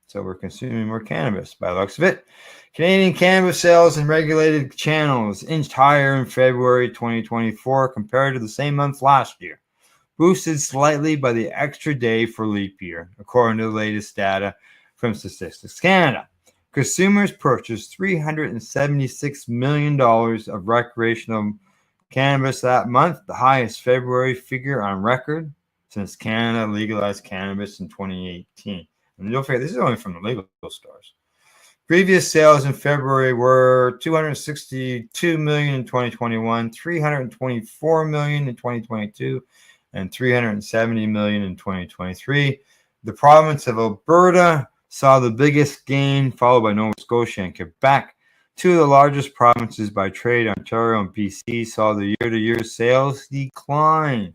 So we're consuming more cannabis by the looks of it. Canadian cannabis sales in regulated channels inched higher in February 2024 compared to the same month last year, boosted slightly by the extra day for leap year, according to the latest data from Statistics Canada. Consumers purchased $376 million of recreational cannabis that month, the highest February figure on record since Canada legalized cannabis in 2018. And don't forget, this is only from the legal stores. Previous sales in February were $262 million in 2021, $324 million in 2022, and $370 million in 2023. The province of Alberta saw the biggest gain, followed by Nova Scotia and Quebec. Two of the largest provinces by trade, Ontario and BC, saw the year-to-year sales decline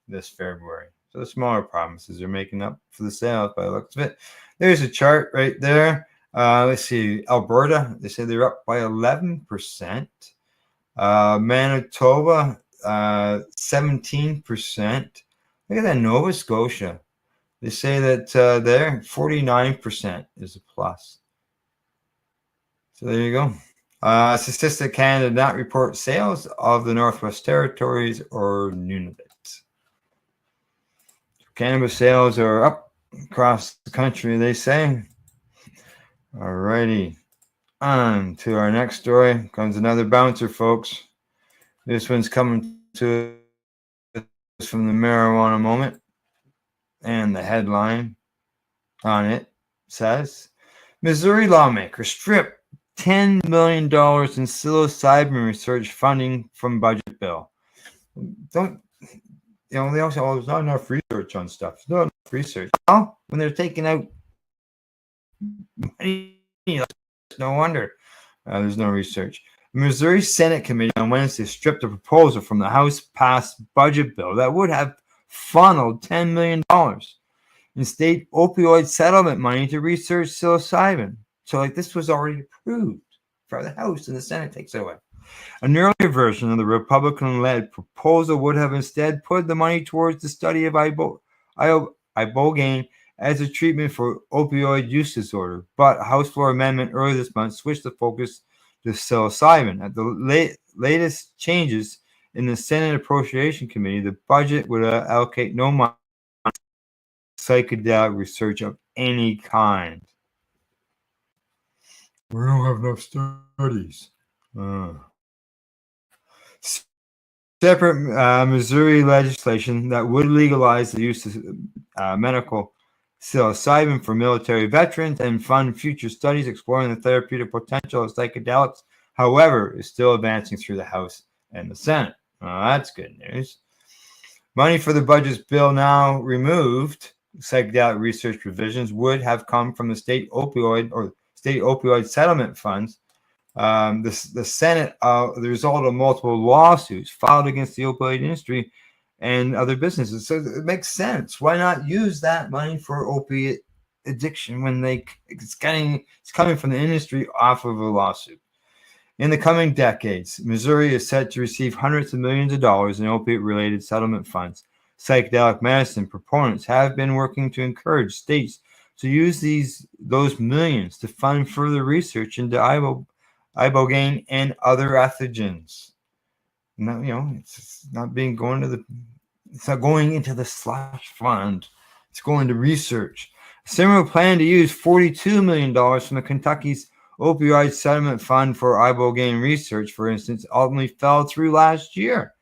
this February. So the smaller provinces are making up for the sales by the looks of it. There's a chart right there. Let's see, Alberta, they say they're up by 11%. Manitoba, 17%. Look at that, Nova Scotia. They say that there, 49% is a plus. So there you go. Statistic Canada did not report sales of the Northwest Territories or Nunavut. Cannabis sales are up across the country, they say. All righty. On to our next story. Comes another bouncer, folks. This one's coming to us from the Marijuana Moment. And the headline on it says, Missouri lawmakers strip $10 million in psilocybin research funding from budget bill. Don't, they also, there's not enough research on stuff. There's not enough research. Well, when they're taking out money, no wonder there's no research. The Missouri Senate Committee on Wednesday stripped a proposal from the House-passed budget bill that would have funneled $10 million in state opioid settlement money to research psilocybin. So, this was already approved for the House, and the Senate takes it away. An earlier version of the Republican-led proposal would have instead put the money towards the study of ibogaine as a treatment for opioid use disorder, but a House floor amendment earlier this month switched the focus to psilocybin. At the latest changes in the Senate Appropriation Committee, the budget would allocate no money to psychedelic research of any kind. We don't have enough studies. Separate Missouri legislation that would legalize the use of medical psilocybin for military veterans and fund future studies exploring the therapeutic potential of psychedelics, however, is still advancing through the House and the Senate. That's good news. Money for the budget bill now removed, psychedelic research provisions would have come from the state opioid settlement funds. The Senate, the result of multiple lawsuits filed against the opioid industry and other businesses. So it makes sense. Why not use that money for opiate addiction when it's coming from the industry off of a lawsuit? In the coming decades, Missouri is set to receive hundreds of millions of dollars in opiate-related settlement funds. Psychedelic medicine proponents have been working to encourage states to use those millions to fund further research into ibogaine and other ethogens. No, it's not going into the slush fund. It's going to research. A similar plan to use $42 million from the Kentucky's opioid settlement fund for ibogaine research, for instance, ultimately fell through last year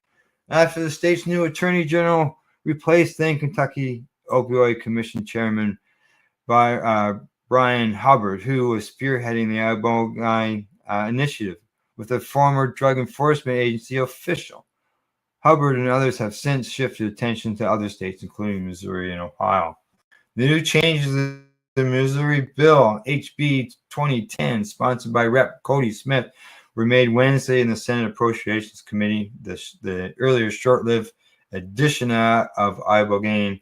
after the state's new attorney general replaced then Kentucky Opioid Commission Chairman Brian Hubbard, who was spearheading the ibogaine initiative with a former Drug Enforcement Agency official. Hubbard and others have since shifted attention to other states, including Missouri and Ohio. The new changes in the Missouri bill, HB 2010, sponsored by Rep. Cody Smith, were made Wednesday in the Senate Appropriations Committee. The earlier short-lived addition of ibogaine,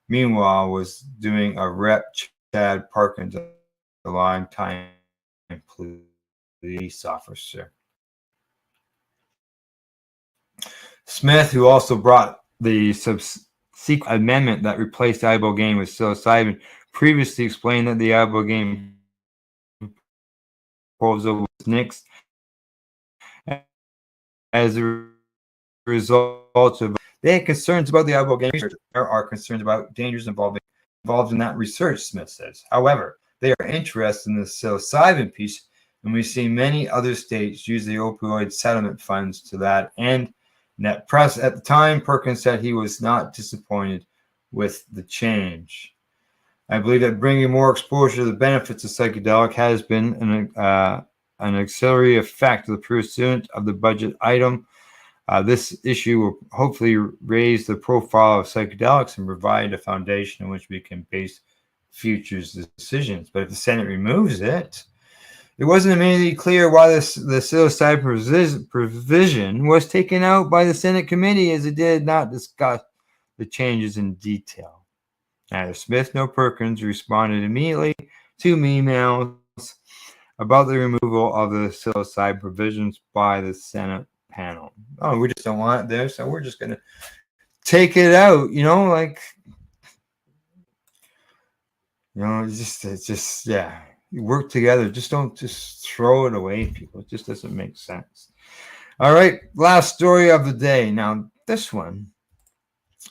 meanwhile, was doing a Rep. Chad Parkins, a longtime police officer. Smith, who also brought the subsequent amendment that replaced ibogaine with psilocybin, previously explained that the ibogaine proposal was nixed as a result of they had concerns about the ibogaine research. There are concerns about dangers involved in that research, Smith says. However, they are interested in the psilocybin piece, and we see many other states use the opioid settlement funds to that end. Net press at the time, Perkins said he was not disappointed with the change. I believe that bringing more exposure to the benefits of psychedelic has been an auxiliary effect of the pursuit of the budget item. This issue will hopefully raise the profile of psychedelics and provide a foundation on which we can base future decisions. But if the Senate removes it, it wasn't immediately clear why the psilocybin provision was taken out by the Senate committee, as it did not discuss the changes in detail. Neither Smith nor Perkins responded immediately to emails about the removal of the psilocybin provisions by the Senate panel. Oh, we just don't want it there, so we're just going to take it out, it's just, yeah. You work together. Just don't just throw it away, people. It just doesn't make sense. All right, last story of the day. Now, this one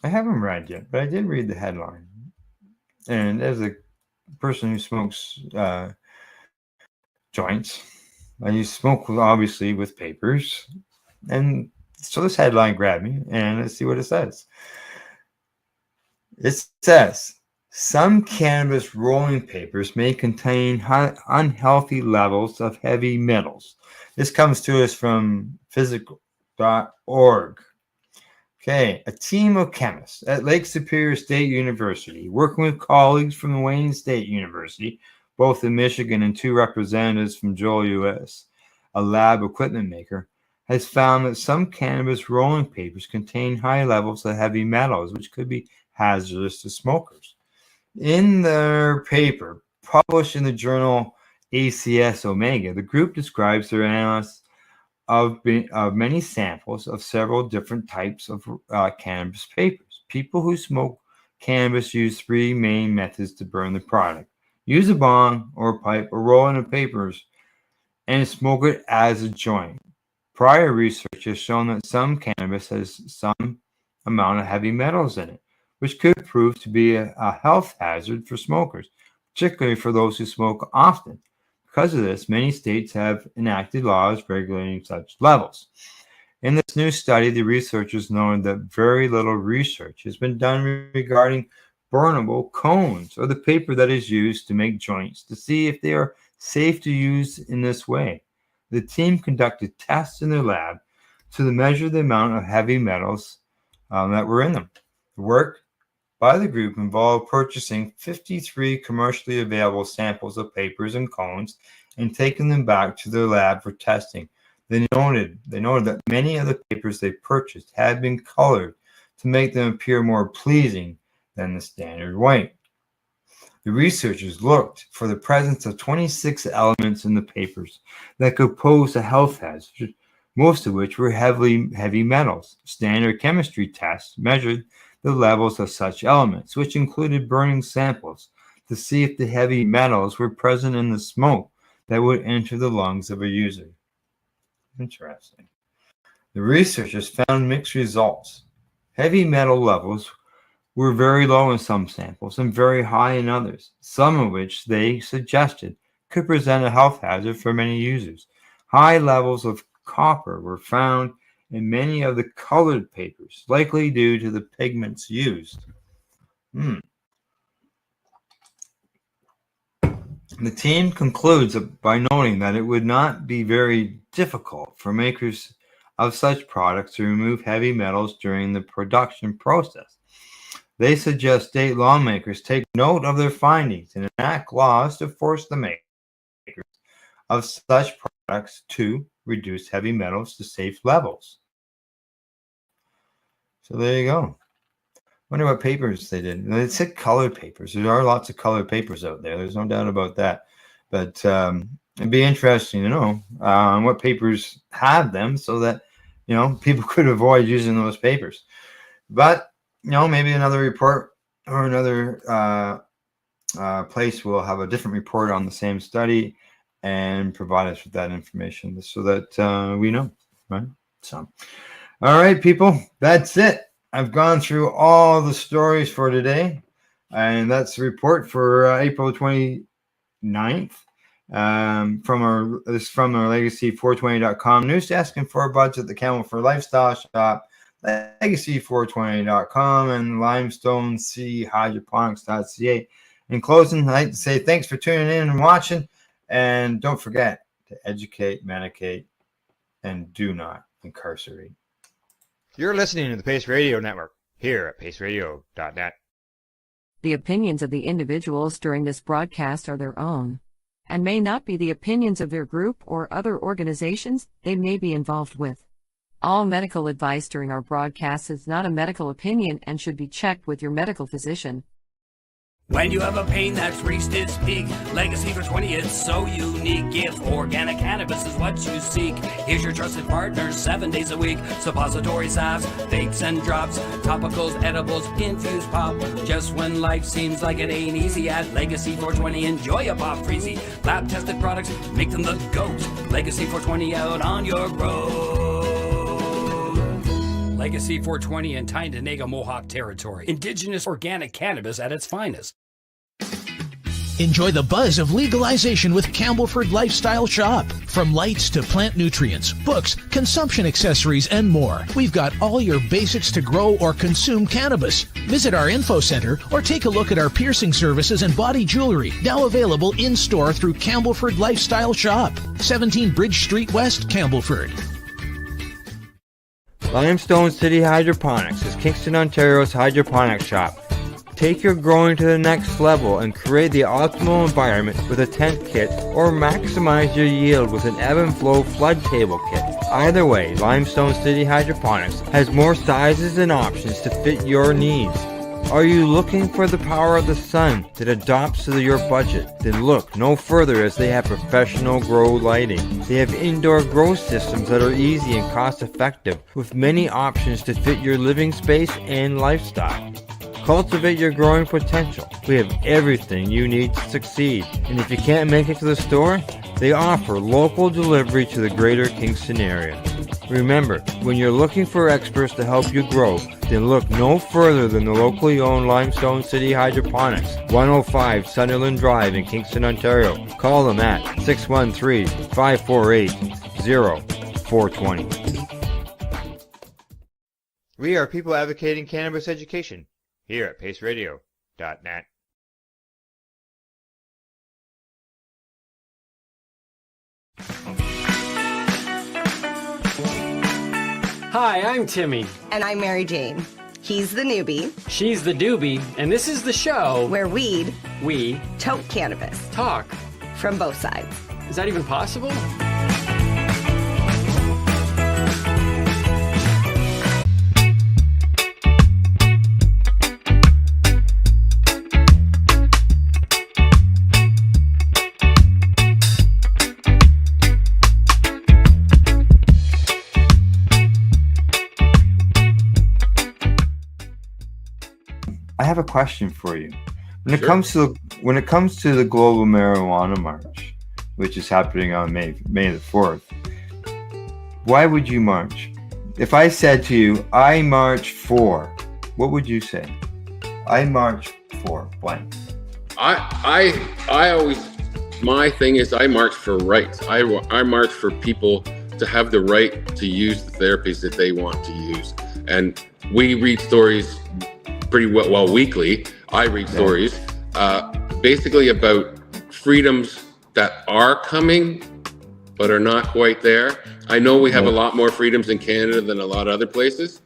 I haven't read yet, but I did read the headline. And as a person who smokes joints, I smoke obviously with papers, and so this headline grabbed me, and let's see what it says. It says, some cannabis rolling papers may contain unhealthy levels of heavy metals. This comes to us from physical.org. Okay, a team of chemists at Lake Superior State University, working with colleagues from the Wayne State University, both in Michigan, and 2 representatives from Joel US, a lab equipment maker, has found that some cannabis rolling papers contain high levels of heavy metals, which could be hazardous to smokers. In their paper, published in the journal ACS Omega, the group describes their analysis of many samples of several different types of cannabis papers. People who smoke cannabis use 3 main methods to burn the product. Use a bong or a pipe or roll in the papers and smoke it as a joint. Prior research has shown that some cannabis has some amount of heavy metals in it, which could prove to be a health hazard for smokers, particularly for those who smoke often. Because of this, many states have enacted laws regulating such levels. In this new study, the researchers noted that very little research has been done regarding burnable cones or the paper that is used to make joints to see if they are safe to use in this way. The team conducted tests in their lab to measure the amount of heavy metals that were in them. The work by the group involved purchasing 53 commercially available samples of papers and cones and taking them back to their lab for testing. They noted that many of the papers they purchased had been colored to make them appear more pleasing than the standard white. The researchers looked for the presence of 26 elements in the papers that could pose a health hazard, most of which were heavy metals. Standard chemistry tests measured the levels of such elements, which included burning samples to see if the heavy metals were present in the smoke that would enter the lungs of a user. Interesting. The researchers found mixed results. Heavy metal levels were very low in some samples and very high in others, some of which they suggested could present a health hazard for many users. High levels of copper were found in many of the colored papers, likely due to the pigments used. The team concludes by noting that it would not be very difficult for makers of such products to remove heavy metals during the production process. They suggest state lawmakers take note of their findings and enact laws to force the makers of such products to reduce heavy metals to safe levels. So there you go. Wonder what papers they did. They said colored papers. There are lots of colored papers out there. There's no doubt about that. But it'd be interesting to know what papers have them so that, people could avoid using those papers. But, maybe another report or another place will have a different report on the same study and provide us with that information so that we know, right? So, all right, people, that's it. I've gone through all the stories for today, and that's the report for April 29th from our legacy420.com news desk and for Buds at the Camel for Lifestyle Shop, legacy420.com, and limestonechydroponics.ca. In closing, I'd like to say thanks for tuning in and watching, and don't forget to educate, medicate, and do not incarcerate. You're listening to the Pace Radio Network here at paceradio.net. The opinions of the individuals during this broadcast are their own, and may not be the opinions of their group or other organizations they may be involved with. All medical advice during our broadcast is not a medical opinion and should be checked with your medical physician. When you have a pain that's reached its peak, Legacy for 20, it's so unique. If organic cannabis is what you seek, here's your trusted partner 7 days a week. Suppository salves, vapes and drops, topicals, edibles, infused pop. Just when life seems like it ain't easy, at Legacy 420, enjoy a pop freezy. Lab tested products, make them the GOAT. Legacy 420 out on your road. Legacy 420 in Tyndonega Mohawk territory. Indigenous organic cannabis at its finest. Enjoy the buzz of legalization with Campbellford Lifestyle Shop. From lights to plant nutrients, books, consumption accessories, and more, we've got all your basics to grow or consume cannabis. Visit our info center or take a look at our piercing services and body jewelry, now available in-store through Campbellford Lifestyle Shop, 17 Bridge Street West, Campbellford. Limestone City Hydroponics is Kingston, Ontario's hydroponic shop. Take your growing to the next level and create the optimal environment with a tent kit, or maximize your yield with an ebb and flow flood table kit. Either way, Limestone City Hydroponics has more sizes and options to fit your needs. Are you looking for the power of the sun that adapts to your budget? Then look no further, as they have professional grow lighting. They have indoor grow systems that are easy and cost effective, with many options to fit your living space and lifestyle. Cultivate your growing potential. We have everything you need to succeed. And if you can't make it to the store, they offer local delivery to the greater Kingston area. Remember, when you're looking for experts to help you grow, then look no further than the locally owned Limestone City Hydroponics, 105 Sunderland Drive in Kingston, Ontario. Call them at 613-548-0420. We are people advocating cannabis education here at paceradio.net. Hi, I'm Timmy. And I'm Mary Jane. He's the newbie. She's the doobie, and this is the show where we toke cannabis. Talk. From both sides. Is that even possible? I have a question for you. When it comes to the global marijuana march, which is happening on May the 4th, why would you march? If I said to you, I march for, what would you say? I march for blank. I always, my thing is I march for rights. I march for people to have the right to use the therapies that they want to use. And we read stories pretty well weekly. I read stories basically about freedoms that are coming but are not quite there. I know we have a lot more freedoms in Canada than a lot of other places,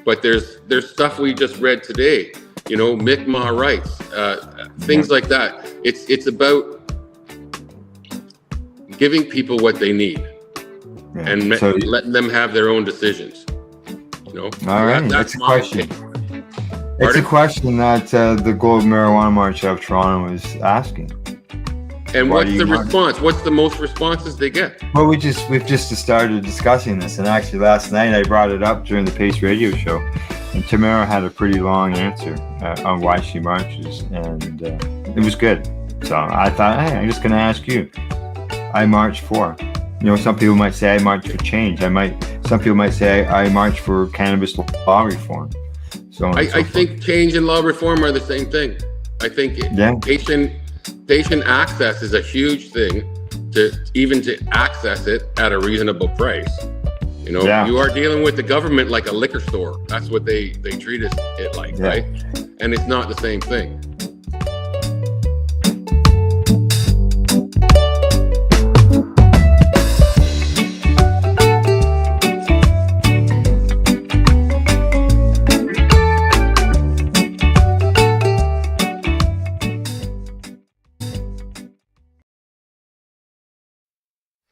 but there's stuff we just read today, you know, Mi'kmaq rights, things like that. It's about giving people what they need and letting them have their own decisions. You know, all right, that's a question. It's a question that the Global Marijuana March out of Toronto is asking. And what's the response? What's the most responses they get? Well, we've just started discussing this, and actually last night I brought it up during the Pace Radio show, and Tamara had a pretty long answer on why she marches, and it was good. So I thought, hey, I'm just going to ask you. I march for. You know, some people might say I march for change. Some people might say I march for cannabis law reform. So I think change and law reform are the same thing. I think patient access is a huge thing to access it at a reasonable price. You know, you are dealing with the government like a liquor store. That's what they treat it like, right? And it's not the same thing.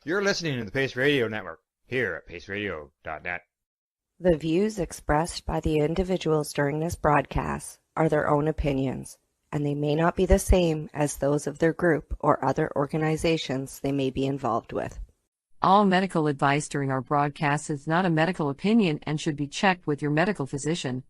You're listening to the Pace Radio Network here at paceradio.net. The views expressed by the individuals during this broadcast are their own opinions, and they may not be the same as those of their group or other organizations they may be involved with. All medical advice during our broadcast is not a medical opinion and should be checked with your medical physician.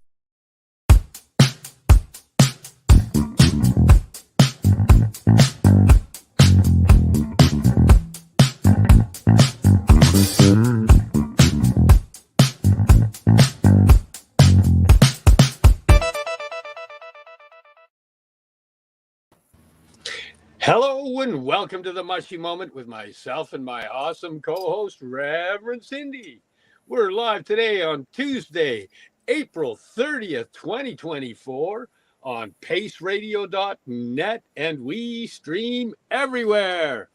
Hello and welcome to the Mushy Moment with myself and my awesome co-host, Reverend Cindy. We're live today on Tuesday, April 30th, 2024 on paceradio.net, and we stream everywhere.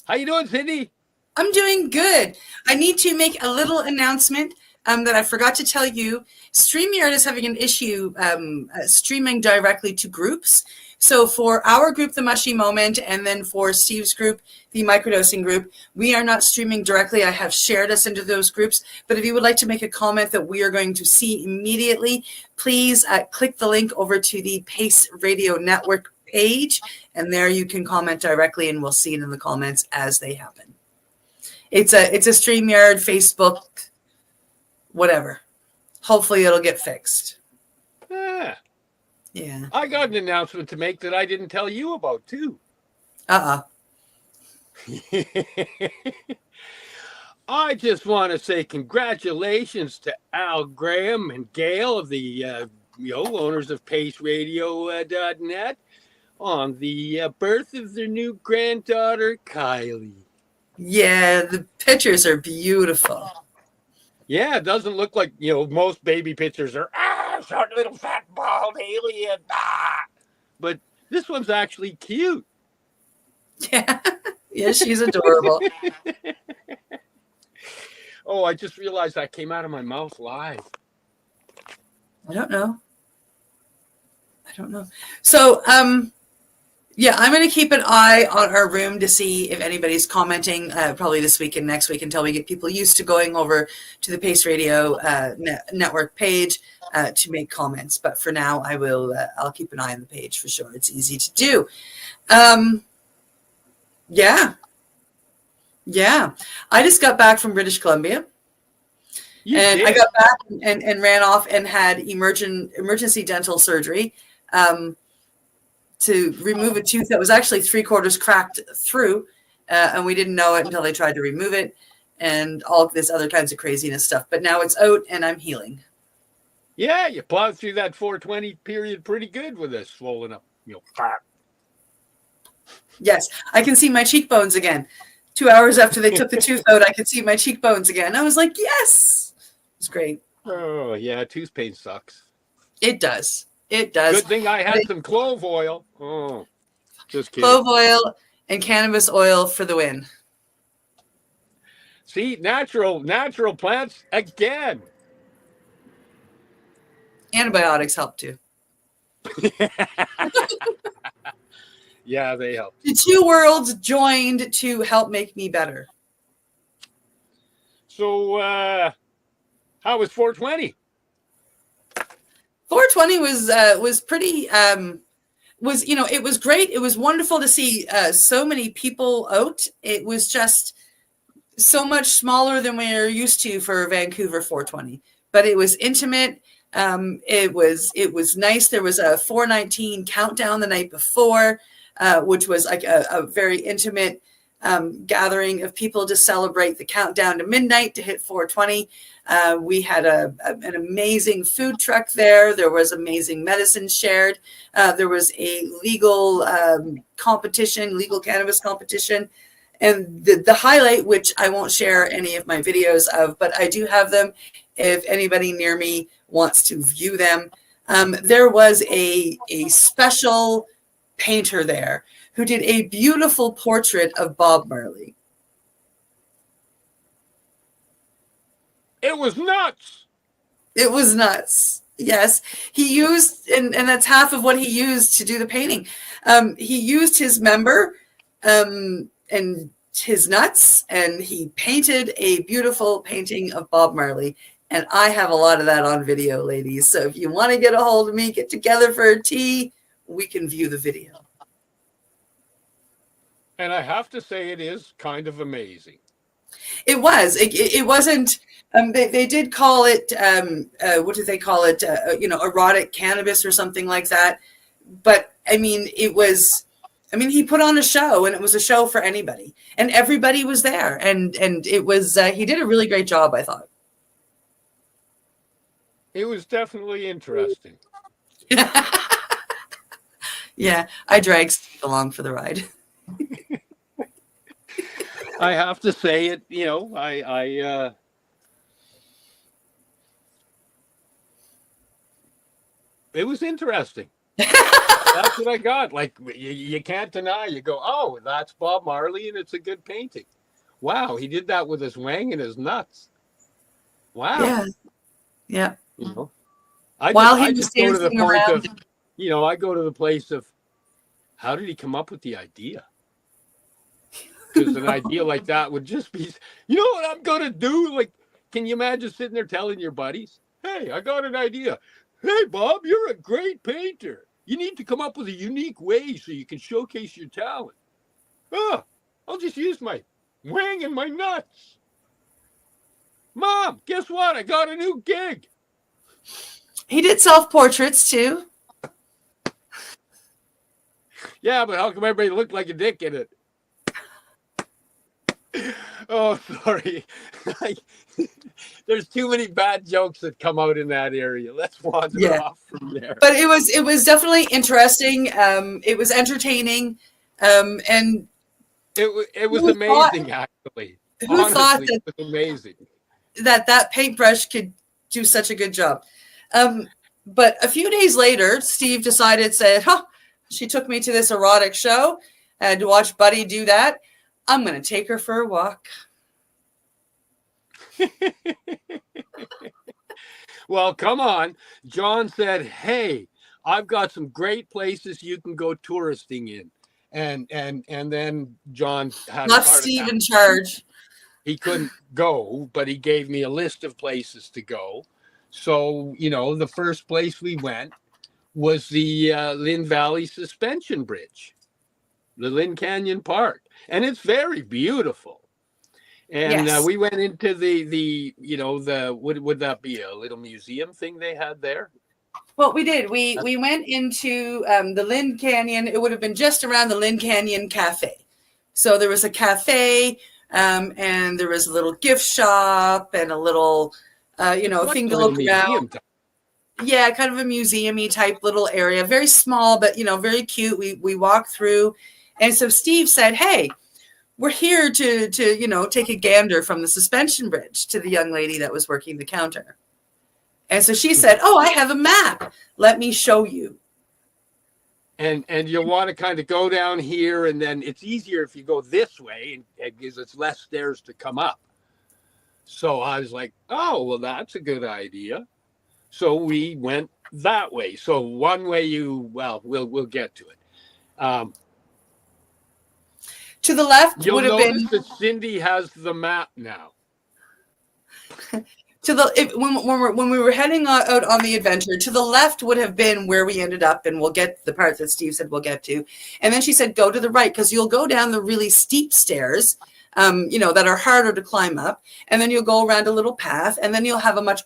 How you doing, Cindy? I'm doing good. I need to make a little announcement that I forgot to tell you. StreamYard is having an issue streaming directly to groups. So for our group, The Mushy Moment, and then for Steve's group, the Microdosing group, we are not streaming directly. I have shared us into those groups. But if you would like to make a comment that we are going to see immediately, please click the link over to the Pace Radio Network page, and there you can comment directly, and we'll see it in the comments as they happen. It's a StreamYard, Facebook, whatever. Hopefully it'll get fixed. Yeah. I got an announcement to make that I didn't tell you about, too. I just want to say congratulations to Al Graham and Gail of the owners of paceradio.net on the birth of their new granddaughter, Kylie. Yeah, the pictures are beautiful. Yeah, it doesn't look like, most baby pictures are, short little fat bald alien, but this one's actually cute. Yeah, she's adorable. Oh, I just realized that came out of my mouth live. I don't know. So, yeah, I'm going to keep an eye on our room to see if anybody's commenting probably this week and next week until we get people used to going over to the Pace Radio network page to make comments. But for now, I'll keep an eye on the page for sure. It's easy to do. Yeah. I just got back from British Columbia. I got back and ran off and had emergency dental surgery. To remove a tooth that was actually 3/4 cracked through, and we didn't know it until they tried to remove it, and all of this other kinds of craziness stuff. But now it's out, and I'm healing. Yeah, you plowed through that 420 period pretty good with a swollen up, fat. Yes, I can see my cheekbones again. 2 hours after they took the tooth out, I could see my cheekbones again. I was like, yes, it's great. Oh yeah, tooth pain sucks. It does. It does. Good thing I had some clove oil. Oh, just kidding. Clove oil and cannabis oil for the win. See, natural plants again. Antibiotics help too. Yeah, they help. The two worlds joined to help make me better. So, how was 420? 420 was pretty it was great. It was wonderful to see so many people out. It was just so much smaller than we're used to for Vancouver 420, but it was intimate. It was nice. There was a 419 countdown the night before, which was like a very intimate gathering of people to celebrate the countdown to midnight to hit 420. We had an amazing food truck there. There was amazing medicine shared. There was a legal cannabis competition. And the highlight, which I won't share any of my videos of, but I do have them if anybody near me wants to view them. There was a special painter there who did a beautiful portrait of Bob Marley. It was nuts. It was nuts. Yes. He used, and that's half of what he used to do the painting. He used his member and his nuts, and he painted a beautiful painting of Bob Marley. And I have a lot of that on video, ladies. So if you want to get a hold of me, get together for a tea, we can view the video. And I have to say, it is kind of amazing. It was. It wasn't. They did call it. What did they call it? Erotic cannabis or something like that. But I mean, it was. I mean, he put on a show, and it was a show for anybody, and everybody was there, and it was. He did a really great job, I thought. It was definitely interesting. Yeah, I dragged Steve along for the ride. I have to say it. It was interesting. That's what I got. Like, you can't deny. You go, oh, that's Bob Marley, and it's a good painting. Wow, he did that with his wang and his nuts. Wow. Yeah. Yeah. You know, He I was just go to the dancing point around. of, I go to the place of, how did he come up with the idea? Because an idea like that would just be, you know what I'm going to do? Like, can you imagine sitting there telling your buddies, hey, I got an idea. Hey, Bob, you're a great painter. You need to come up with a unique way so you can showcase your talent. Oh, I'll just use my wang and my nuts. Mom, guess what? I got a new gig. He did self-portraits too. Yeah, but how come everybody looked like a dick in it? Oh, sorry. There's too many bad jokes that come out in that area. Let's wander off from there. But it was definitely interesting. It was entertaining, and it was amazing. Actually, who thought that it was amazing that paintbrush could do such a good job? But a few days later, Steve said, she took me to this erotic show. I had to watch Buddy do that. I'm going to take her for a walk. Well, come on. John said, hey, I've got some great places you can go touristing in. And then John had left Steve in charge. He couldn't go, but he gave me a list of places to go. So, the first place we went was the Lynn Valley Suspension Bridge, the Lynn Canyon Park. And it's very beautiful. And we went into the would that be a little museum thing they had there? Well, we did. We went into the Lynn Canyon. It would have been just around the Lynn Canyon Cafe. So there was a cafe, and there was a little gift shop and a little, thing to look around. Yeah, kind of a museum-y type little area. Very small, but, very cute. We walked through. And so Steve said, hey, we're here to take a gander from the suspension bridge to the young lady that was working the counter. And so she said, oh, I have a map. Let me show you. And you'll want to kind of go down here, and then it's easier if you go this way because it's less stairs to come up. So I was like, oh, well, that's a good idea. So we went that way. So one way we'll get to it. To the left You'll would have been that Cindy has the map now. When we were heading out on the adventure, to the left would have been where we ended up, and we'll get the part that Steve said we'll get to. And then she said, go to the right, because you'll go down the really steep stairs, that are harder to climb up. And then you'll go around a little path, and then you'll have a much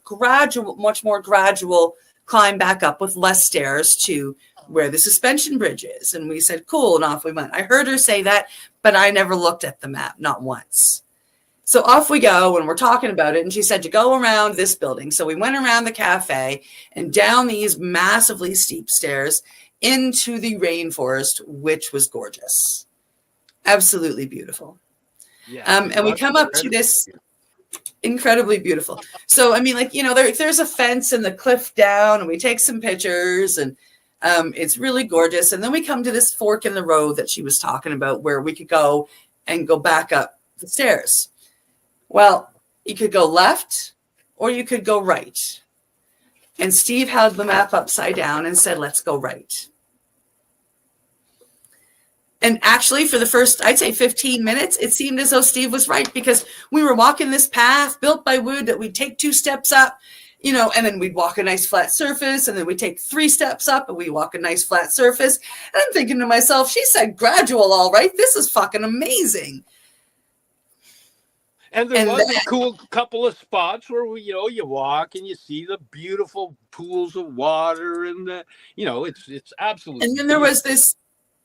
more gradual climb back up with less stairs to where the suspension bridge is. And we said, cool, and off we went. I heard her say that, but I never looked at the map, not once. So off we go, and we're talking about it. And she said to go around this building. So we went around the cafe and down these massively steep stairs into the rainforest, which was gorgeous. Absolutely beautiful. Yeah, and we come up to this incredibly beautiful. So, there's a fence and the cliff down, and we take some pictures, and it's really gorgeous. And then we come to this fork in the road that she was talking about, where we could go and go back up the stairs. Well, you could go left or you could go right. And Steve held the map upside down and said, let's go right. And actually, for the first, I'd say 15 minutes, it seemed as though Steve was right, because we were walking this path built by wood that we'd take 2 steps up. you know, and then we'd walk a nice flat surface, and then we'd take 3 steps up and we walk a nice flat surface. And I'm thinking to myself, she said gradual, all right. This is fucking amazing. And there was a cool couple of spots where you walk and you see the beautiful pools of water, and it's absolutely. And then there was this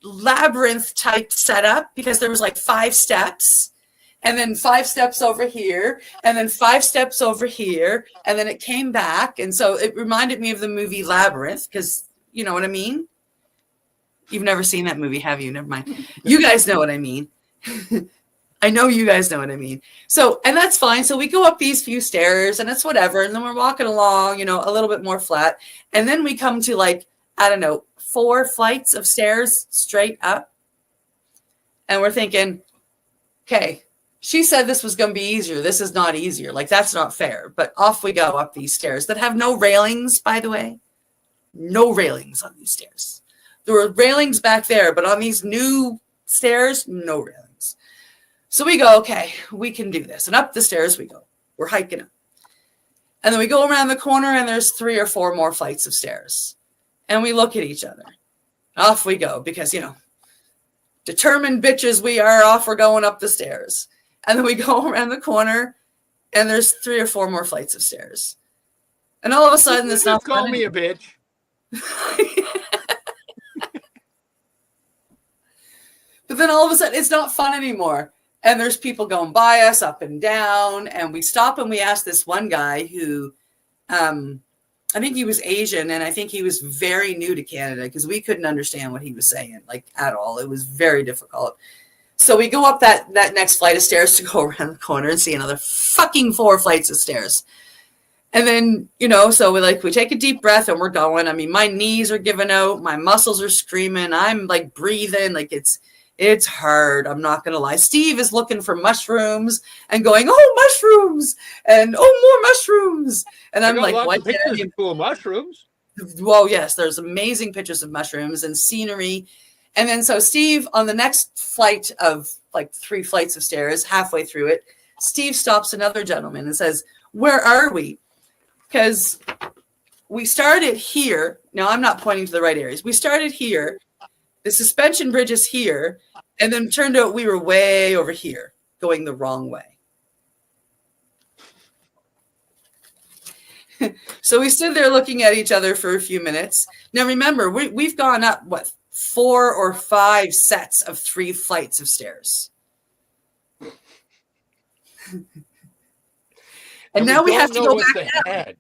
labyrinth type setup because there was like 5 steps, and then 5 steps over here, and then 5 steps over here, and then it came back, and so it reminded me of the movie Labyrinth, because you know what I mean. You've never seen that movie, have you? Never mind. You guys know what I mean. I know you guys know what I mean. So, and that's fine. So we go up these few stairs and it's whatever. And then we're walking along, a little bit more flat. And then we come to like, I don't know, 4 flights of stairs straight up. And we're thinking, okay, she said this was going to be easier. This is not easier. Like, that's not fair. But off we go up these stairs that have no railings, by the way. No railings on these stairs. There were railings back there, but on these new stairs, no railings. So we go, okay, we can do this. And up the stairs we go. We're hiking up. And then we go around the corner and there's 3 or 4 more flights of stairs. And we look at each other. Off we go because, determined bitches we are, off we're going up the stairs. And then we go around the corner and there's 3 or 4 more flights of stairs. And all of a sudden it's not call me a bitch. But then all of a sudden it's not fun anymore. And there's people going by us up and down. And we stop and we ask this one guy who, I think he was Asian. And I think he was very new to Canada because we couldn't understand what he was saying, like at all. It was very difficult. So we go up that next flight of stairs to go around the corner and see another fucking 4 flights of stairs. And then, so we take a deep breath and we're going. I mean, my knees are giving out. My muscles are screaming. I'm like breathing. Like it's hard. I'm not going to lie. Steve is looking for mushrooms and going, oh, mushrooms and oh, more mushrooms. And I'm like, what? Pictures of cool mushrooms. Well, yes, there's amazing pictures of mushrooms and scenery. And then so Steve, on the next flight of like 3 flights of stairs, halfway through it, Steve stops another gentleman and says, where are we? Because we started here. Now, I'm not pointing to the right areas. We started here. The suspension bridge is here. And then turned out we were way over here, going the wrong way. So we stood there looking at each other for a few minutes. Now, remember, we've gone up, 4 or 5 sets of 3 flights of stairs. And now we have to go back down.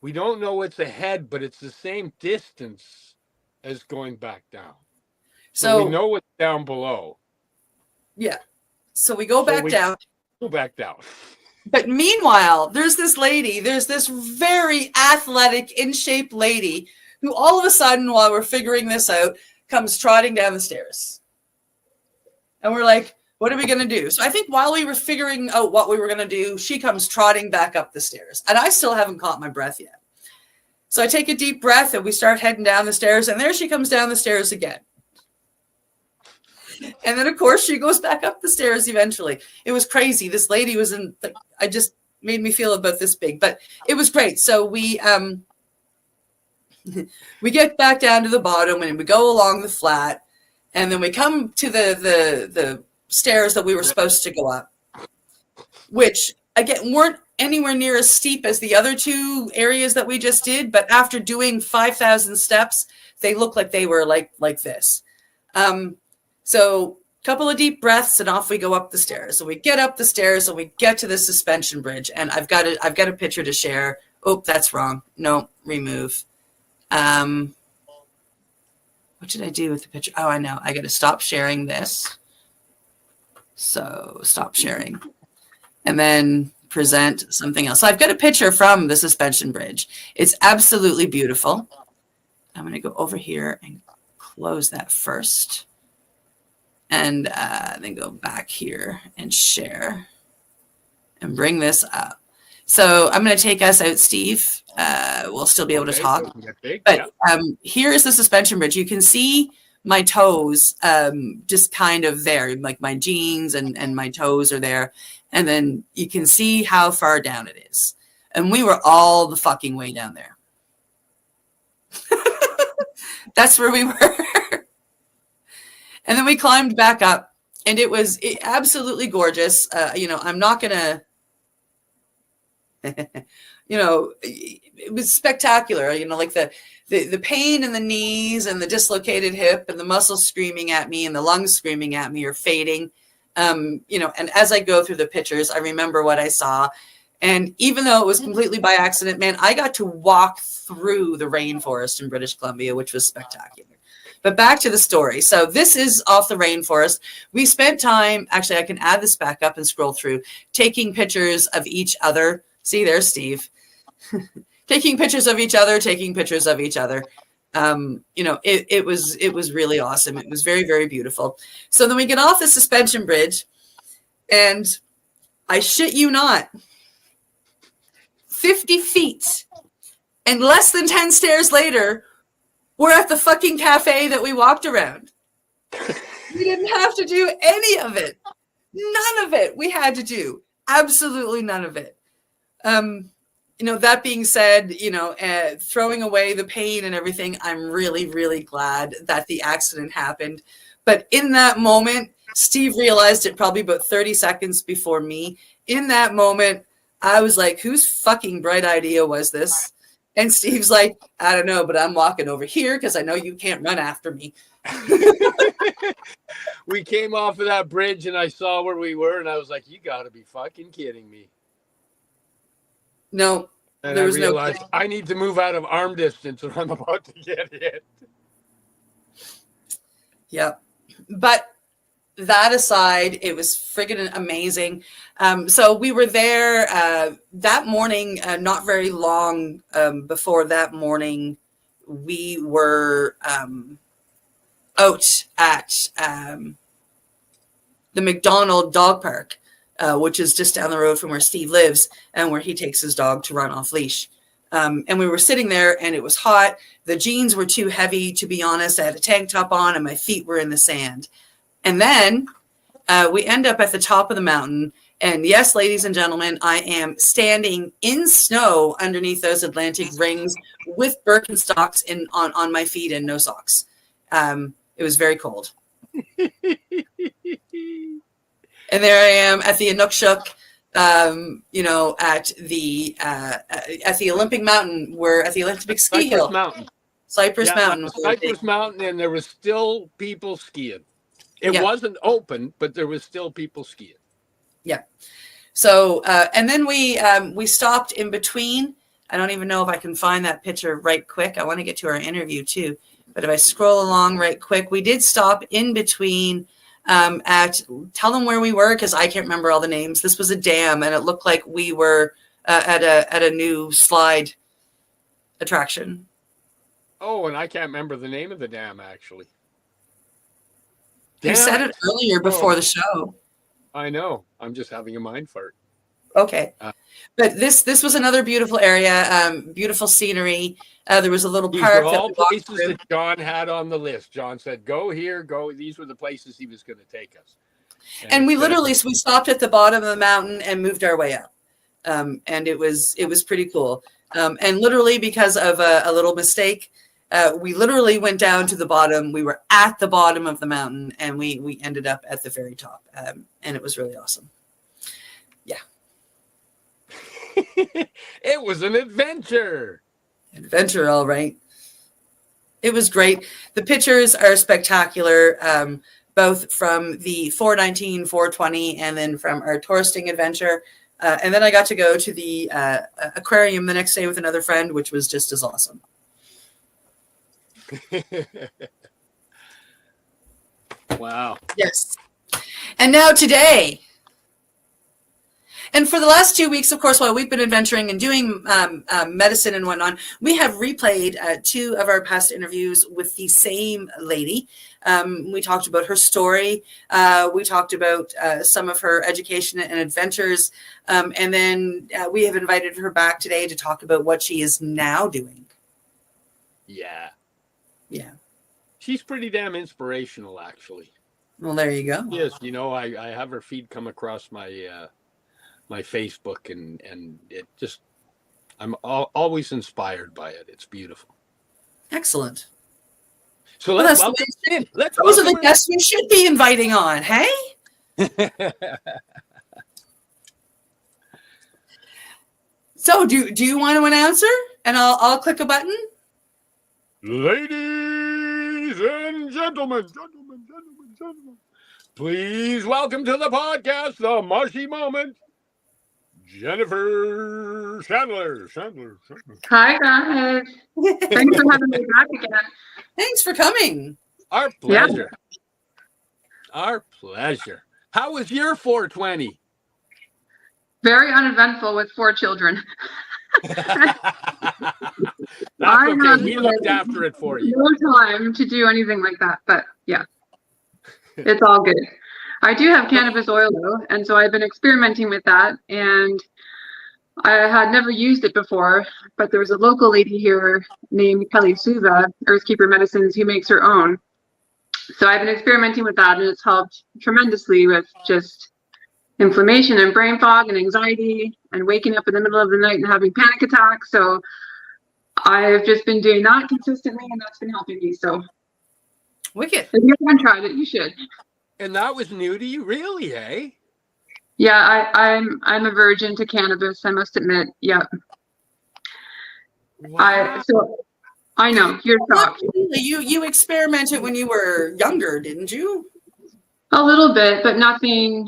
We don't know what's ahead, but it's the same distance as going back down. So we know what's down below. Yeah. So we go back down. Go back down. But meanwhile, there's this very athletic, in shape lady who all of a sudden, while we're figuring this out, comes trotting down the stairs. And we're like, what are we going to do? So I think while we were figuring out what we were going to do, she comes trotting back up the stairs. And I still haven't caught my breath yet. So I take a deep breath and we start heading down the stairs. And there she comes down the stairs again. And then, of course, she goes back up the stairs eventually. It was crazy. This lady was I just made me feel about this big, but it was great. So we get back down to the bottom and we go along the flat. And then we come to the stairs that we were supposed to go up, which, again, weren't anywhere near as steep as the other 2 areas that we just did. But after doing 5,000 steps, they look like they were like this. So a couple of deep breaths and off we go up the stairs. So we get up the stairs and we get to the suspension bridge. And I've got a picture to share. Oh, that's wrong. No, remove. What did I do with the picture? Oh, I know. I got to stop sharing this. So stop sharing. And then present something else. So I've got a picture from the suspension bridge. It's absolutely beautiful. I'm going to go over here and close that first. And then go back here and share and bring this up. So I'm going to take us out, Steve. We'll still be able to talk. But here is the suspension bridge. You can see my toes just kind of there, like my jeans and my toes are there. And then you can see how far down it is. And we were all the fucking way down there. That's where we were. And then we climbed back up, and it was absolutely gorgeous. I'm not going to, it was spectacular. Like the pain in the knees and the dislocated hip and the muscles screaming at me and the lungs screaming at me are fading. And as I go through the pictures, I remember what I saw. And even though it was completely by accident, man, I got to walk through the rainforest in British Columbia, which was spectacular. But back to the story. So this is off the rainforest. We spent time, actually, I can add this back up and scroll through, taking pictures of each other. See, there's Steve. Taking pictures of each other. It was really awesome. It was very, very beautiful. So then we get off the suspension bridge, and I shit you not, 50 feet and less than 10 stairs later, we're at the fucking cafe that we walked around. We didn't have to do any of it. None of it we had to do. Absolutely none of it. That being said, throwing away the pain and everything, I'm really, really glad that the accident happened. But in that moment, Steve realized it probably about 30 seconds before me. In that moment, I was like, whose fucking bright idea was this? And Steve's like, I don't know, but I'm walking over here because I know you can't run after me. We came off of that bridge and I saw where we were and I was like, you got to be fucking kidding me. No, and there I was realized no. I need to move out of arm distance or I'm about to get hit. Yep. But that aside, it was friggin' amazing. So we were there that morning, not very long before that morning, we were out at the McDonald Dog Park, which is just down the road from where Steve lives and where he takes his dog to run off leash. And we were sitting there and it was hot. The jeans were too heavy, to be honest. I had a tank top on and my feet were in the sand. And then we end up at the top of the mountain. And yes, ladies and gentlemen, I am standing in snow underneath those Atlantic rings with Birkenstocks on my feet and no socks. It was very cold. And there I am at the Inukshuk, at the Olympic Mountain, we're at the Olympic ski hill. Cypress Mountain. Cypress Mountain, and there was still people skiing. It wasn't open, but there was still people skiing. Yeah. So, and then we stopped in between. I don't even know if I can find that picture right quick. I want to get to our interview too. But if I scroll along right quick, we did stop in between tell them where we were, because I can't remember all the names. This was a dam, and it looked like we were at a new slide attraction. Oh, and I can't remember the name of the dam, actually. You said it earlier before the show. I know. I'm just having a mind fart. Okay. But this was another beautiful area, beautiful scenery. There was a little park. These were all places that John had on the list. John said, go here, go. These were the places he was going to take us. And we stopped at the bottom of the mountain and moved our way up. And it was pretty cool. And literally because of a little mistake, we literally went down to the bottom. We were at the bottom of the mountain and we ended up at the very top. And it was really awesome. Yeah. It was an adventure. Adventure, all right. It was great. The pictures are spectacular, both from the 419, 420, and then from our touristing adventure. And then I got to go to the aquarium the next day with another friend, which was just as awesome. Wow. Yes. And now today. And for the last 2 weeks, of course, while we've been adventuring and doing medicine and whatnot, we have replayed 2 of our past interviews with the same lady. We talked about her story. We talked about some of her education and adventures. And then we have invited her back today to talk about what she is now doing. Yeah. Yeah. She's pretty damn inspirational, actually. Well, there you go. Yes, I have her feed come across my my Facebook, and it just I'm always inspired by it. It's beautiful. Excellent. So Well, let's that's the welcome way- in. Let's Those are the welcome guests we should be inviting on, hey? her. So do you want to announce her? And I'll click a button. Ladies and gentlemen, please welcome to the podcast, The Mushy Moment, Jennifer Chandler. Hi, guys. Thanks for having me back again. Thanks for coming. Our pleasure. Our pleasure. How was your 420? Very uneventful with 4 children. That's I okay. have, We looked after it for you. No time to do anything like that, but yeah, it's all good. I do have cannabis oil though, and so I've been experimenting with that, and I had never used it before, but there was a local lady here named Kelly Souza, Earthkeeper Medicines, who makes her own. So I've been experimenting with that, and it's helped tremendously with just inflammation and brain fog and anxiety and waking up in the middle of the night and having panic attacks. So I've just been doing that consistently, and that's been helping me. So wicked. If you haven't tried it, you should. And that was new to you, really, eh? Yeah, I'm a virgin to cannabis, I must admit. Yeah. Wow. I know you're shocked. You experimented when you were younger, didn't you? A little bit, but nothing,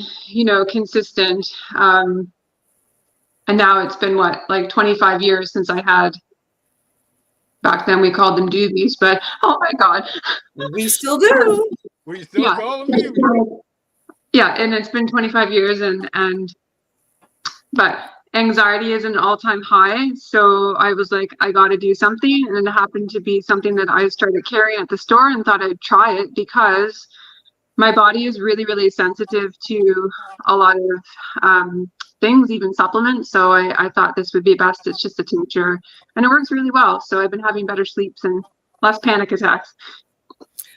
consistent. And now it's been like 25 years since I had. Back then we called them doobies, but oh my God. We still do. We still call them doobies. Yeah, and it's been 25 years but anxiety is an all-time high. So I was like, I got to do something. And it happened to be something that I started carrying at the store and thought I'd try it because my body is really, really sensitive to a lot of things, even supplements. So I thought this would be best. It's just a tincture and it works really well. So I've been having better sleeps and less panic attacks.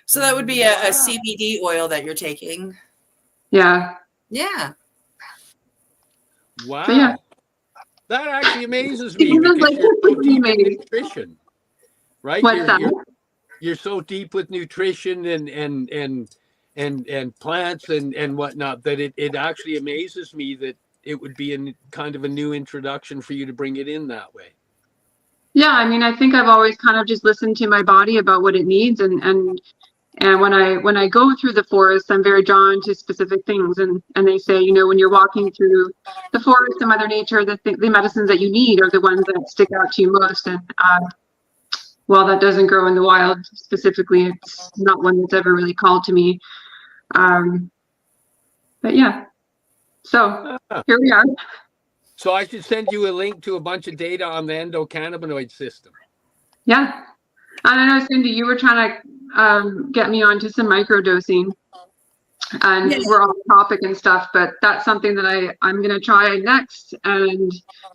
So that would be a CBD oil that you're taking. Yeah. Yeah. Wow. So, yeah. That actually amazes me Because because like, you're so deep in made. nutrition, right? What's that? You're so deep with nutrition and plants and whatnot that it actually amazes me that it would be a kind of a new introduction for you to bring it in that way. Yeah, I mean, I think I've always kind of just listened to my body about what it needs, and when I go through the forest, I'm very drawn to specific things, and they say, when you're walking through the forest and Mother Nature, the medicines that you need are the ones that stick out to you most. And while that doesn't grow in the wild specifically, it's not one that's ever really called to me. But yeah, so here we are. So I should send you a link to a bunch of data on the endocannabinoid system. Yeah. And I know, Cindy, you were trying to get me onto some microdosing, and we're on topic and stuff, but that's something that I'm going to try next and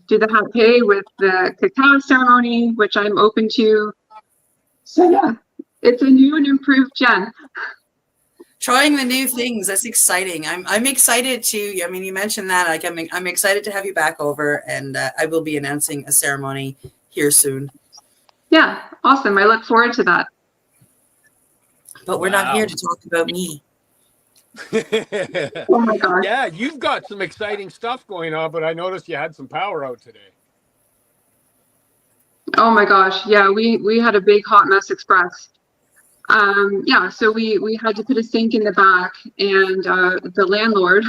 do the hape with the cacao ceremony, which I'm open to. So yeah, it's a new and improved Jen. Trying the new things, that's exciting. I'm excited to. I mean, you mentioned that. Like, I'm excited to have you back over, and I will be announcing a ceremony here soon. Yeah, awesome. I look forward to that. But we're not here to talk about me. Oh my God. Yeah, you've got some exciting stuff going on, but I noticed you had some power out today. Oh my gosh. Yeah, we had a big hot mess express. Yeah, so we had to put a sink in the back, and the landlord,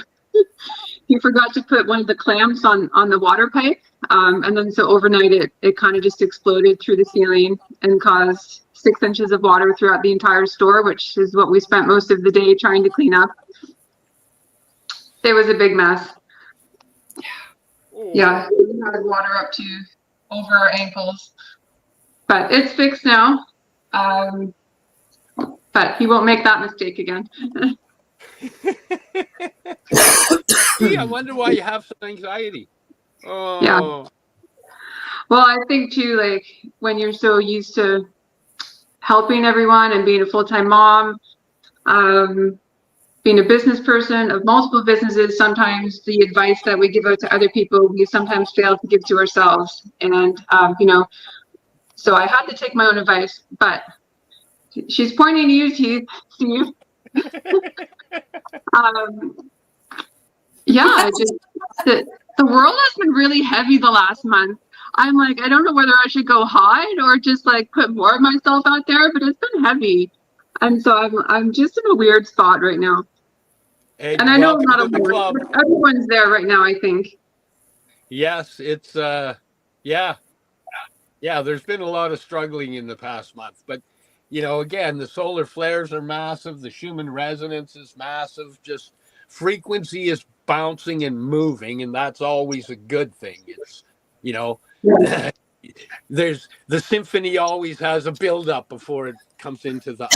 he forgot to put one of the clamps on the water pipe. And then so overnight it kind of just exploded through the ceiling and caused 6 inches of water throughout the entire store, which is what we spent most of the day trying to clean up. It was a big mess. Yeah, we had water up to over our ankles, but it's fixed now. But he won't make that mistake again. Gee, I wonder why you have some anxiety. Oh. Yeah. Well, I think too, like when you're so used to helping everyone and being a full-time mom, being a business person of multiple businesses, sometimes the advice that we give out to other people, we sometimes fail to give to ourselves. And, so I had to take my own advice, but she's pointing to you, Steve. Yeah, the world has been really heavy the last month. I'm like, I don't know whether I should go hide or just like put more of myself out there, but it's been heavy. And so I'm just in a weird spot right now. Hey, And I know I'm welcome not to the alone. club. Everyone's there right now, I think. Yes, it's yeah. There's been a lot of struggling in the past month, but again, the solar flares are massive. The Schumann resonance is massive. Just frequency is bouncing and moving, and that's always a good thing. It's there's the symphony always has a build up before it comes into the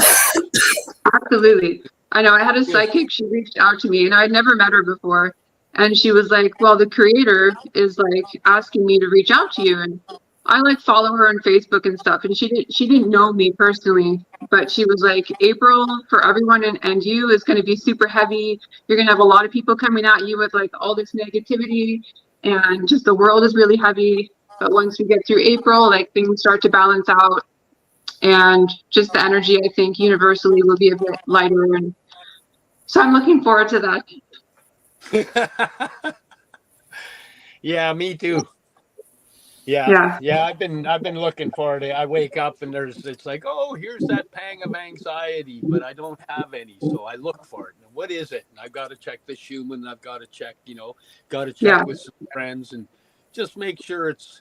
Absolutely. I know I had a psychic, she reached out to me and I'd never met her before. And she was like, well, the creator is like asking me to reach out to you. And I like follow her on Facebook and stuff. And she didn't know me personally, but she was like, April, for everyone and you is going to be super heavy. You're going to have a lot of people coming at you with like all this negativity and just the world is really heavy. But once we get through April, like things start to balance out. And just the energy, I think, universally will be a bit lighter. And so I'm looking forward to that. Yeah, me too. Yeah. I've been looking forward to it. I wake up and it's like, oh, here's that pang of anxiety, but I don't have any. So I look for it. And what is it? And I've got to check the Schumann. I've got to check, with some friends and just make sure it's,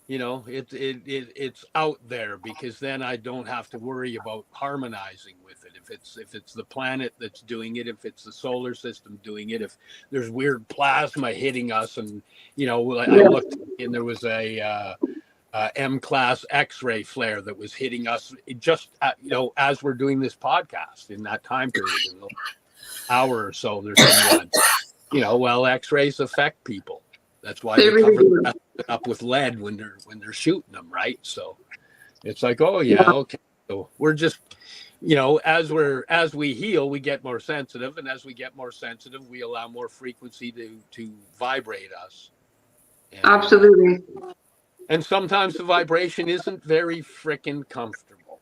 it's out there, because then I don't have to worry about harmonizing with it. If it's the planet that's doing it, if it's the solar system doing it, if there's weird plasma hitting us, and I looked and there was a M-class X-ray flare that was hitting us just as we're doing this podcast in that time period, in the hour or so. There's been one. X-rays affect people. That's why they cover it up with lead when they're shooting them, right? So it's like, oh yeah, okay. So we're just, as we heal, we get more sensitive, and as we get more sensitive, we allow more frequency to vibrate us. And, absolutely. And sometimes the vibration isn't very freaking comfortable.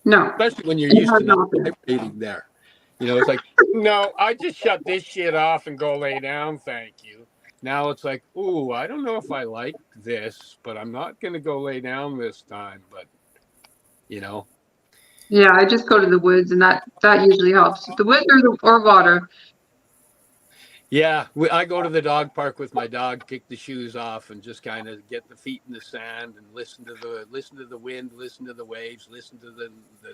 No. Especially when you're used to not vibrating there. It's like, no, I just shut this shit off and go lay down, thank you. Now it's like, ooh, I don't know if I like this, but I'm not going to go lay down this time. But, Yeah, I just go to the woods, and that usually helps. The woods or water. Yeah, I go to the dog park with my dog, kick the shoes off, and just kind of get the feet in the sand and listen to the wind, listen to the waves, listen to the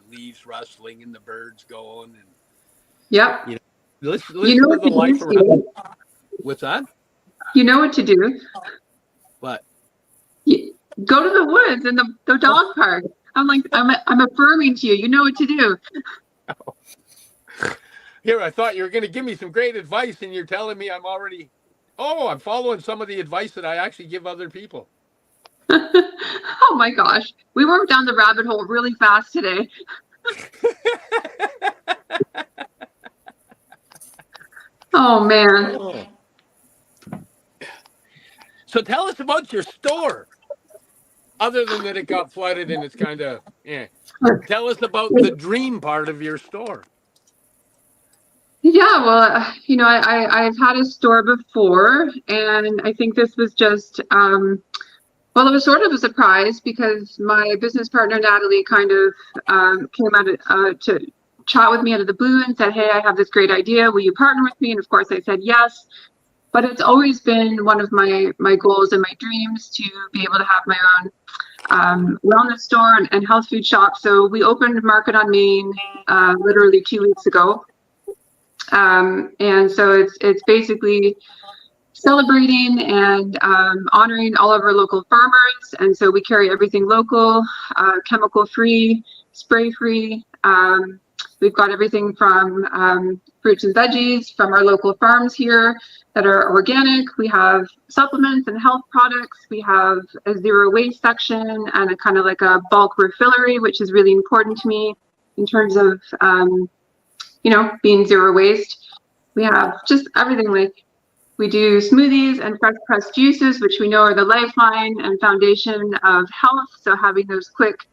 leaves rustling and the birds going. And yep. Listen to the life around. What's that? You know what to do. What? Go to the woods and the dog park. I'm like, I'm affirming to you. You know what to do. Here, I thought you were going to give me some great advice, and you're telling me I'm following some of the advice that I actually give other people. Oh my gosh. We went down the rabbit hole really fast today. Oh, man. Oh. So tell us about your store. Other than that it got flooded and it's kind of, Tell us about the dream part of your store. Yeah, well, I've had a store before, and I think this was just, it was sort of a surprise because my business partner, Natalie, kind of came out to chat with me out of the blue and said, hey, I have this great idea. Will you partner with me? And of course I said yes. But it's always been one of my goals and my dreams to be able to have my own wellness store and health food shop. So we opened Market on Main literally 2 weeks ago. And so it's basically celebrating and honoring all of our local farmers. And so we carry everything local, chemical free, spray free. We've got everything from fruits and veggies from our local farms here that are organic. We have supplements and health products. We have a zero waste section and a kind of like a bulk refillery, which is really important to me in terms of being zero waste. We have just everything, like we do smoothies and fresh pressed juices, which we know are the lifeline and foundation of health. So having those quick,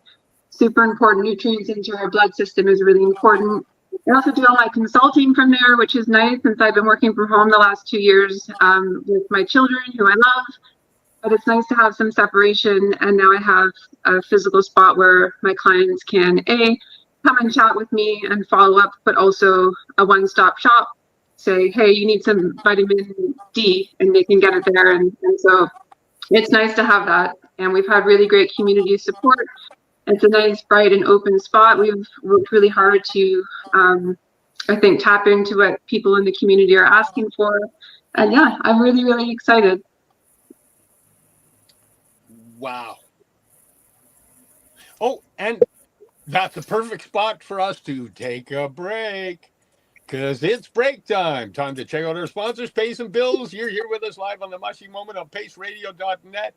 super important nutrients into our blood system is really important. I also do all my consulting from there, which is nice since I've been working from home the last 2 years with my children, who I love. But it's nice to have some separation. And now I have a physical spot where my clients can come and chat with me and follow up, but also a one-stop shop. Say, hey, you need some vitamin D, and they can get it there. And so it's nice to have that. And we've had really great community support. It's a nice, bright, and open spot. We've worked really hard to, I think, tap into what people in the community are asking for. And yeah, I'm really, really excited. Wow. Oh, and that's the perfect spot for us to take a break, because it's break time. Time to check out our sponsors, pay some bills. You're here with us live on the Mushy Moment on paceradio.net.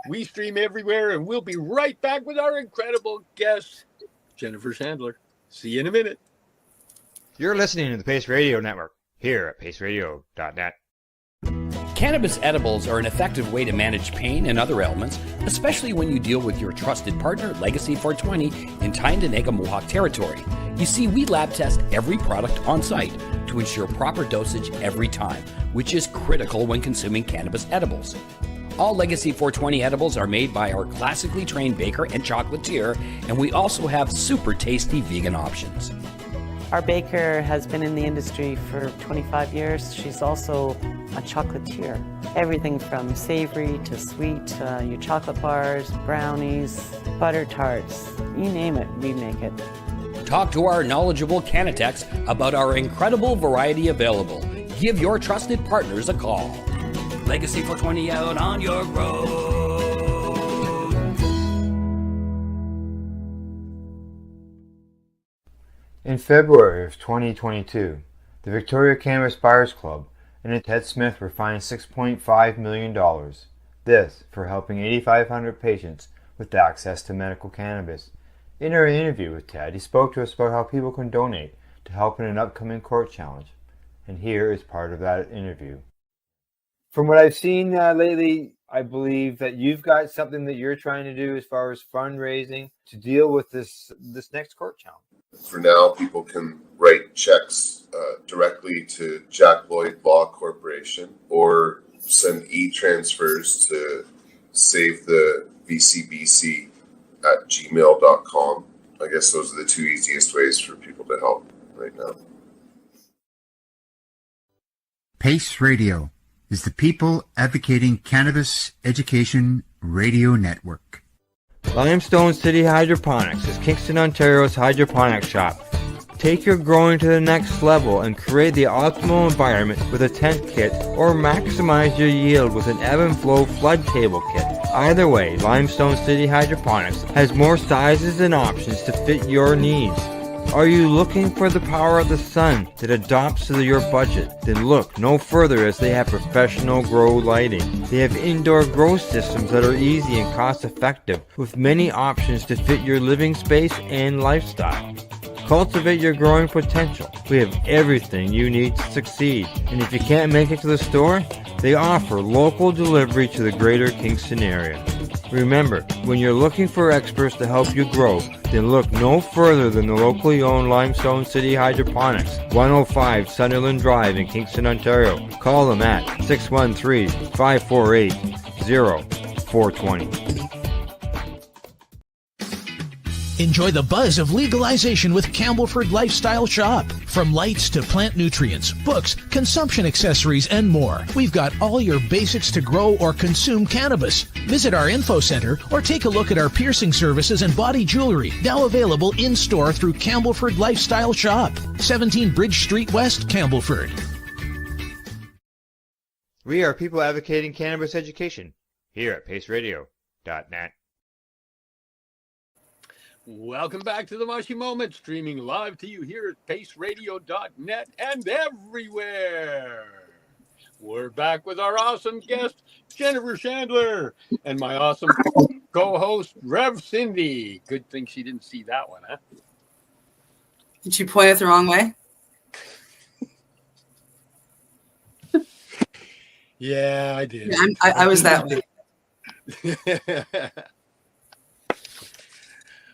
We stream everywhere, and we'll be right back with our incredible guest, Jennifer Chandler. See you in a minute. You're listening to the Pace Radio Network here at paceradio.net. Cannabis edibles are an effective way to manage pain and other ailments, especially when you deal with your trusted partner, Legacy 420, in Tyendinaga Mohawk territory. You see, we lab test every product on site to ensure proper dosage every time, which is critical when consuming cannabis edibles. All Legacy 420 edibles are made by our classically trained baker and chocolatier, and we also have super tasty vegan options. Our baker has been in the industry for 25 years. She's also a chocolatier. Everything from savory to sweet, your chocolate bars, brownies, butter tarts, you name it, we make it. Talk to our knowledgeable Cannatex about our incredible variety available. Give your trusted partners a call. Legacy 420 out on your road. In February of 2022, the Victoria Cannabis Buyers Club and Ted Smith were fined $6.5 million. This for helping 8,500 patients with access to medical cannabis. In our interview with Ted, he spoke to us about how people can donate to help in an upcoming court challenge. And here is part of that interview. From what I've seen lately, I believe that you've got something that you're trying to do as far as fundraising to deal with this next court challenge. For now, people can write checks directly to Jack Lloyd Law Corporation or send e-transfers to save the VCBC at gmail.com. I guess those are the two easiest ways for people to help right now. PACE Radio is the People Advocating Cannabis Education Radio Network. Limestone City Hydroponics is Kingston, Ontario's hydroponics shop. Take your growing to the next level and create the optimal environment with a tent kit, or maximize your yield with an ebb and flow flood table kit. Either way, Limestone City Hydroponics has more sizes and options to fit your needs. Are you looking for the power of the sun that adapts to your budget? Then look no further, as they have professional grow lighting. They have indoor grow systems that are easy and cost effective, with many options to fit your living space and lifestyle. Cultivate your growing potential. We have everything you need to succeed. And if you can't make it to the store, they offer local delivery to the greater Kingston area. Remember, when you're looking for experts to help you grow, then look no further than the locally owned Limestone City Hydroponics, 105 Sunderland Drive in Kingston, Ontario. Call them at 613-548-0420. Enjoy the buzz of legalization with Campbellford Lifestyle Shop. From lights to plant nutrients, books, consumption accessories, and more, we've got all your basics to grow or consume cannabis. Visit our info center or take a look at our piercing services and body jewelry, now available in-store through Campbellford Lifestyle Shop, 17 Bridge Street West, Campbellford. We are people advocating cannabis education here at paceradio.net. Welcome back to the Mushy Moment, streaming live to you here at paceradio.net and everywhere. We're back with our awesome guest, Jennifer Chandler, and my awesome co-host, Rev Cindy. Good thing she didn't see that one, huh? Did you point it the wrong way? Yeah, I did. Yeah, I was that way.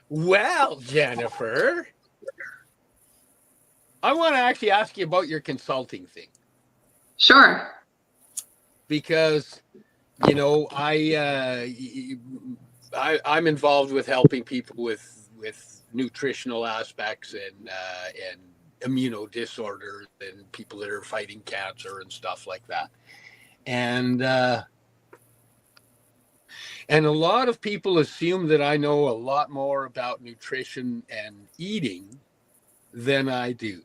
Well, Jennifer, I want to actually ask you about your consulting thing. Sure. Because, you know, I'm involved with helping people with nutritional aspects and immunodisorders and people that are fighting cancer and stuff like that. And a lot of people assume that I know a lot more about nutrition and eating than I do.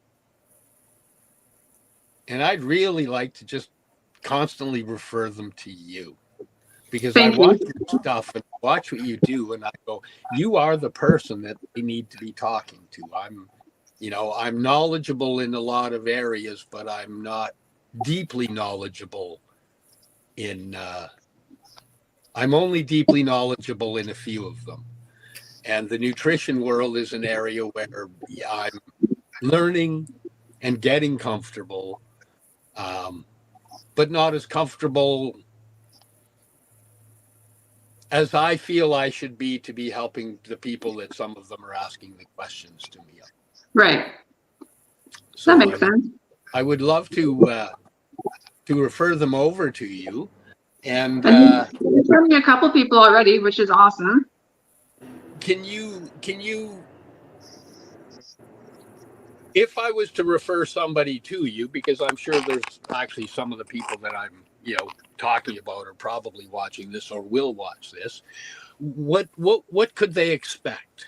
And I'd really like to just constantly refer them to you, because I watch your stuff and watch what you do, and I go, you are the person that they need to be talking to. I'm knowledgeable in a lot of areas, but I'm not deeply knowledgeable in I'm only deeply knowledgeable in a few of them. And the nutrition world is an area where I'm learning and getting comfortable, but not as comfortable as I feel I should be to be helping the people that some of them are asking the questions to me. Right. So that makes sense. I would love to refer them over to you. And you've sent me a couple people already, which is awesome. Can you, if I was to refer somebody to you, because I'm sure there's actually some of the people that I'm, talking about are probably watching this or will watch this, what could they expect?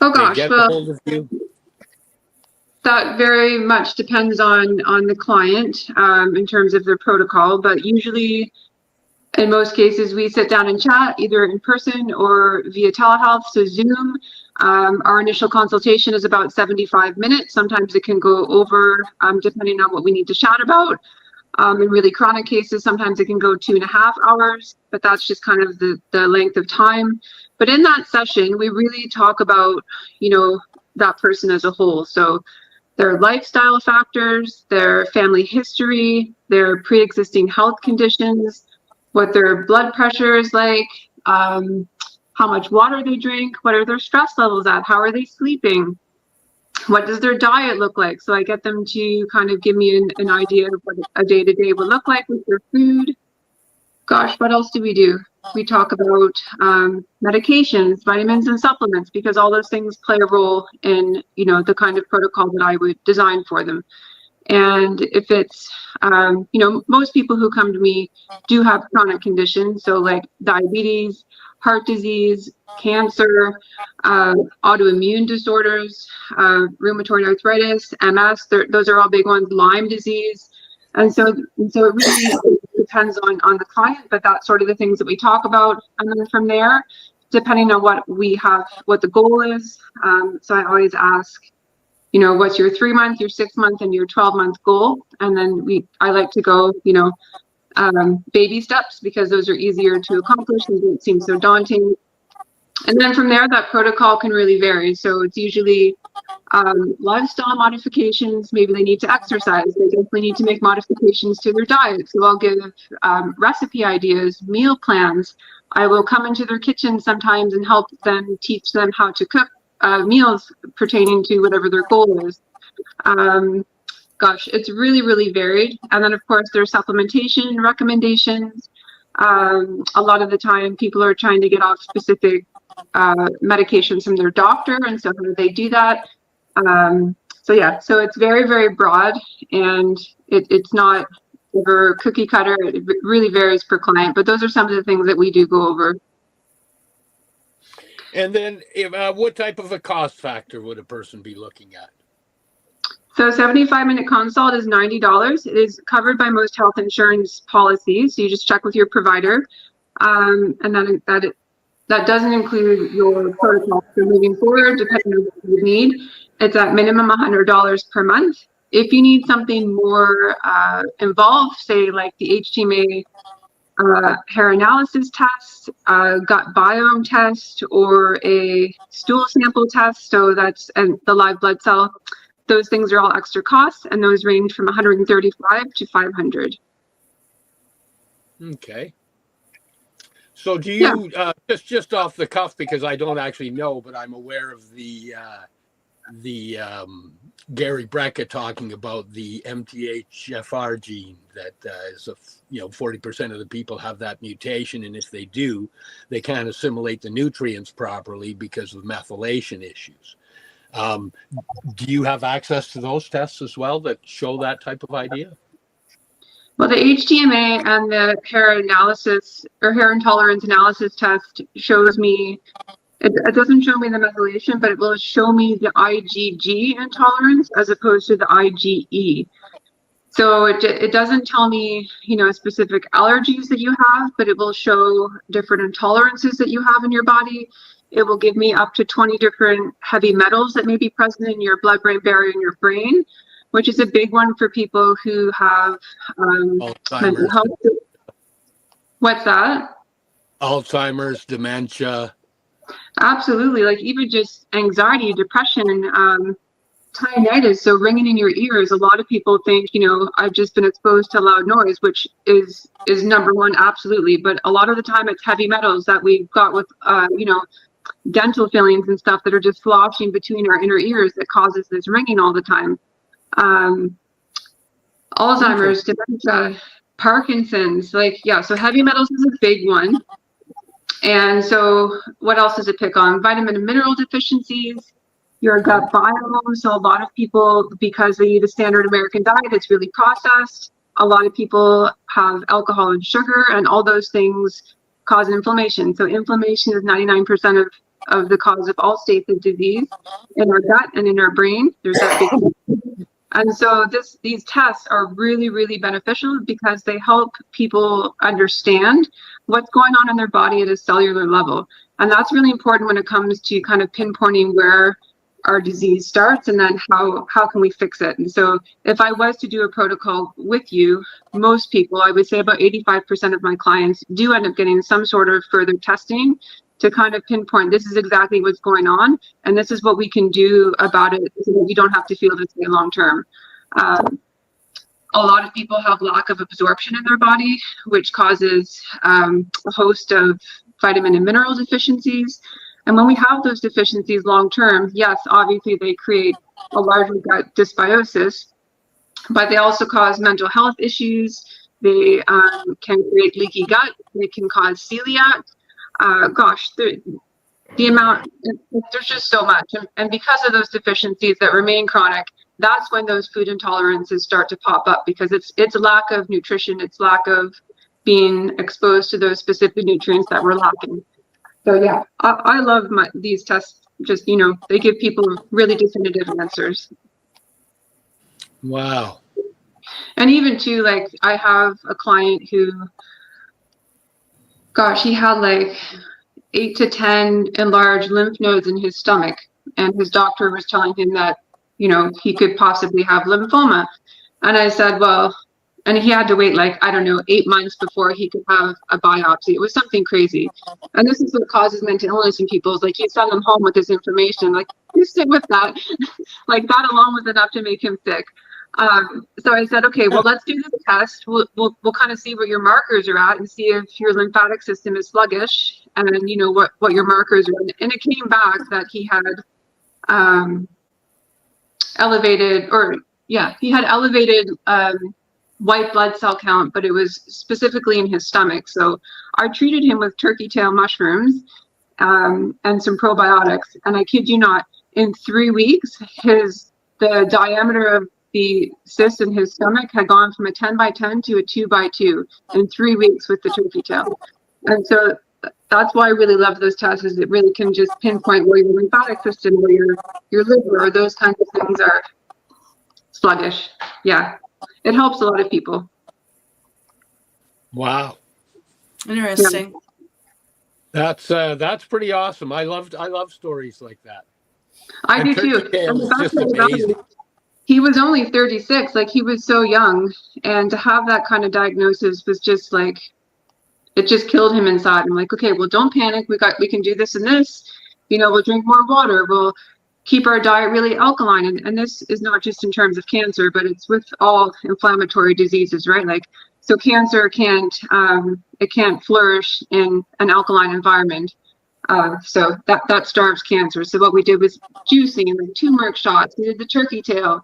Oh gosh, get a hold of you? That very much depends on the client in terms of their protocol, but usually in most cases we sit down and chat either in person or via telehealth, so Zoom. Our initial consultation is about 75 minutes. Sometimes it can go over depending on what we need to chat about. In really chronic cases, sometimes it can go 2.5 hours, but that's just kind of the length of time. But in that session, we really talk about, that person as a whole. So their lifestyle factors, their family history, their pre-existing health conditions, what their blood pressure is like, how much water they drink, what are their stress levels at, how are they sleeping, what does their diet look like? So I get them to kind of give me an idea of what a day-to-day would look like with their food. Gosh, what else do we do? We talk about medications, vitamins and supplements, because all those things play a role in, the kind of protocol that I would design for them. And if it's, most people who come to me do have chronic conditions. So like diabetes, heart disease, cancer, autoimmune disorders, rheumatoid arthritis, MS, those are all big ones, Lyme disease. And so it really depends on the client, but that's sort of the things that we talk about. And then from there, depending on what we have, what the goal is. So I always ask, what's your 3-month, your 6-month, and your 12-month goal? And then I like to go, baby steps, because those are easier to accomplish and don't seem so daunting. And then from there, that protocol can really vary. So it's usually lifestyle modifications. Maybe they need to exercise. They definitely need to make modifications to their diet. So I'll give recipe ideas, meal plans. I will come into their kitchen sometimes and help them, teach them how to cook meals pertaining to whatever their goal is. Gosh, it's really, really varied. And then of course there's supplementation recommendations. A lot of the time people are trying to get off specific medications from their doctor, and so how do they do that? So it's very, very broad, and it's not over cookie cutter. It really varies per client, but those are some of the things that we do go over. And then what type of a cost factor would a person be looking at? So 75-minute consult is $90. It is covered by most health insurance policies. So you just check with your provider. And then that doesn't include your protocol. So moving forward, depending on what you need, it's at minimum $100 per month. If you need something more involved, say like the HTMA hair analysis test, gut biome test, or a stool sample test, so that's the live blood cell, those things are all extra costs, and those range from $135 to $500. Okay. So do you just off the cuff, because I don't actually know, but I'm aware of the Gary Brecka talking about the MTHFR gene that is 40% of the people have that mutation, and if they do, they can't assimilate the nutrients properly because of methylation issues. Do you have access to those tests as well that show that type of idea? Well, the HTMA and the hair analysis or hair intolerance analysis test shows me, it doesn't show me the methylation, but it will show me the IgG intolerance as opposed to the IgE. So it doesn't tell me, specific allergies that you have, but it will show different intolerances that you have in your body. It will give me up to 20 different heavy metals that may be present in your blood-brain barrier in your brain, which is a big one for people who have mental health. What's that? Alzheimer's, dementia. Absolutely. Like even just anxiety, depression, and tinnitus, so ringing in your ears. A lot of people think, I've just been exposed to loud noise, which is number one, absolutely. But a lot of the time it's heavy metals that we've got with, dental fillings and stuff that are just sloshing between our inner ears that causes this ringing all the time. Alzheimer's, dementia, Parkinson's, so heavy metals is a big one. And so what else does it pick on? Vitamin and mineral deficiencies, your gut biome. So a lot of people, because they eat a standard American diet, it's really processed. A lot of people have alcohol and sugar, and all those things cause inflammation. So inflammation is 99% of the cause of all states of disease in our gut and in our brain. There's that big. And so these tests are really, really beneficial because they help people understand what's going on in their body at a cellular level. And that's really important when it comes to kind of pinpointing where our disease starts and then how can we fix it. And so if I was to do a protocol with you, most people, I would say about 85% of my clients do end up getting some sort of further testing to kind of pinpoint this is exactly what's going on and this is what we can do about it so that you don't have to feel this way long term. A lot of people have lack of absorption in their body, which causes a host of vitamin and mineral deficiencies. And when we have those deficiencies long term, yes, obviously they create a larger gut dysbiosis, but they also cause mental health issues. They can create leaky gut. They can cause celiac. The amount, there's just so much. And because of those deficiencies that remain chronic, that's when those food intolerances start to pop up because it's lack of nutrition, it's lack of being exposed to those specific nutrients that we're lacking. So yeah, I love these tests. Just, they give people really definitive answers. Wow. And even too, I have a client who, he had 8 to 10 enlarged lymph nodes in his stomach. And his doctor was telling him that, he could possibly have lymphoma. And I said, well, and he had to wait 8 months before he could have a biopsy. It was something crazy. And this is what causes mental illness in people is you send them home with this information, you sit with that. That alone was enough to make him sick. So I said, okay, well, let's do this test. We'll kind of see what your markers are at and see if your lymphatic system is sluggish and what your markers are. And it came back that he had elevated white blood cell count, but it was specifically in his stomach. So I treated him with turkey tail mushrooms and some probiotics. And I kid you not, in 3 weeks, the diameter of the cyst in his stomach had gone from a 10 by 10 to a 2 by 2 in 3 weeks with the turkey tail. And so that's why I really love those tests, is it really can just pinpoint where your lymphatic system, where your liver, or those kinds of things are sluggish. Yeah, it helps a lot of people. Wow. Interesting. Yeah. That's pretty awesome. I love stories like that. I do too. And the fact that he was only 36, he was so young, and to have that kind of diagnosis was just it just killed him inside. I'm like, okay, well, don't panic. We can do this and this. We'll drink more water. We'll keep our diet really alkaline. And this is not just in terms of cancer, but it's with all inflammatory diseases, right? So cancer can't flourish in an alkaline environment. So that starves cancer. So what we did was juicing and turmeric shots. We did the turkey tail.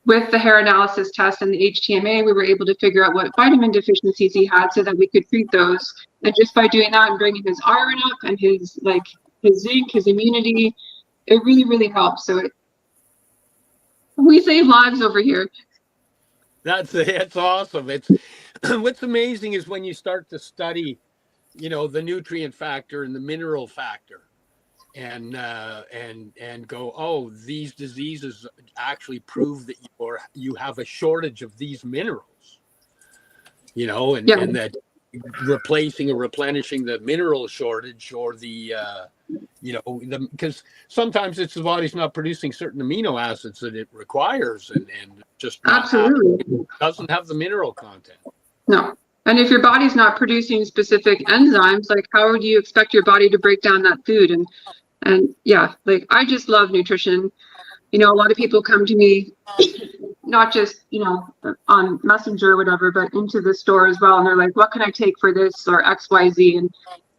With the hair analysis test and the HTMA, we were able to figure out what vitamin deficiencies he had so that we could treat those. And just by doing that and bringing his iron up and his zinc, his immunity, it really, really helps. So we save lives over here. That's awesome. It's what's amazing is when you start to study, the nutrient factor and the mineral factor, and go, oh, these diseases actually prove that you have a shortage of these minerals, and that replacing or replenishing the mineral shortage or the because sometimes it's the body's not producing certain amino acids that it requires and just absolutely doesn't have the mineral content. No. And if your body's not producing specific enzymes, like how would you expect your body to break down that food? And yeah, I just love nutrition. A lot of people come to me, not just, on Messenger or whatever, but into the store as well. And they're like, what can I take for this or XYZ? And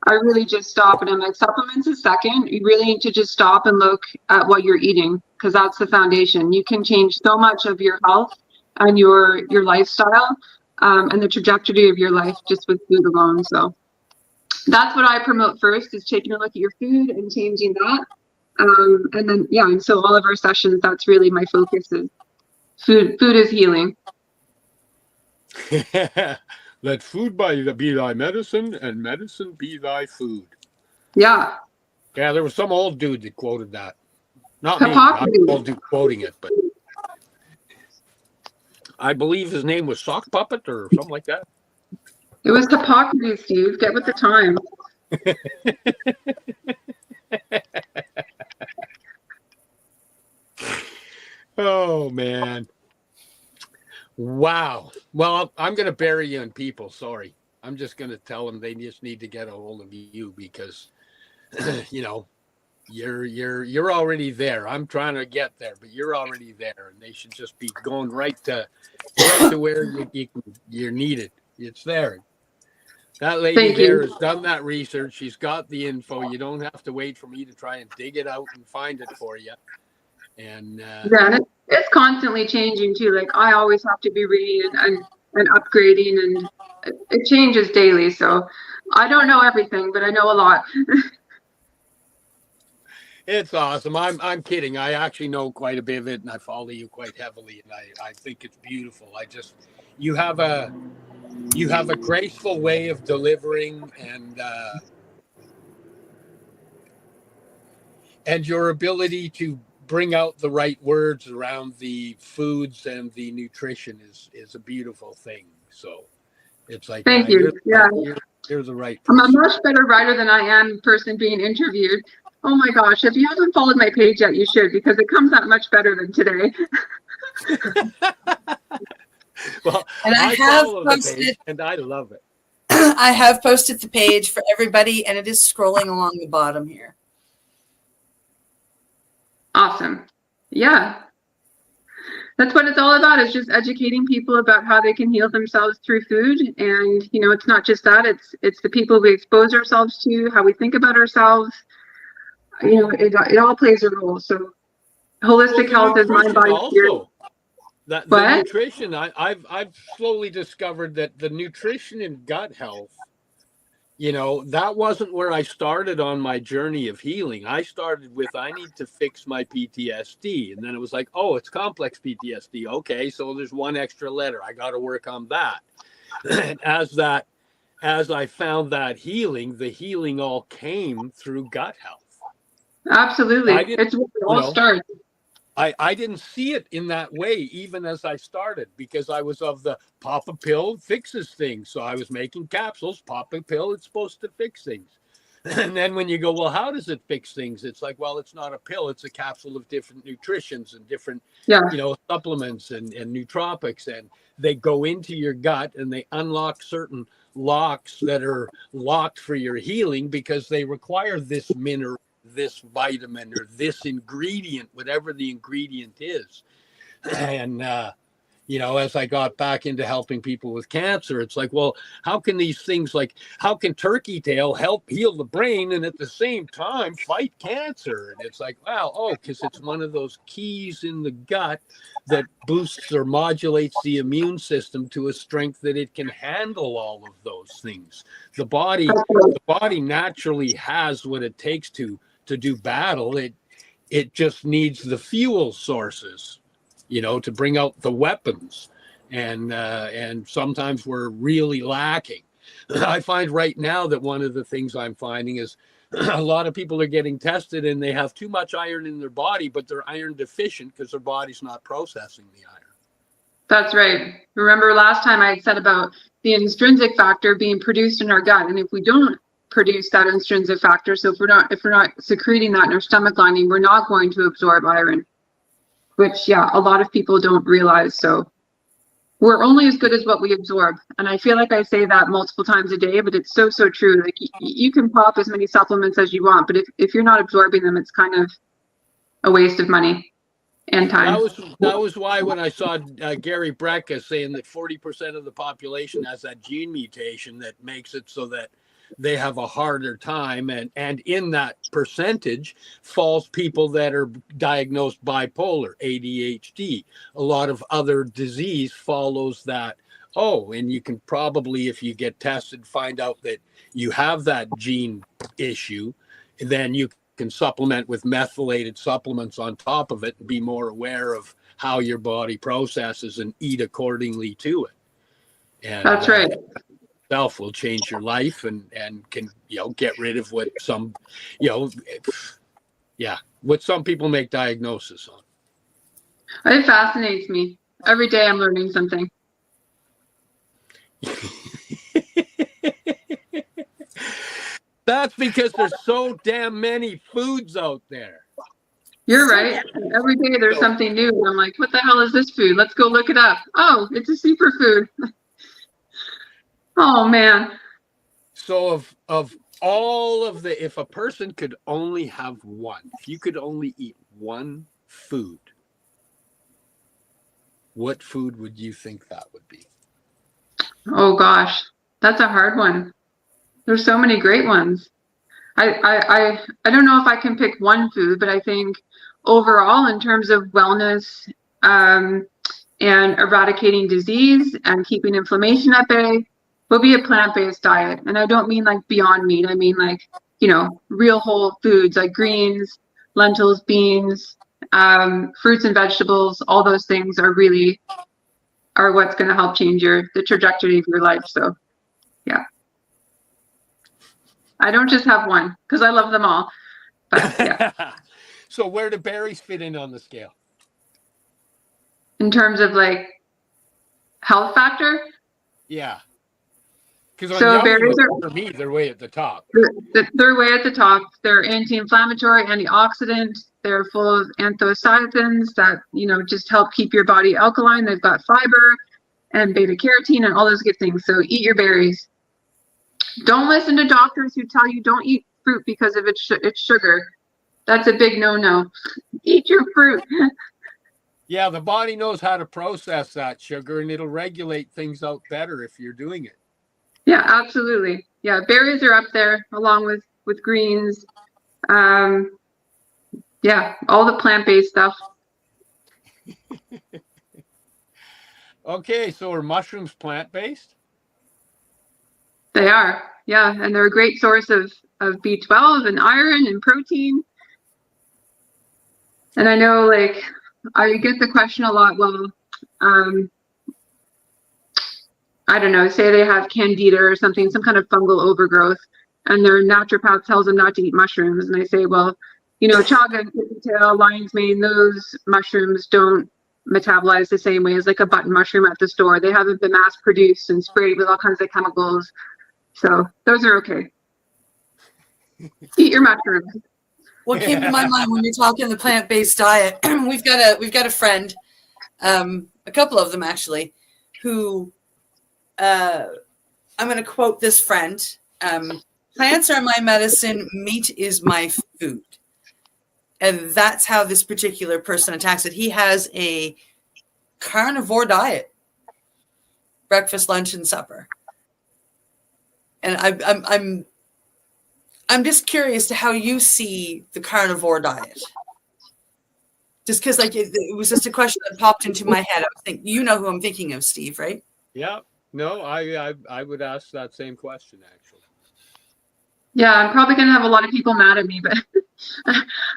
I really just stop and I'm like, supplements a second. You really need to just stop and look at what you're eating, because that's the foundation. You can change so much of your health and your lifestyle and the trajectory of your life just with food alone. So that's what I promote first, is taking a look at your food and changing that. And then, and so all of our sessions, that's really my focus is food is healing. Let food be thy medicine and medicine be thy food. Yeah. Yeah, there was some old dude that quoted that. Not me, not the old dude quoting it, but I believe his name was Sock Puppet or something like that. It was Hippocrates, Steve. Get with the time. Oh, man. Wow. Well, I'm going to bury you in people. Sorry. I'm just going to tell them they just need to get a hold of you because, you're already there. I'm trying to get there, but you're already there, and they should just be going right to where you're needed. It's there. That lady there has done that research. She's got the info. You don't have to wait for me to try and dig it out and find it for you. And it's constantly changing too. I always have to be reading and upgrading, and it changes daily. So I don't know everything, but I know a lot. It's awesome. I'm kidding. I actually know quite a bit of it, and I follow you quite heavily, and I think it's beautiful. You have a graceful way of delivering, and your ability to bring out the right words around the foods and the nutrition is a beautiful thing. So it's like, thank you. You're the right person. I'm a much better writer than I am person being interviewed. Oh my gosh, if you haven't followed my page yet, you should, because it comes out much better than today. Well, and I have posted the page, and I love it. I have posted the page for everybody, and it is scrolling along the bottom here. Awesome. Yeah. That's what it's all about, is just educating people about how they can heal themselves through food. And, it's not just that, it's the people we expose ourselves to, how we think about ourselves. It all plays a role. So holistic health is mind, body, spirit. The nutrition, I've slowly discovered that the nutrition and gut health, that wasn't where I started on my journey of healing. I started with, I need to fix my PTSD. And then it was like, oh, it's complex PTSD. Okay, so there's one extra letter. I got to work on that. And as I found that healing, the healing all came through gut health. Absolutely. It's where it all starts. I didn't see it in that way, even as I started, because I was of the pop a pill fixes things. So I was making capsules, pop a pill, it's supposed to fix things. And then when you go, well, how does it fix things? It's like, well, it's not a pill, it's a capsule of different nutritions and different, supplements and nootropics. And they go into your gut and they unlock certain locks that are locked for your healing because they require this mineral, this vitamin, or this ingredient, whatever the ingredient is. And as I got back into helping people with cancer. It's like, well, how can these things, like, how can turkey tail help heal the brain and at the same time fight cancer? And it's like, wow, because it's one of those keys in the gut that boosts or modulates the immune system to a strength that it can handle all of those things. The body naturally has what it takes to do battle. It just needs the fuel sources, to bring out the weapons, and sometimes we're really lacking. I find right now that one of the things I'm finding is a lot of people are getting tested and they have too much iron in their body, but they're iron deficient because their body's not processing the iron. That's right. Remember last time I had said about the intrinsic factor being produced in our gut, and if we don't produce that intrinsic factor, so if we're not secreting that in our stomach lining, we're not going to absorb iron, which a lot of people don't realize. So we're only as good as what we absorb, and I feel like I say that multiple times a day, but it's so true. Like, you can pop as many supplements as you want, but if you're not absorbing them, it's kind of a waste of money and time. That was why when I saw Gary Brecka saying that 40% of the population has that gene mutation that makes it so that they have a harder time, and in that percentage falls people that are diagnosed bipolar, ADHD. A lot of other disease follows that. And you can probably, if you get tested, find out that you have that gene issue. Then you can supplement with methylated supplements on top of it and be more aware of how your body processes and eat accordingly to it. And that's right. Will change your life and can get rid of what some what some people make diagnosis on. It fascinates me. Every day I'm learning something. That's because there's so damn many foods out there. You're right. Every day there's something new, and I'm like, what the hell is this food? Let's go look it up. Oh, it's a superfood. Oh man. So of all of the, if a person could only have one, if you could only eat one food, what food would you think that would be? Oh gosh, that's a hard one. There's so many great ones. I don't know if I can pick one food, but I think overall in terms of wellness and eradicating disease and keeping inflammation at bay will be a plant-based diet. And I don't mean like Beyond Meat. I mean like, real whole foods like greens, lentils, beans, fruits and vegetables. All those things are what's going to help change the trajectory of your life. So, yeah. I don't just have one because I love them all. But, yeah. So where do berries fit in on the scale? In terms of like health factor? Yeah. Because berries for me, they're way at the top. They're way at the top. They're anti-inflammatory, antioxidant. They're full of anthocyanins that, just help keep your body alkaline. They've got fiber and beta carotene and all those good things. So eat your berries. Don't listen to doctors who tell you don't eat fruit because of its sugar. That's a big no-no. Eat your fruit. Yeah, the body knows how to process that sugar, and it'll regulate things out better if you're doing it. Yeah, absolutely. Yeah, berries are up there along with greens. Yeah, all the plant-based stuff. Okay, so are mushrooms plant-based? They are, yeah, and they're a great source of B12 and iron and protein. And I know, like, I get the question a lot, well, I don't know, say they have candida or something, some kind of fungal overgrowth, and their naturopath tells them not to eat mushrooms. And I say, well, chaga, tail, lion's mane, those mushrooms don't metabolize the same way as like a button mushroom at the store. They haven't been mass produced and sprayed with all kinds of chemicals. So those are okay. Eat your mushrooms. What came to my mind when you're talking the plant-based diet, we've got a friend, a couple of them actually, who I'm going to quote this friend. Plants are my medicine, meat is my food. And that's how this particular person attacks it. He has a carnivore diet, breakfast, lunch, and supper. And I'm just curious to how you see the carnivore diet. Just because, like, it was just a question that popped into my head. I was thinking, you know who I'm thinking of, Steve, right? Yeah. No, I would ask that same question, actually. Yeah, I'm probably gonna have a lot of people mad at me, but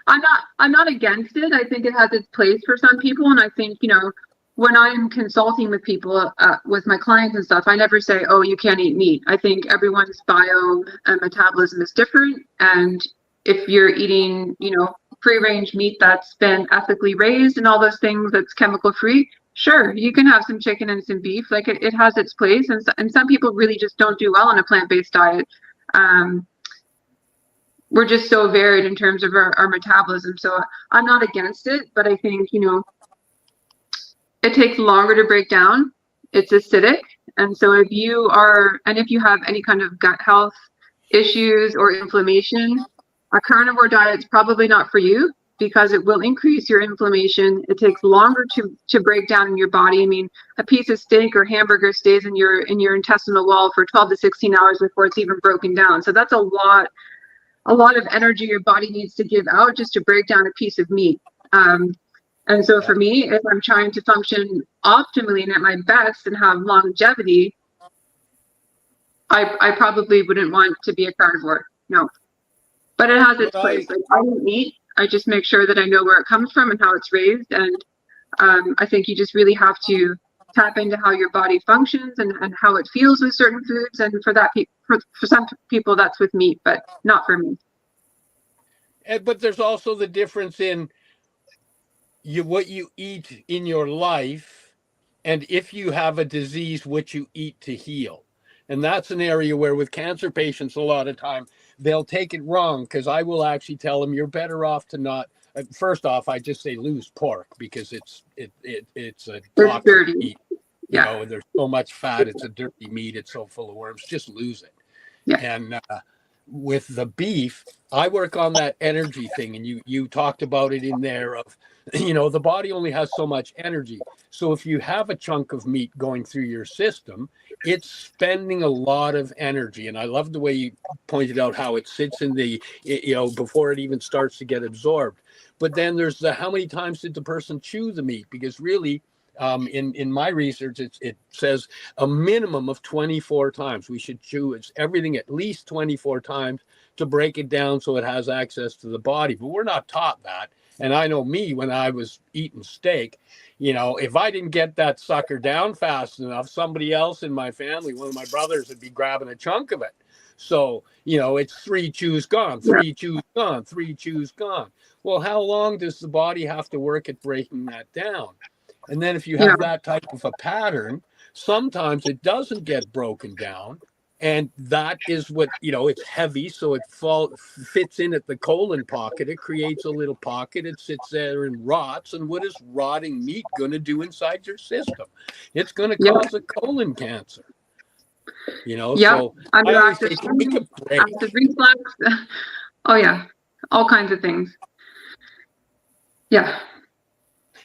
I'm not against it. I think it has its place for some people, and I think, you know, when I'm consulting with people, with my clients and stuff, I never say, "Oh, you can't eat meat." I think everyone's biome and metabolism is different, and if you're eating, you know, free-range meat that's been ethically raised and all those things, that's chemical-free, sure, you can have some chicken and some beef. Like, it has its place, and some people really just don't do well on a plant-based diet. We're just so varied in terms of our metabolism. So I'm not against it, but I think, you know, it takes longer to break down. It's acidic. And so if you have any kind of gut health issues or inflammation, a carnivore diet is probably not for you, because it will increase your inflammation. It takes longer to break down in your body. I mean, a piece of steak or hamburger stays in your intestinal wall for 12 to 16 hours before it's even broken down. So that's a lot of energy your body needs to give out just to break down a piece of meat. And so for me, if I'm trying to function optimally and at my best and have longevity, I probably wouldn't want to be a carnivore. No. But it has its place. Like, I don't eat. I just make sure that I know where it comes from and how it's raised. And I think you just really have to tap into how your body functions and how it feels with certain foods. And for some people, that's with meat, but not for me. But there's also the difference in what you eat in your life, and if you have a disease, what you eat to heal. And that's an area where with cancer patients, a lot of time, they'll take it wrong, because I will actually tell them you're better off to not. First off, I just say lose pork, because it's a toxic meat. You know, there's so much fat. It's a dirty meat. It's so full of worms. Just lose it. Yeah. And with the beef, I work on that energy thing, and you talked about it in there of, you know, the body only has so much energy. So if you have a chunk of meat going through your system, it's spending a lot of energy. And I love the way you pointed out how it sits in before it even starts to get absorbed. But then there's how many times did the person chew the meat? Because really, in my research, it says a minimum of 24 times. We should chew everything at least 24 times to break it down so it has access to the body. But we're not taught that. And I know me, when I was eating steak, you know, if I didn't get that sucker down fast enough, somebody else in my family, one of my brothers, would be grabbing a chunk of it. So, you know, it's 3 chews gone, 3 chews gone, 3 chews gone. Well, how long does the body have to work at breaking that down? And then if you have that type of a pattern, sometimes it doesn't get broken down. And that is what, you know, it's heavy, so it fits in at the colon pocket. It creates a little pocket. It sits there and rots. And what is rotting meat going to do inside your system? It's going to cause a colon cancer. You know, so I always say, take a break. Acid reflux. Oh, yeah. All kinds of things. Yeah.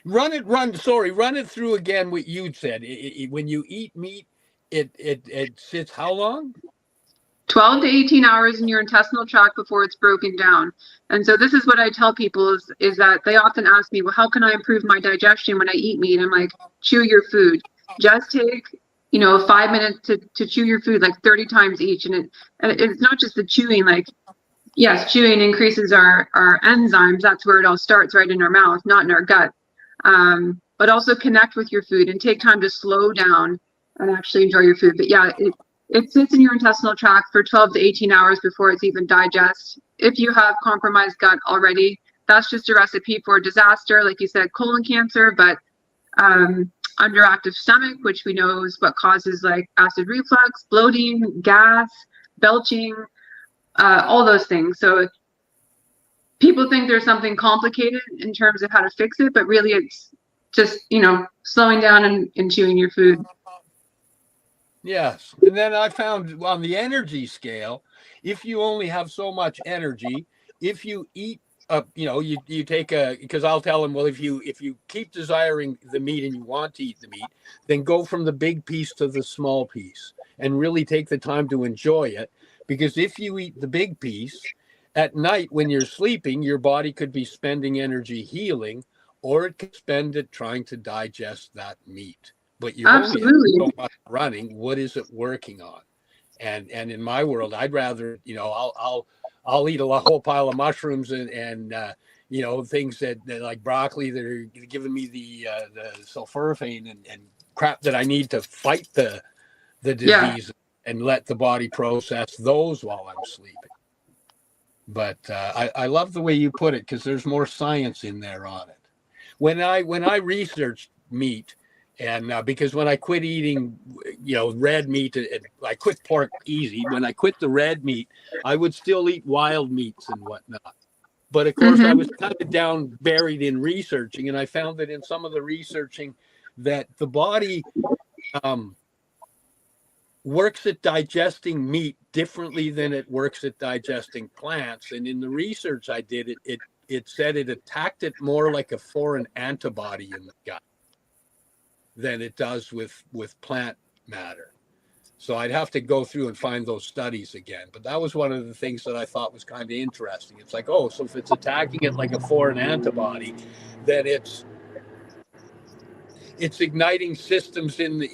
Run it through again what you'd said. When you eat meat, it sits how long? 12 to 18 hours in your intestinal tract before it's broken down. And so this is what I tell people is that they often ask me, well, how can I improve my digestion when I eat meat? I'm like, chew your food. Just take, 5 minutes to chew your food like 30 times each. And it's not just the chewing, like, yes, chewing increases our enzymes. That's where it all starts, right in our mouth, not in our gut. But also connect with your food and take time to slow down and actually enjoy your food. But yeah, it sits in your intestinal tract for 12 to 18 hours before it's even digested. If you have compromised gut already, that's just a recipe for disaster. Like you said, colon cancer, but underactive stomach, which we know is what causes like acid reflux, bloating, gas, belching, all those things. So people think there's something complicated in terms of how to fix it, but really it's just, slowing down and chewing your food. Yes. And then I found on the energy scale, if you only have so much energy, if you eat you take because I'll tell them, well, if you keep desiring the meat and you want to eat the meat, then go from the big piece to the small piece and really take the time to enjoy it. Because if you eat the big piece at night when you're sleeping, your body could be spending energy healing, or it could spend it trying to digest that meat. But you only have so much running. What is it working on? And in my world, I'd rather, I'll eat a whole pile of mushrooms and things that like broccoli that are giving me the sulforaphane and crap that I need to fight the disease, and let the body process those while I'm sleeping. But I love the way you put it, because there's more science in there on it. When I researched meat, and because when I quit eating, red meat, I quit pork easy. When I quit the red meat, I would still eat wild meats and whatnot. But of course, I was kind of buried in researching, and I found that in some of the researching that the body works at digesting meat differently than it works at digesting plants. And in the research I did, it said it attacked it more like a foreign antibody in the gut than it does with plant matter. So I'd have to go through and find those studies again. But that was one of the things that I thought was kind of interesting. It's like, oh, so if it's attacking it like a foreign antibody, then it's igniting systems in the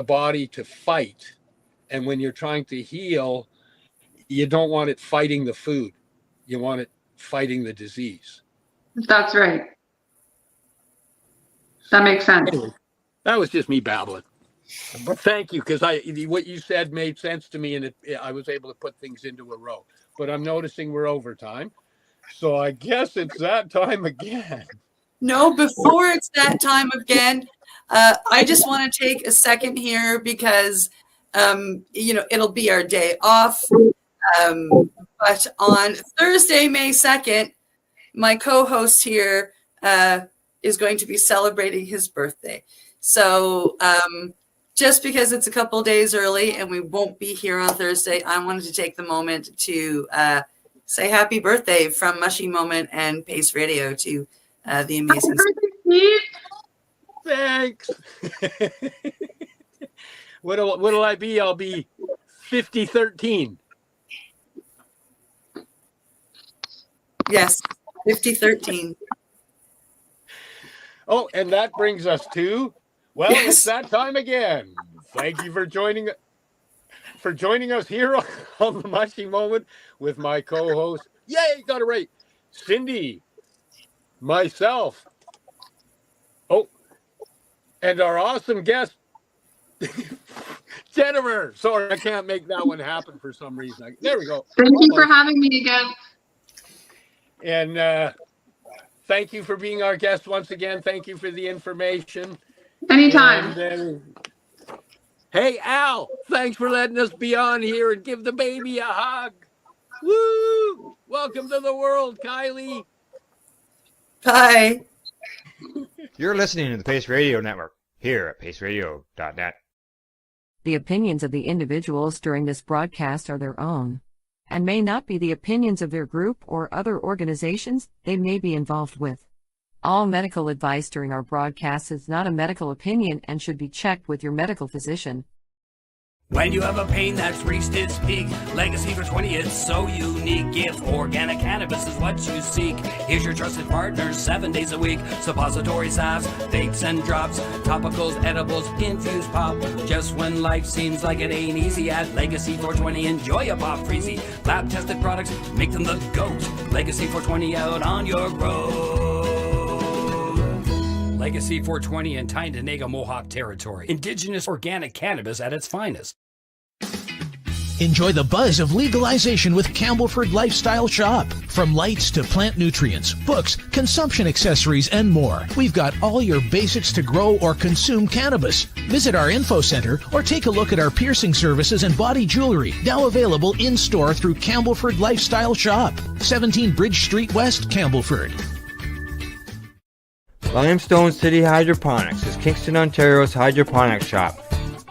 body to fight. And when you're trying to heal, you don't want it fighting the food. You want it fighting the disease. That's right. That makes sense. Anyway, that was just me babbling. But thank you, because what you said made sense to me, and I was able to put things into a row. But I'm noticing we're over time, so I guess it's that time again. No, before it's that time again, I just want to take a second here because, it'll be our day off. But on Thursday, May 2nd, my co-host here is going to be celebrating his birthday. So just because it's a couple days early and we won't be here on Thursday, I wanted to take the moment to say happy birthday from Mushy Moment and Pace Radio to the amazing. Thanks. What'll I be? I'll be 5013. Yes, 5013. Oh, and that brings us to, it's that time again. Thank you for joining us here on the Mushy Moment with my co-host. Yay, got it right. Cindy, myself. Oh, and our awesome guest, Jennifer. Sorry, I can't make that one happen for some reason. There we go. Thank you for having me again. And thank you for being our guest once again. Thank you for the information. Anytime. And, hey, Al, thanks for letting us be on here and give the baby a hug. Woo! Welcome to the world, Kylie. Hi. You're listening to the Pace Radio Network here at paceradio.net. The opinions of the individuals during this broadcast are their own, and may not be the opinions of their group or other organizations they may be involved with. All medical advice during our broadcast is not a medical opinion and should be checked with your medical physician. When you have a pain that's reached its peak, Legacy for 20, it's so unique. If organic cannabis is what you seek, here's your trusted partner 7 days a week. Suppository salves, vapes and drops, topicals, edibles, infused pop. Just when life seems like it ain't easy, at Legacy 420, enjoy a pop freezy. Lab tested products, make them the GOAT. Legacy 420 out on your road. Legacy 420 in Tyendinaga Mohawk territory. Indigenous organic cannabis at its finest. Enjoy the buzz of legalization with Campbellford Lifestyle Shop. From lights to plant nutrients, books, consumption accessories, and more, we've got all your basics to grow or consume cannabis. Visit our info center or take a look at our piercing services and body jewelry, now available in-store through Campbellford Lifestyle Shop, 17 Bridge Street West, Campbellford. Limestone City Hydroponics is Kingston, Ontario's hydroponics shop.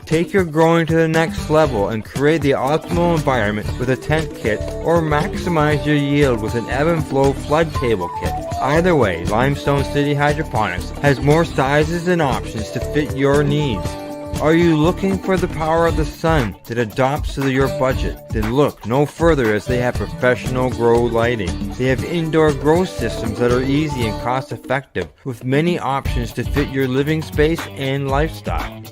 Take your growing to the next level and create the optimal environment with a tent kit, or maximize your yield with an ebb and flow flood table kit. Either way, Limestone City Hydroponics has more sizes and options to fit your needs. Are you looking for the power of the sun that adapts to your budget? Then look no further, as they have professional grow lighting. They have indoor grow systems that are easy and cost effective, with many options to fit your living space and lifestyle.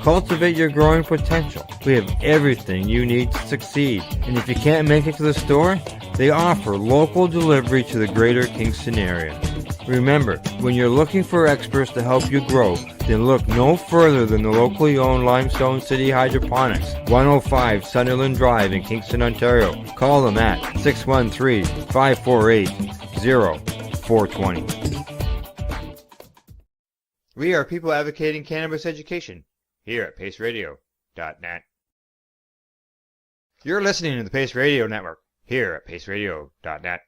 Cultivate your growing potential. We have everything you need to succeed. And if you can't make it to the store, they offer local delivery to the greater Kingston area. Remember, when you're looking for experts to help you grow, then look no further than the locally owned Limestone City Hydroponics, 105 Sunderland Drive in Kingston, Ontario. Call them at 613-548-0420. We are people advocating cannabis education here at paceradio.net. You're listening to the Pace Radio Network here at paceradio.net.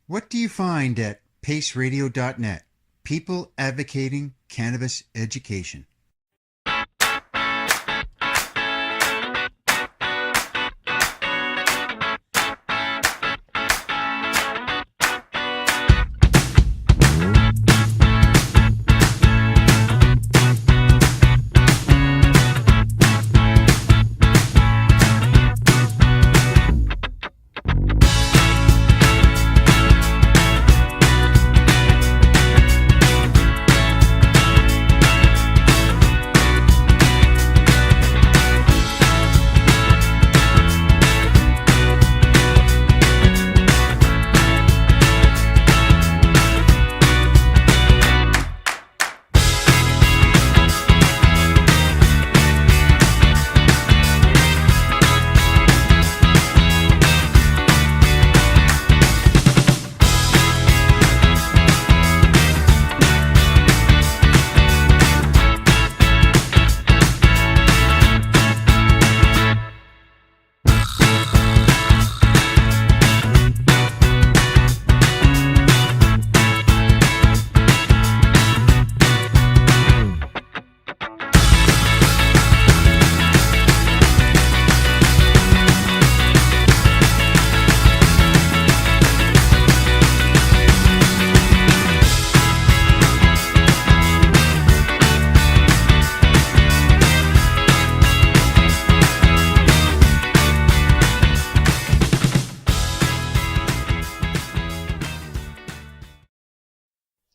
What do you find at paceradio.net? People advocating cannabis education.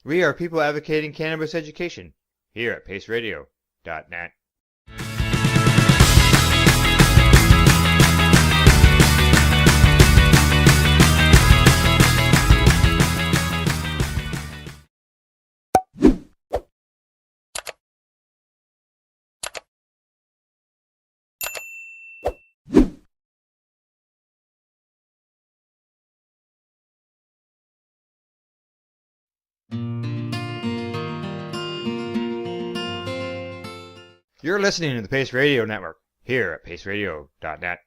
We are people advocating cannabis education here at paceradio.net. You're listening to the Pace Radio Network here at paceradio.net.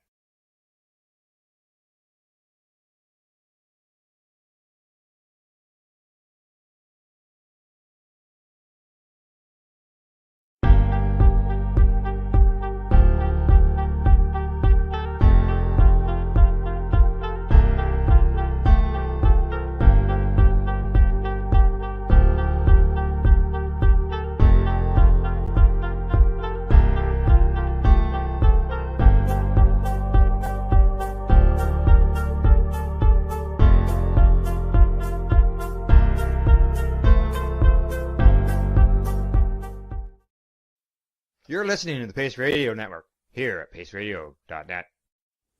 You're listening to the Pace Radio Network here at paceradio.net.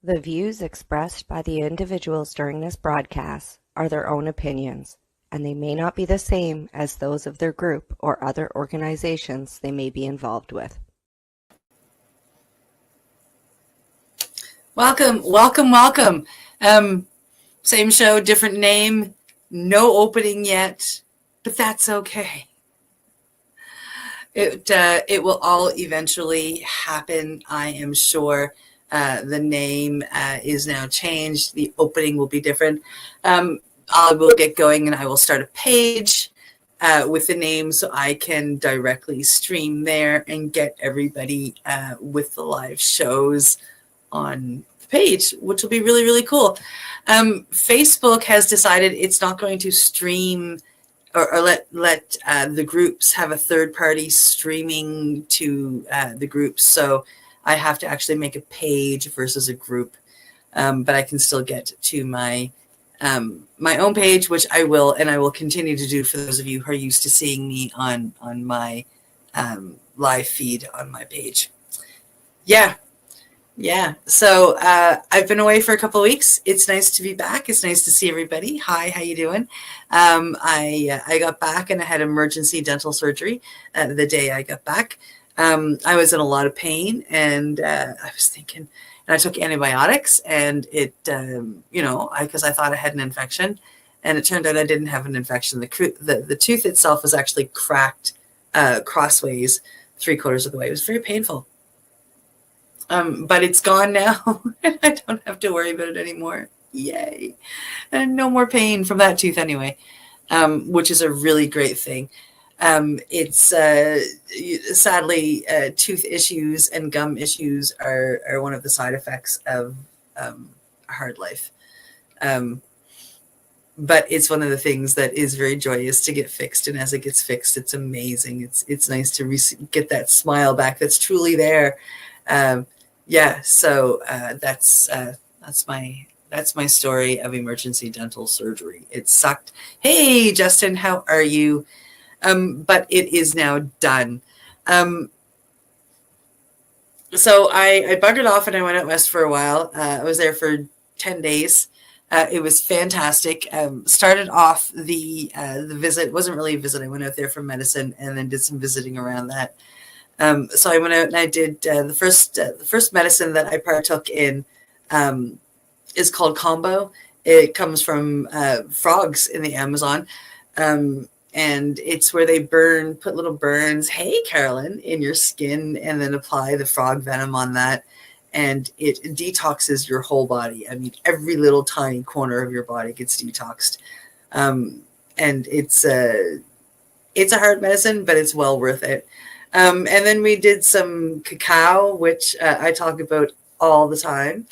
The views expressed by the individuals during this broadcast are their own opinions, and they may not be the same as those of their group or other organizations they may be involved with. Welcome, welcome, welcome. Same show, different name, no opening yet, but that's okay. It will all eventually happen, I am sure. The name is now changed. The opening will be different. I will get going and I will start a page with the name so I can directly stream there and get everybody with the live shows on the page, which will be really, really cool. Facebook has decided it's not going to stream or let the groups have a third party streaming to the groups. So I have to actually make a page versus a group, but I can still get to my my own page, which I will, and I will continue to do for those of you who are used to seeing me on my live feed on my page. Yeah. So I've been away for a couple of weeks. It's nice to be back. It's nice to see everybody. Hi, how you doing? I got back and I had emergency dental surgery the day I got back. I was in a lot of pain and I was thinking, and I took antibiotics and it, because I thought I had an infection, and it turned out I didn't have an infection. The tooth itself was actually cracked crossways 3/4 of the way. It was very painful. But it's gone now, and I don't have to worry about it anymore. Yay. And no more pain from that tooth anyway, which is a really great thing. It's sadly, tooth issues and gum issues are one of the side effects of a hard life. But it's one of the things that is very joyous to get fixed. And as it gets fixed, it's amazing. It's nice to get that smile back that's truly there. So that's my story of emergency dental surgery. It sucked. Hey, Justin, how are you? But it is now done. So I buggered off and I went out west for a while. I was there for 10 days. It was fantastic. Started off the visit. It wasn't really a visit. I went out there for medicine and then did some visiting around that. So I went out and I did the first medicine that I partook in is called Combo. It comes from frogs in the Amazon. And it's where they put little burns, hey, Carolyn, in your skin and then apply the frog venom on that. And it detoxes your whole body. I mean, every little tiny corner of your body gets detoxed. And it's a hard medicine, but it's well worth it. And then we did some cacao, which I talk about all the time.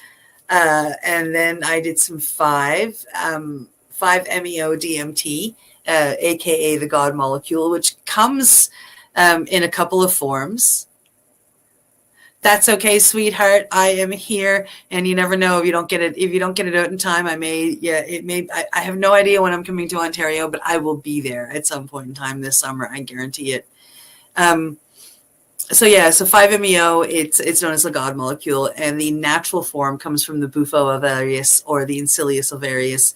And then I did some 5-MeO-DMT, aka the God molecule, which comes in a couple of forms. That's okay, sweetheart. I am here, and you never know if you don't get it. If you don't get it out in time, I may. Yeah, it may. I have no idea when I'm coming to Ontario, but I will be there at some point in time this summer. I guarantee it. So 5-MeO, it's known as the God molecule, and the natural form comes from the Bufo alvarius or the Encilius alvarius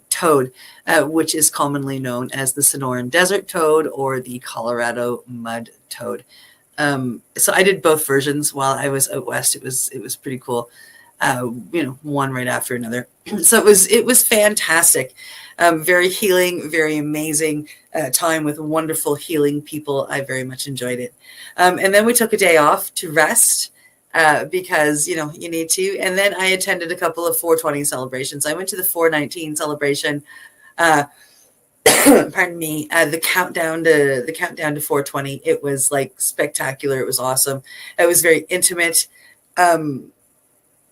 toad, which is commonly known as the Sonoran desert toad or the Colorado mud toad. So I did both versions while I was out west. It was pretty cool. One right after another. So it was fantastic. Very healing, very amazing time with wonderful healing people. I very much enjoyed it. And then we took a day off to rest because, you need to. And then I attended a couple of 420 celebrations. I went to the 419 celebration. Pardon me, the countdown to 420. It was like spectacular. It was awesome. It was very intimate. And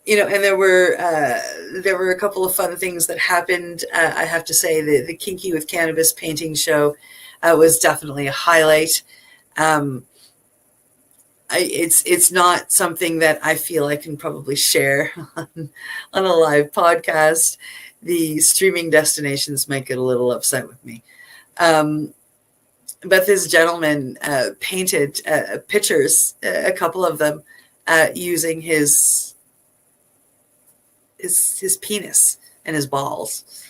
there were a couple of fun things that happened. I have to say the Kinky with Cannabis painting show was definitely a highlight. It's not something that I feel I can probably share on a live podcast. The streaming destinations might get a little upset with me. But this gentleman painted pictures, a couple of them, using his penis and his balls.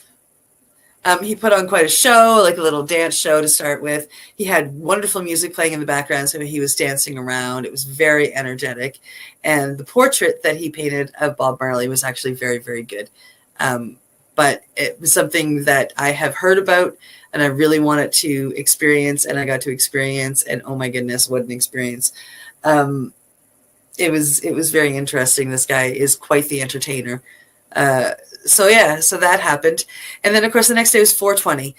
He put on quite a show, like a little dance show to start with. He had wonderful music playing in the background, so he was dancing around. It was very energetic. And the portrait that he painted of Bob Marley was actually very, very good. But it was something that I have heard about and I really wanted to experience, and I got to experience, and oh my goodness, what an experience. It was very interesting. This guy is quite the entertainer. So that happened. And then of course the next day was 420.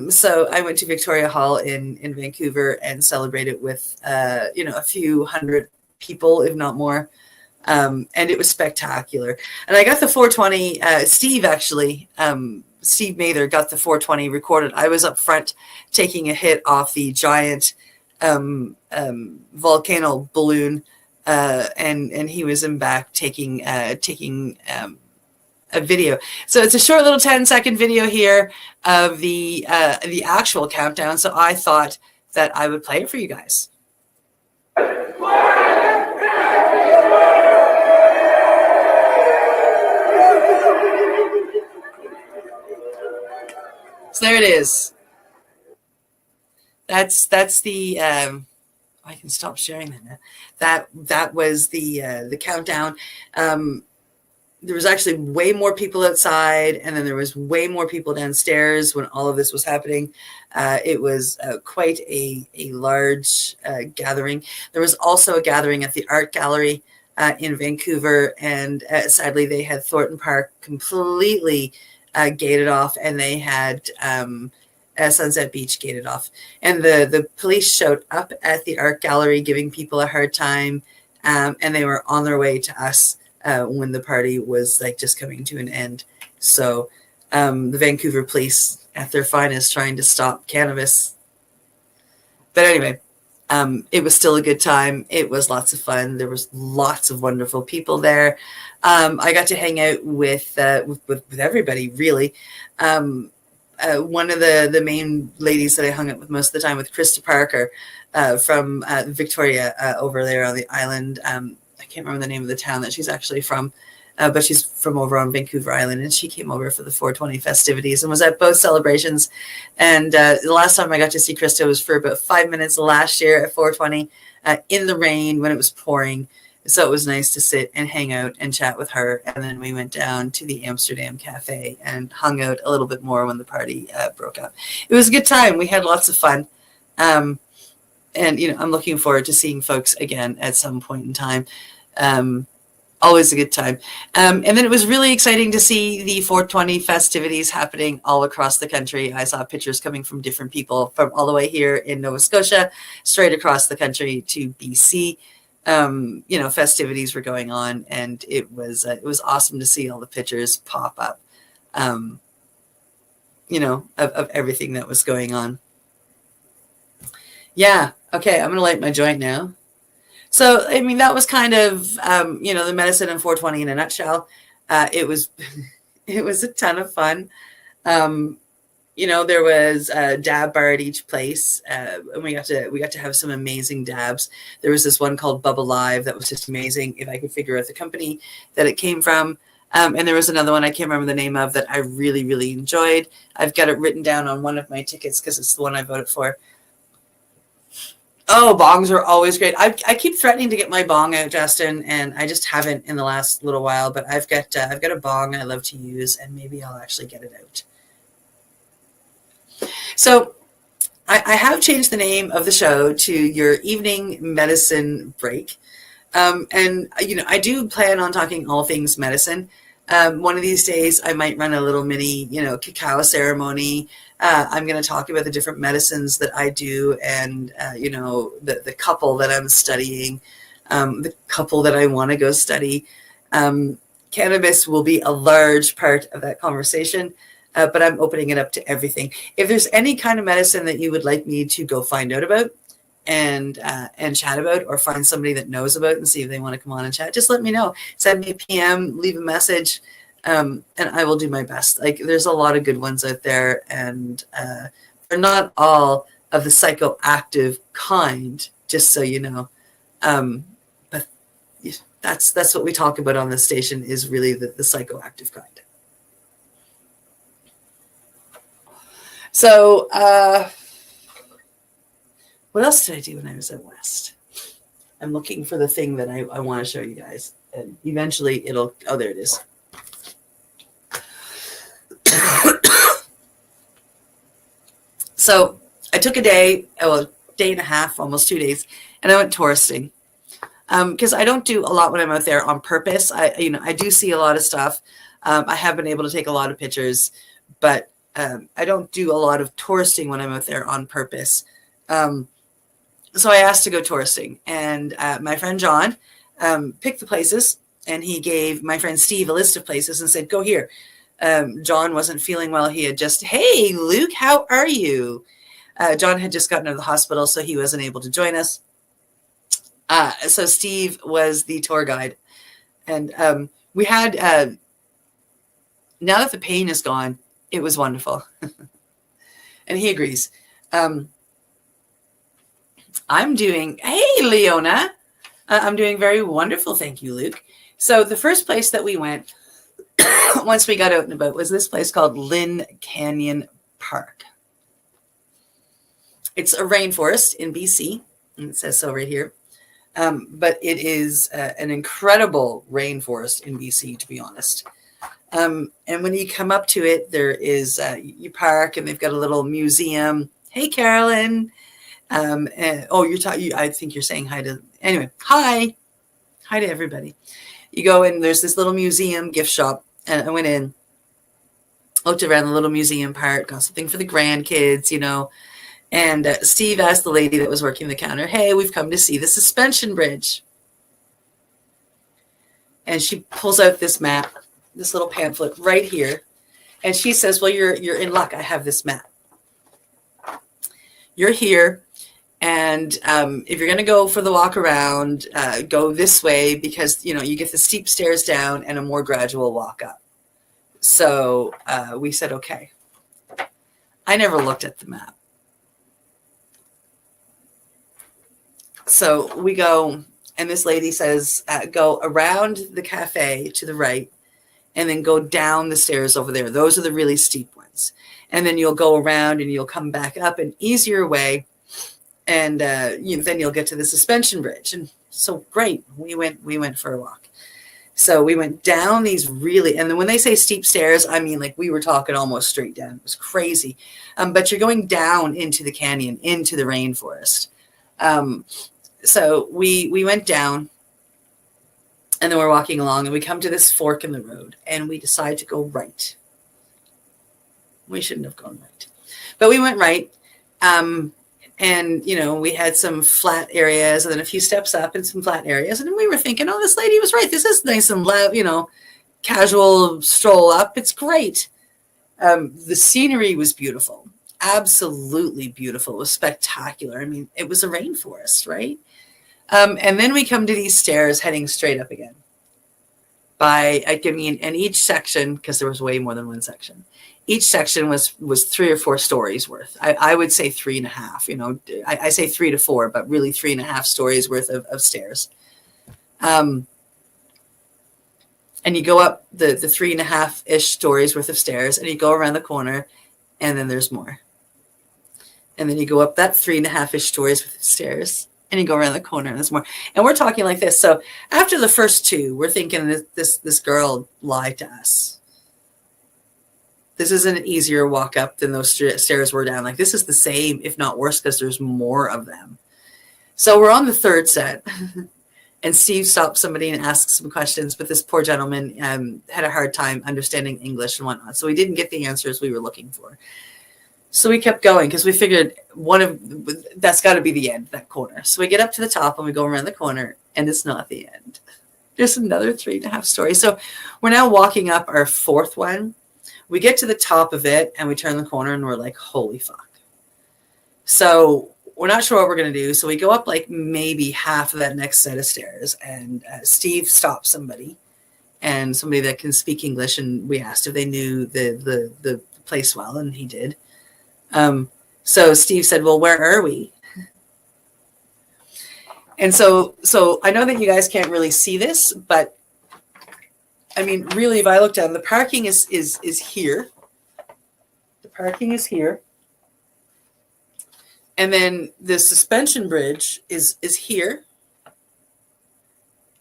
So I went to Victoria Hall in Vancouver and celebrated with, a few hundred people, if not more. And it was spectacular. And I got the 420, Steve Mather got the 420 recorded. I was up front taking a hit off the giant volcano balloon, and he was in back taking a video. So it's a short little 10-second video here of the actual countdown. So I thought that I would play it for you guys. So there it is. That's the I can stop sharing that now. That was the countdown. There was actually way more people outside, and then there was way more people downstairs when all of this was happening. It was quite a large gathering. There was also a gathering at the art gallery in Vancouver, and sadly they had Thornton Park completely gated off, and they had Sunset Beach gated off. And the police showed up at the art gallery giving people a hard time, and they were on their way to us when the party was like just coming to an end. So the Vancouver police at their finest trying to stop cannabis. But anyway, it was still a good time. It was lots of fun. There was lots of wonderful people there. I got to hang out with everybody, really. One of the main ladies that I hung out with most of the time with, Krista Parker from Victoria over there on the island. I can't remember the name of the town that she's actually from, but she's from over on Vancouver Island, and she came over for the 420 festivities and was at both celebrations. And the last time I got to see Krista was for about 5 minutes last year at 420 in the rain when it was pouring. So it was nice to sit and hang out and chat with her. And then we went down to the Amsterdam Cafe and hung out a little bit more when the party broke up. It was a good time. We had lots of fun. And, I'm looking forward to seeing folks again at some point in time. Always a good time. And then it was really exciting to see the 420 festivities happening all across the country. I saw pictures coming from different people from all the way here in Nova Scotia, straight across the country to BC. Festivities were going on, and it was awesome to see all the pictures pop up, of everything that was going on. Yeah. Okay. I'm going to light my joint now. So, I mean, that was kind of, the medicine in 420 in a nutshell. It was, it was a ton of fun. There was a dab bar at each place, and we got to have some amazing dabs. There was this one called Bubba Live that was just amazing. If I could figure out the company that it came from, and there was another one I can't remember the name of that I really, really enjoyed. I've got it written down on one of my tickets because it's the one I voted for. Oh, bongs are always great. I keep threatening to get my bong out, Justin, and I just haven't in the last little while. But I've got a bong I love to use, and maybe I'll actually get it out. So I have changed the name of the show to Your Evening Medicine Break, and I do plan on talking all things medicine. One of these days, I might run a little mini, cacao ceremony. I'm going to talk about the different medicines that I do and, the couple that I'm studying, the couple that I want to go study. Cannabis will be a large part of that conversation, but I'm opening it up to everything. If there's any kind of medicine that you would like me to go find out about and chat about, or find somebody that knows about and see if they want to come on and chat, just let me know. Send me a PM, leave a message. And I will do my best. Like, there's a lot of good ones out there, and they're not all of the psychoactive kind, just so you know. But that's what we talk about on this station, is really the psychoactive kind. So, what else did I do when I was at West? I'm looking for the thing that I want to show you guys, and eventually it'll. Oh, there it is. So I took a day and a half, almost 2 days, and I went touristing. Because I don't do a lot when I'm out there on purpose. I do see a lot of stuff. I have been able to take a lot of pictures, but I don't do a lot of touristing when I'm out there on purpose. So I asked to go touristing, and my friend John picked the places, and he gave my friend Steve a list of places and said, go here. John wasn't feeling well. He had just, hey, Luke, how are you? John had just gotten out of the hospital, so he wasn't able to join us. So Steve was the tour guide. And we had, now that the pain is gone, it was wonderful. And he agrees. I'm doing, hey, Leona. I'm doing very wonderful. Thank you, Luke. So the first place that we went, once we got out and about, was this place called Lynn Canyon Park. It's a rainforest in BC, and it says so right here. But it is an incredible rainforest in BC, to be honest. And when you come up to it, there is you park, and they've got a little museum. Hey, Carolyn. I think you're saying hi to. Anyway, hi to everybody. You go in. There's this little museum gift shop. And I went in, looked around the little museum part, got something for the grandkids, And Steve asked the lady that was working the counter, hey, we've come to see the suspension bridge. And she pulls out this map, this little pamphlet right here. And she says, well, you're in luck. I have this map. You're here. And if you're going to go for the walk around, go this way, because, you get the steep stairs down and a more gradual walk up. So we said, okay. I never looked at the map. So we go, and this lady says, go around the cafe to the right, and then go down the stairs over there. Those are the really steep ones. And then you'll go around and you'll come back up an easier way. And then you'll get to the suspension bridge. And so great. We went for a walk. So we went down these really, and then when they say steep stairs, I mean, like, we were talking almost straight down. It was crazy. But you're going down into the canyon, into the rainforest. So we went down, and then we're walking along, and we come to this fork in the road, and we decide to go right. We shouldn't have gone right, but we went right. And, we had some flat areas, and then a few steps up and some flat areas. And we were thinking, oh, this lady was right. This is nice and casual stroll up. It's great. The scenery was beautiful. Absolutely beautiful. It was spectacular. I mean, it was a rainforest, right? And then we come to these stairs heading straight up again. And each section, because there was way more than one section, each section was 3 or 4 stories worth. I would say 3.5. You know, I say 3 to 4, but really 3.5 stories worth of stairs. And you go up the 3.5-ish stories worth of stairs, and you go around the corner, and then there's more. And then you go up that 3.5-ish stories worth of stairs, and you go around the corner, and there's more. And we're talking like this. So after the first 2, we're thinking that this girl lied to us. This is an easier walk up than those stairs were down. Like, this is the same, if not worse, because there's more of them. So we're on the 3rd set, and Steve stops somebody and asks some questions, but this poor gentleman had a hard time understanding English and whatnot. So we didn't get the answers we were looking for. So we kept going because we figured that's got to be the end, that corner. So we get up to the top and we go around the corner, and it's not the end. There's another 3.5 stories. So we're now walking up our 4th one. We get to the top of it and we turn the corner and we're like, holy fuck. So we're not sure what we're going to do. So we go up like maybe half of that next set of stairs, and Steve stops somebody, and somebody that can speak English. And we asked if they knew the place well, and he did. So Steve said, well, where are we? And so I know that you guys can't really see this, but I mean, really, if I look down, the parking is here. The parking is here. And then the suspension bridge is here.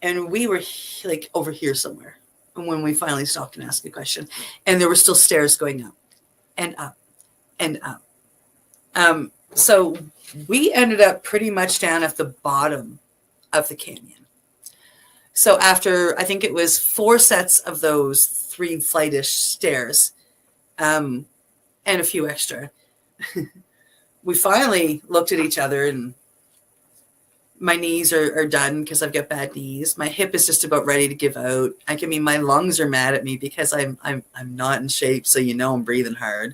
And we were like over here somewhere. And when we finally stopped and asked a question, and there were still stairs going up and up and up. So we ended up pretty much down at the bottom of the canyon. So after, I think it was 4 sets of those 3 flight-ish stairs, and a few extra, we finally looked at each other, and my knees are done because I've got bad knees. My hip is just about ready to give out. I mean, my lungs are mad at me because I'm not in shape, so you know I'm breathing hard.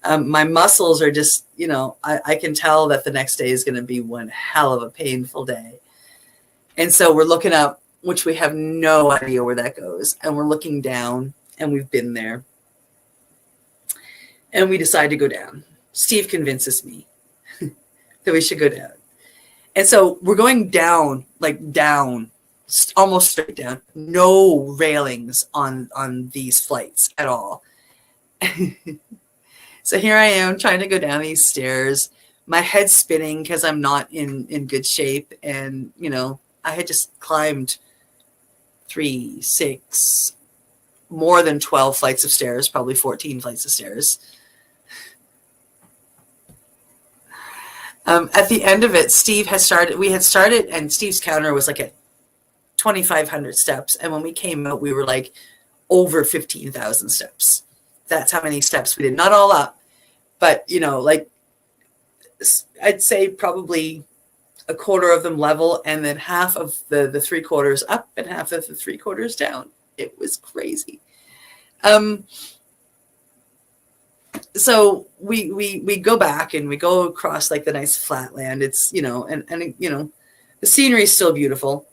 My muscles are just, you know, I can tell that the next day is going to be one hell of a painful day. And so we're looking up, which we have no idea where that goes. And we're looking down, and we've been there. And we decide to go down. Steve convinces me that we should go down. And so we're going down, like down, almost straight down. No railings on these flights at all. So here I am trying to go down these stairs. My head's spinning because I'm not in good shape. And, you know, I had just climbed 3, 6, more than 12 flights of stairs, probably 14 flights of stairs. At the end of it, we had started, and Steve's counter was like at 2,500 steps. And when we came out, we were like over 15,000 steps. That's how many steps we did. Not all up, but, you know, like I'd say probably a quarter of them level, and then half of the 3/4 up and half of the 3/4 down. It was crazy. So we go back and we go across like the nice flat land. It's, you know, and you know, the scenery is still beautiful.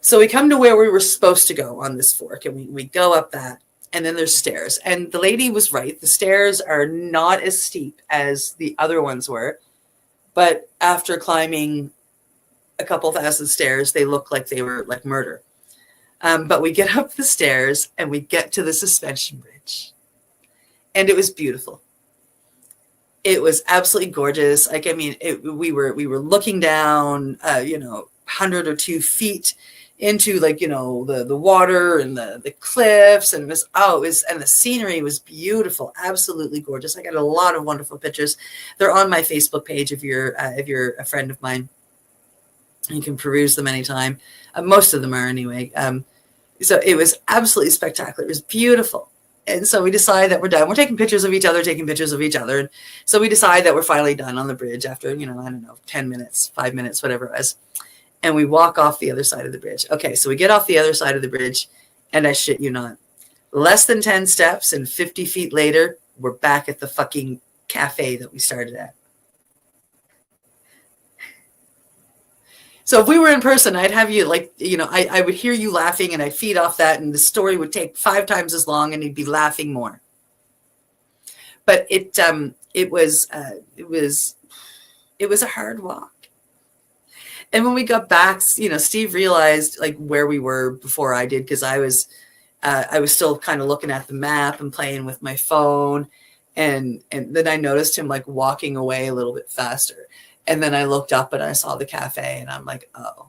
So we come to where we were supposed to go on this fork, and we go up that, and then there's stairs. And the lady was right. The stairs are not as steep as the other ones were, but after climbing a couple thousand stairs, they look like they were like murder. But we get up the stairs and we get to the suspension bridge, and it was beautiful. It was absolutely gorgeous. Like, I mean, we were looking down, you know, 100 or 2 feet into, like, you know, the water and the cliffs, and and the scenery was beautiful, absolutely gorgeous. I got a lot of wonderful pictures. They're on my Facebook page if you're a friend of mine. You can peruse them anytime. Most of them are anyway. So it was absolutely spectacular. It was beautiful. And so we decide that we're done. We're taking pictures of each other. And so we decide that we're finally done on the bridge after, you know, I don't know, 10 minutes, 5 minutes, whatever it was. And we walk off the other side of the bridge. Okay, so we get off the other side of the bridge, and I shit you not, less than 10 steps and 50 feet later, we're back at the fucking cafe that we started at. So if we were in person, I'd have you like, you know, I would hear you laughing and I'd feed off that, and the story would take 5 times as long and you'd be laughing more. But it was a hard walk. And when we got back, you know, Steve realized like where we were before I did, because I was still kind of looking at the map and playing with my phone. And then I noticed him like walking away a little bit faster. And then I looked up and I saw the cafe and I'm like, oh,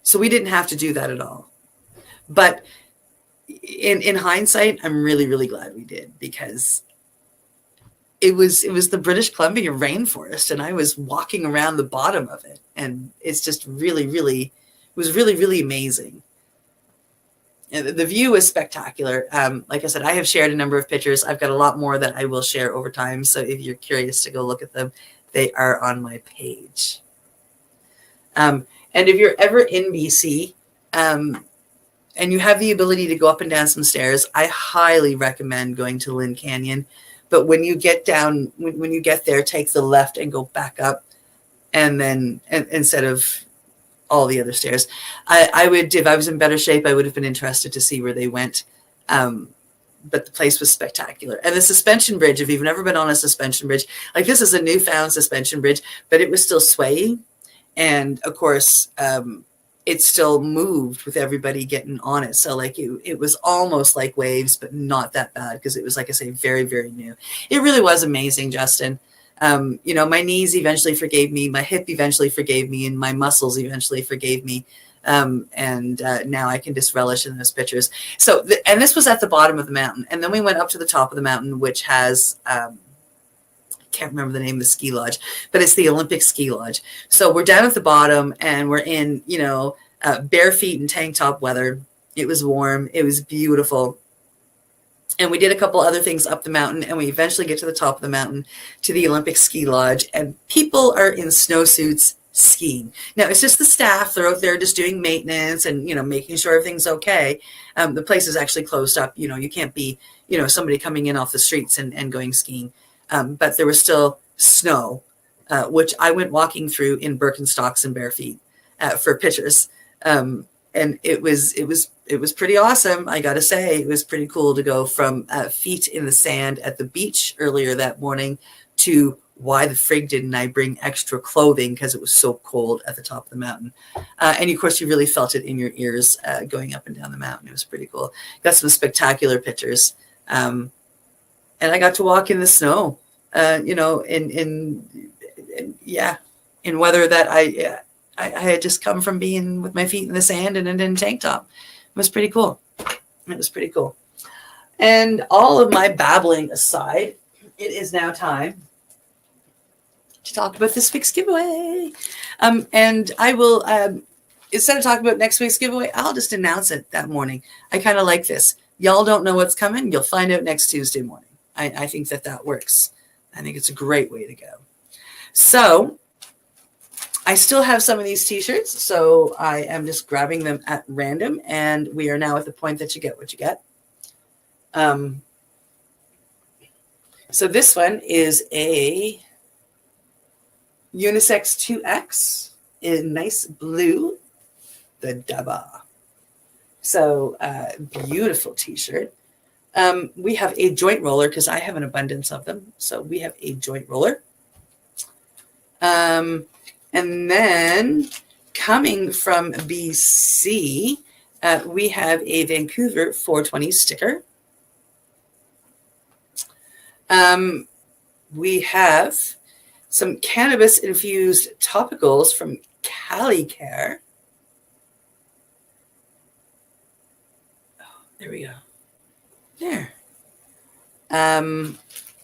So we didn't have to do that at all. But in hindsight, I'm really, really glad we did, because it was the British Columbia rainforest and I was walking around the bottom of it. And it's just really, really, it was really, really amazing. And the view is spectacular. Like I said, I have shared a number of pictures. I've got a lot more that I will share over time. So if you're curious to go look at them, they are on my page. And if you're ever in BC and you have the ability to go up and down some stairs, I highly recommend going to Lynn Canyon. But when you get down, when you get there, take the left and go back up. And then instead of all the other stairs. I would, if I was in better shape, I would have been interested to see where they went. But the place was spectacular. And the suspension bridge, if you've never been on a suspension bridge, like this is a newfound suspension bridge, but it was still swaying. And of course, it still moved with everybody getting on it. So like it was almost like waves, but not that bad, because it was, like I say, very, very new. It really was amazing, Justin. You know, my knees eventually forgave me, my hip eventually forgave me, and my muscles eventually forgave me. Now I can just relish in those pictures. So, and this was at the bottom of the mountain. And then we went up to the top of the mountain, which has, I can't remember the name of the ski lodge, but it's the Olympic ski lodge. So we're down at the bottom and we're in, you know, bare feet and tank top weather. It was warm. It was beautiful. And we did a couple other things up the mountain, and we eventually get to the top of the mountain to the Olympic ski lodge, and people are in snowsuits skiing. Now it's just the staff. They're out there just doing maintenance and, you know, making sure everything's okay. The place is actually closed up. You know, you can't be, you know, somebody coming in off the streets and going skiing. But there was still snow, which I went walking through in Birkenstocks and bare feet for pictures. And it was pretty awesome. I got to say, it was pretty cool to go from feet in the sand at the beach earlier that morning to why the frig didn't I bring extra clothing, because it was so cold at the top of the mountain. And of course, you really felt it in your ears going up and down the mountain. It was pretty cool. Got some spectacular pictures. And I got to walk in the snow, you know, in weather that I had just come from being with my feet in the sand and in a tank top. It was pretty cool. It was pretty cool. And all of my babbling aside, it is now time to talk about this week's giveaway. And I will, instead of talking about next week's giveaway, I'll just announce it that morning. I kind of like this. Y'all don't know what's coming. You'll find out next Tuesday morning. I think that works. I think it's a great way to go. So I still have some of these t-shirts, so I am just grabbing them at random, and we are now at the point that you get what you get. So this one is a unisex 2X in nice blue, the Daba. So beautiful t-shirt. We have a joint roller, because I have an abundance of them. So we have a joint roller. And then coming from BC, we have a Vancouver 420 sticker. We have some cannabis-infused topicals from CaliCare. Oh, there we go. There.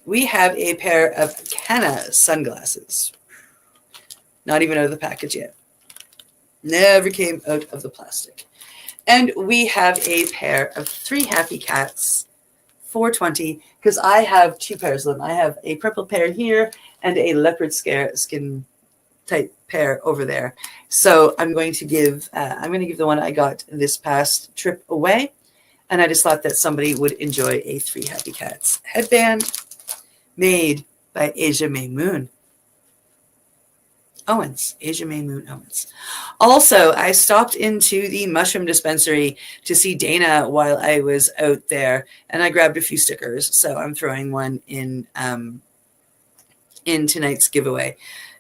We have a pair of Canna sunglasses. Not even out of the package yet. Never came out of the plastic. And we have a pair of 3 Happy Cats 420, because I have 2 pairs of them. I have a purple pair here and a leopard skin type pair over there. So I'm going to give the one I got this past trip away. And I just thought that somebody would enjoy a 3 Happy Cats headband made by Asia May Moon. Owens, Asia May Moon Owens. Also, I stopped into the mushroom dispensary to see Dana while I was out there, and I grabbed a few stickers. So I'm throwing one in tonight's giveaway.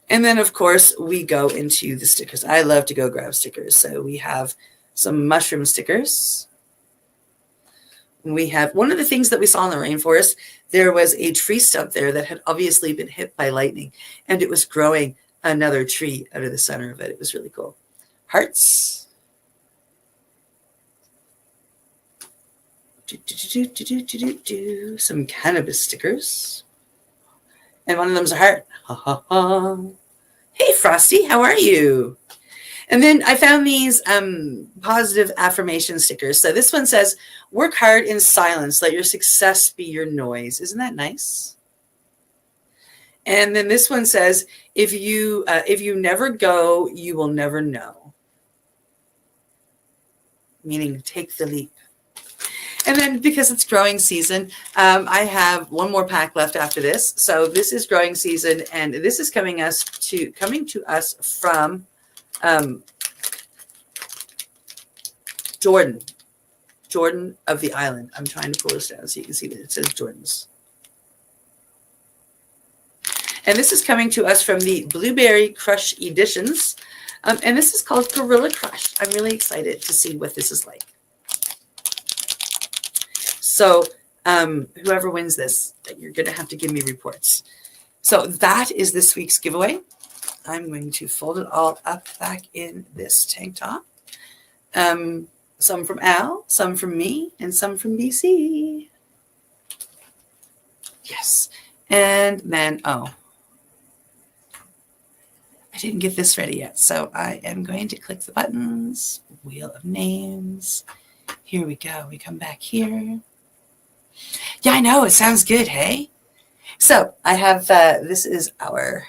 And then, of course, we go into the stickers. I love to go grab stickers. So we have some mushroom stickers. We have one of the things that we saw in the rainforest. There was a tree stump there that had obviously been hit by lightning, and it was growing another tree out of the center of it. It was really cool. Hearts. Some cannabis stickers. And one of them's a heart. Ha, ha, ha. Hey, Frosty, how are you? And then I found these positive affirmation stickers. So this one says, work hard in silence. Let your success be your noise. Isn't that nice? And then this one says, if you never go, you will never know. Meaning take the leap. And then because it's growing season, I have one more pack left after this. So this is growing season, and this is coming to us from Jordan of the island. I'm trying to pull this down so you can see that it says Jordan's. And this is coming to us from the Blueberry Crush Editions. And this is called Gorilla Crush. I'm really excited to see what this is like. So whoever wins this, you're going to have to give me reports. So that is this week's giveaway. I'm going to fold it all up back in this tank top. Some from Al, some from me, and some from BC. Yes. And then, I didn't get this ready yet. So I am going to click the buttons. Wheel of names. Here we go. We come back here. Yeah, I know. It sounds good, hey? So I have, this is our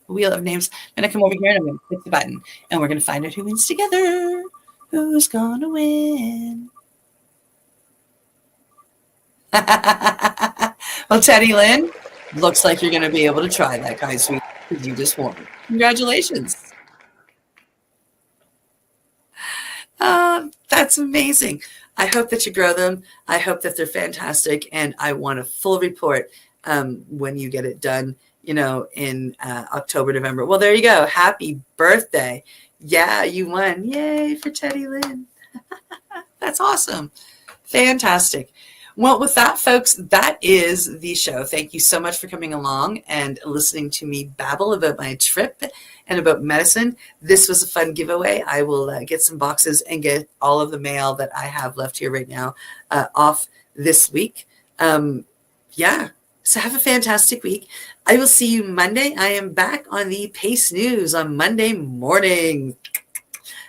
wheel of names. I'm going to come over here and I'm going to click the button. And we're going to find out who wins together. Who's going to win? Well, Teddy Lynn, looks like you're going to be able to try that, guys. You just won. Congratulations. That's amazing. I hope that you grow them. I hope that they're fantastic. And I want a full report when you get it done, in October, November. Well, there you go. Happy birthday. Yeah, you won. Yay for Teddy Lynn. That's awesome. Fantastic. Well, with that, folks, that is the show. Thank you so much for coming along and listening to me babble about my trip and about medicine. This was a fun giveaway. I will get some boxes and get all of the mail that I have left here right now off this week. Yeah. So have a fantastic week. I will see you Monday. I am back on the Pace News on Monday morning.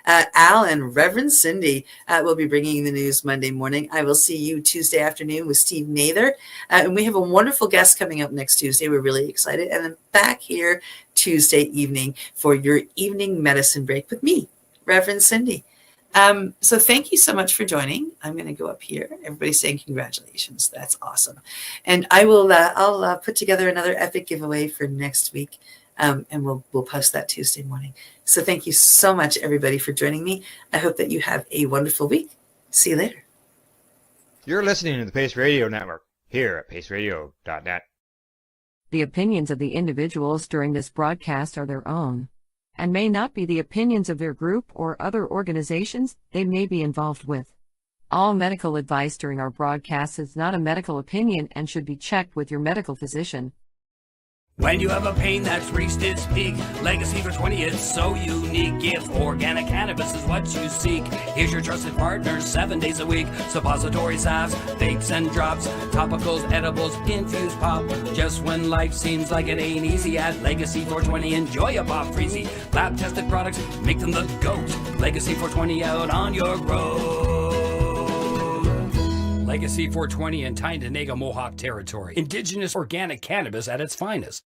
Al and Reverend Cindy will be bringing the news Monday morning. I will see you Tuesday afternoon with Steve Nather. And we have a wonderful guest coming up next Tuesday. We're really excited. And then back here Tuesday evening for your evening medicine break with me, Reverend Cindy. So thank you so much for joining. I'm going to go up here. Everybody's saying congratulations. That's awesome. And I'll put together another epic giveaway for next week. And we'll post that Tuesday morning. So thank you so much, everybody, for joining me. I hope that you have a wonderful week. See you later. You're listening to the Pace Radio Network here at paceradio.net. The opinions of the individuals during this broadcast are their own, and may not be the opinions of their group or other organizations they may be involved with. All medical advice during our broadcast is not a medical opinion and should be checked with your medical physician. When you have a pain that's reached its peak, Legacy for 20 is so unique. If organic cannabis is what you seek, here's your trusted partner 7 days a week. Suppository salves, vapes and drops, topicals, edibles, infused pop. Just when life seems like it ain't easy, at Legacy 420 enjoy a pop freezy. Lab tested products make them the GOAT. Legacy 420 out on your road. Legacy 420 in Tyendinaga Mohawk territory. Indigenous organic cannabis at its finest.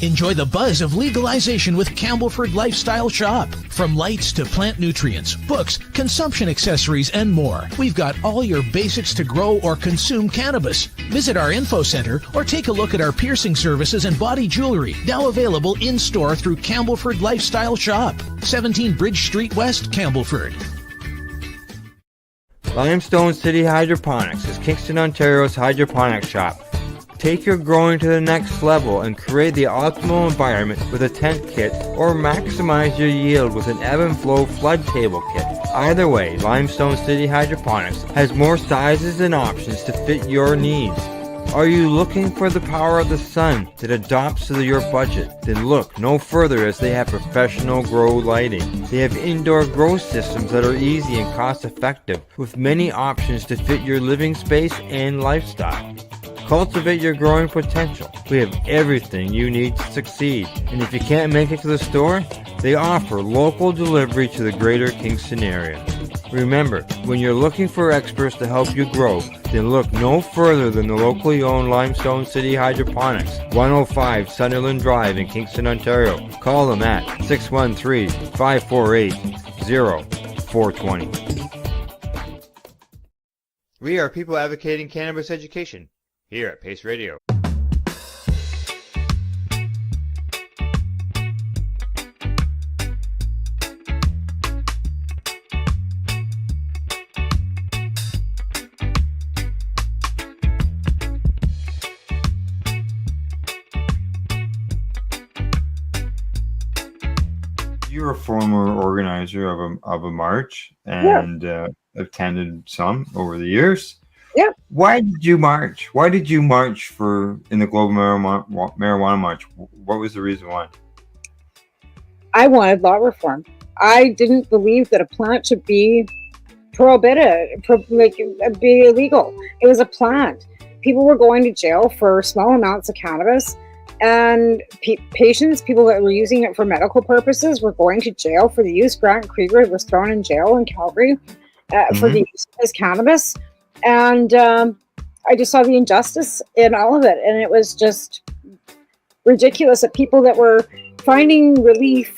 Enjoy the buzz of legalization with Campbellford Lifestyle Shop. From lights to plant nutrients, books, consumption accessories, and more, we've got all your basics to grow or consume cannabis. Visit our info center or take a look at our piercing services and body jewelry, now available in-store through Campbellford Lifestyle Shop, 17 Bridge Street West, Campbellford. Limestone City Hydroponics is Kingston, Ontario's hydroponics shop. Take your growing to the next level and create the optimal environment with a tent kit, or maximize your yield with an ebb and flow flood table kit. Either way, Limestone City Hydroponics has more sizes and options to fit your needs. Are you looking for the power of the sun that adapts to your budget? Then look no further, as they have professional grow lighting. They have indoor grow systems that are easy and cost effective, with many options to fit your living space and lifestyle. Cultivate your growing potential. We have everything you need to succeed. And if you can't make it to the store, they offer local delivery to the greater Kingston area. Remember, when you're looking for experts to help you grow, then look no further than the locally owned Limestone City Hydroponics, 105 Sunderland Drive in Kingston, Ontario. Call them at 613-548-0420. We are people advocating cannabis education here at Pace Radio. You're a former organizer of a march and attended some over the years. Yeah. Why did you march? Why did you march in the Global Marijuana March? What was the reason why? I wanted law reform. I didn't believe that a plant should be prohibited, be illegal. It was a plant. People were going to jail for small amounts of cannabis, and patients, people that were using it for medical purposes, were going to jail for the use. Grant Krieger was thrown in jail in Calgary for the use of his cannabis. And I just saw the injustice in all of it. And it was just ridiculous that people that were finding relief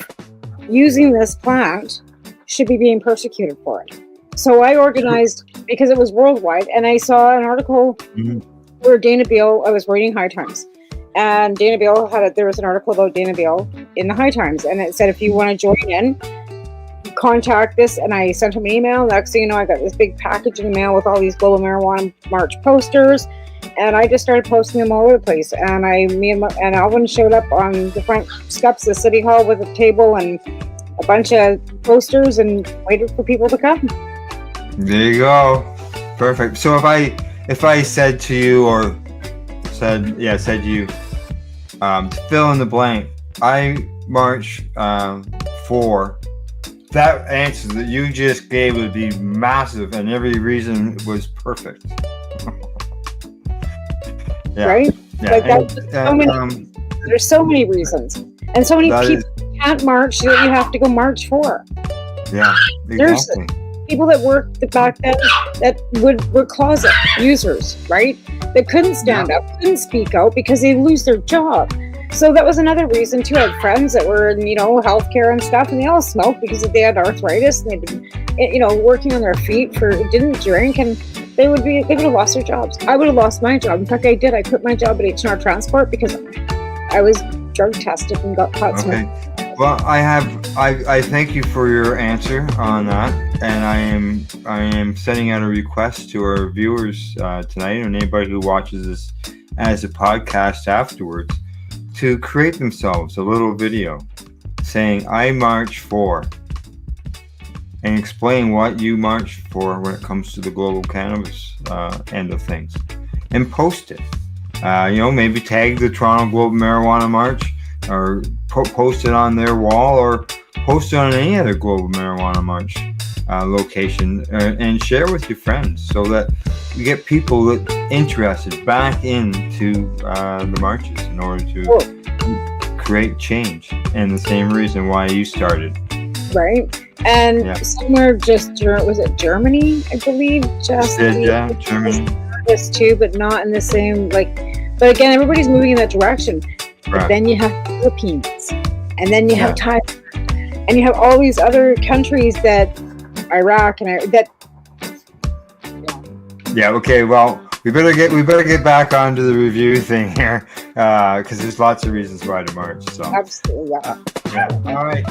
using this plant should be being persecuted for it. So I organized, because it was worldwide, and I saw an article where Dana Beale, I was reading High Times, and Dana Beale there was an article about Dana Beale in the High Times, and it said, if you want to join in, contact this. And I sent him an email. Next thing you know, I got this big package in the mail with all these Global Marijuana March posters, and I just started posting them all over the place. And me and Alvin showed up on the front steps of City Hall with a table and a bunch of posters and waited for people to come. There you go. Perfect. So if I said to you, or said to you, fill in the blank, I march for, that answer that you just gave would be massive, and every reason was perfect. Yeah. Right? Yeah. Like there's so many reasons, and so many people can't march that you have to go march for. Yeah, exactly. There's people that worked back then that were closet users, right? That couldn't stand up, couldn't speak out because they lose their job. So that was another reason too. I had friends that were in, healthcare and stuff, and they all smoked because they had arthritis and they'd been, working on their feet didn't drink, and they would have lost their jobs. I would have lost my job. In fact, I did. I quit my job at H&R Transport because I was drug tested and got caught smoking. Well, I thank you for your answer on that, and I am sending out a request to our viewers tonight, and anybody who watches this as a podcast afterwards, to create themselves a little video saying, I march for, and explain what you march for when it comes to the global cannabis end of things, and post it. Maybe tag the Toronto Global Marijuana March, or post it on their wall, or post it on any other Global Marijuana March location, and share with your friends, so that you get people interested back into the marches in order to create change. And the same reason why you started. Right. And somewhere was it Germany, I believe? Germany. This too, but not in the same, but again, everybody's moving in that direction. But Right. then you have the Philippines, and then you have Thailand, and you have all these other countries that Iraq and that. Yeah. Okay. Well, we better get back onto the review thing here, because there's lots of reasons why to march. So. Absolutely. Yeah. All right.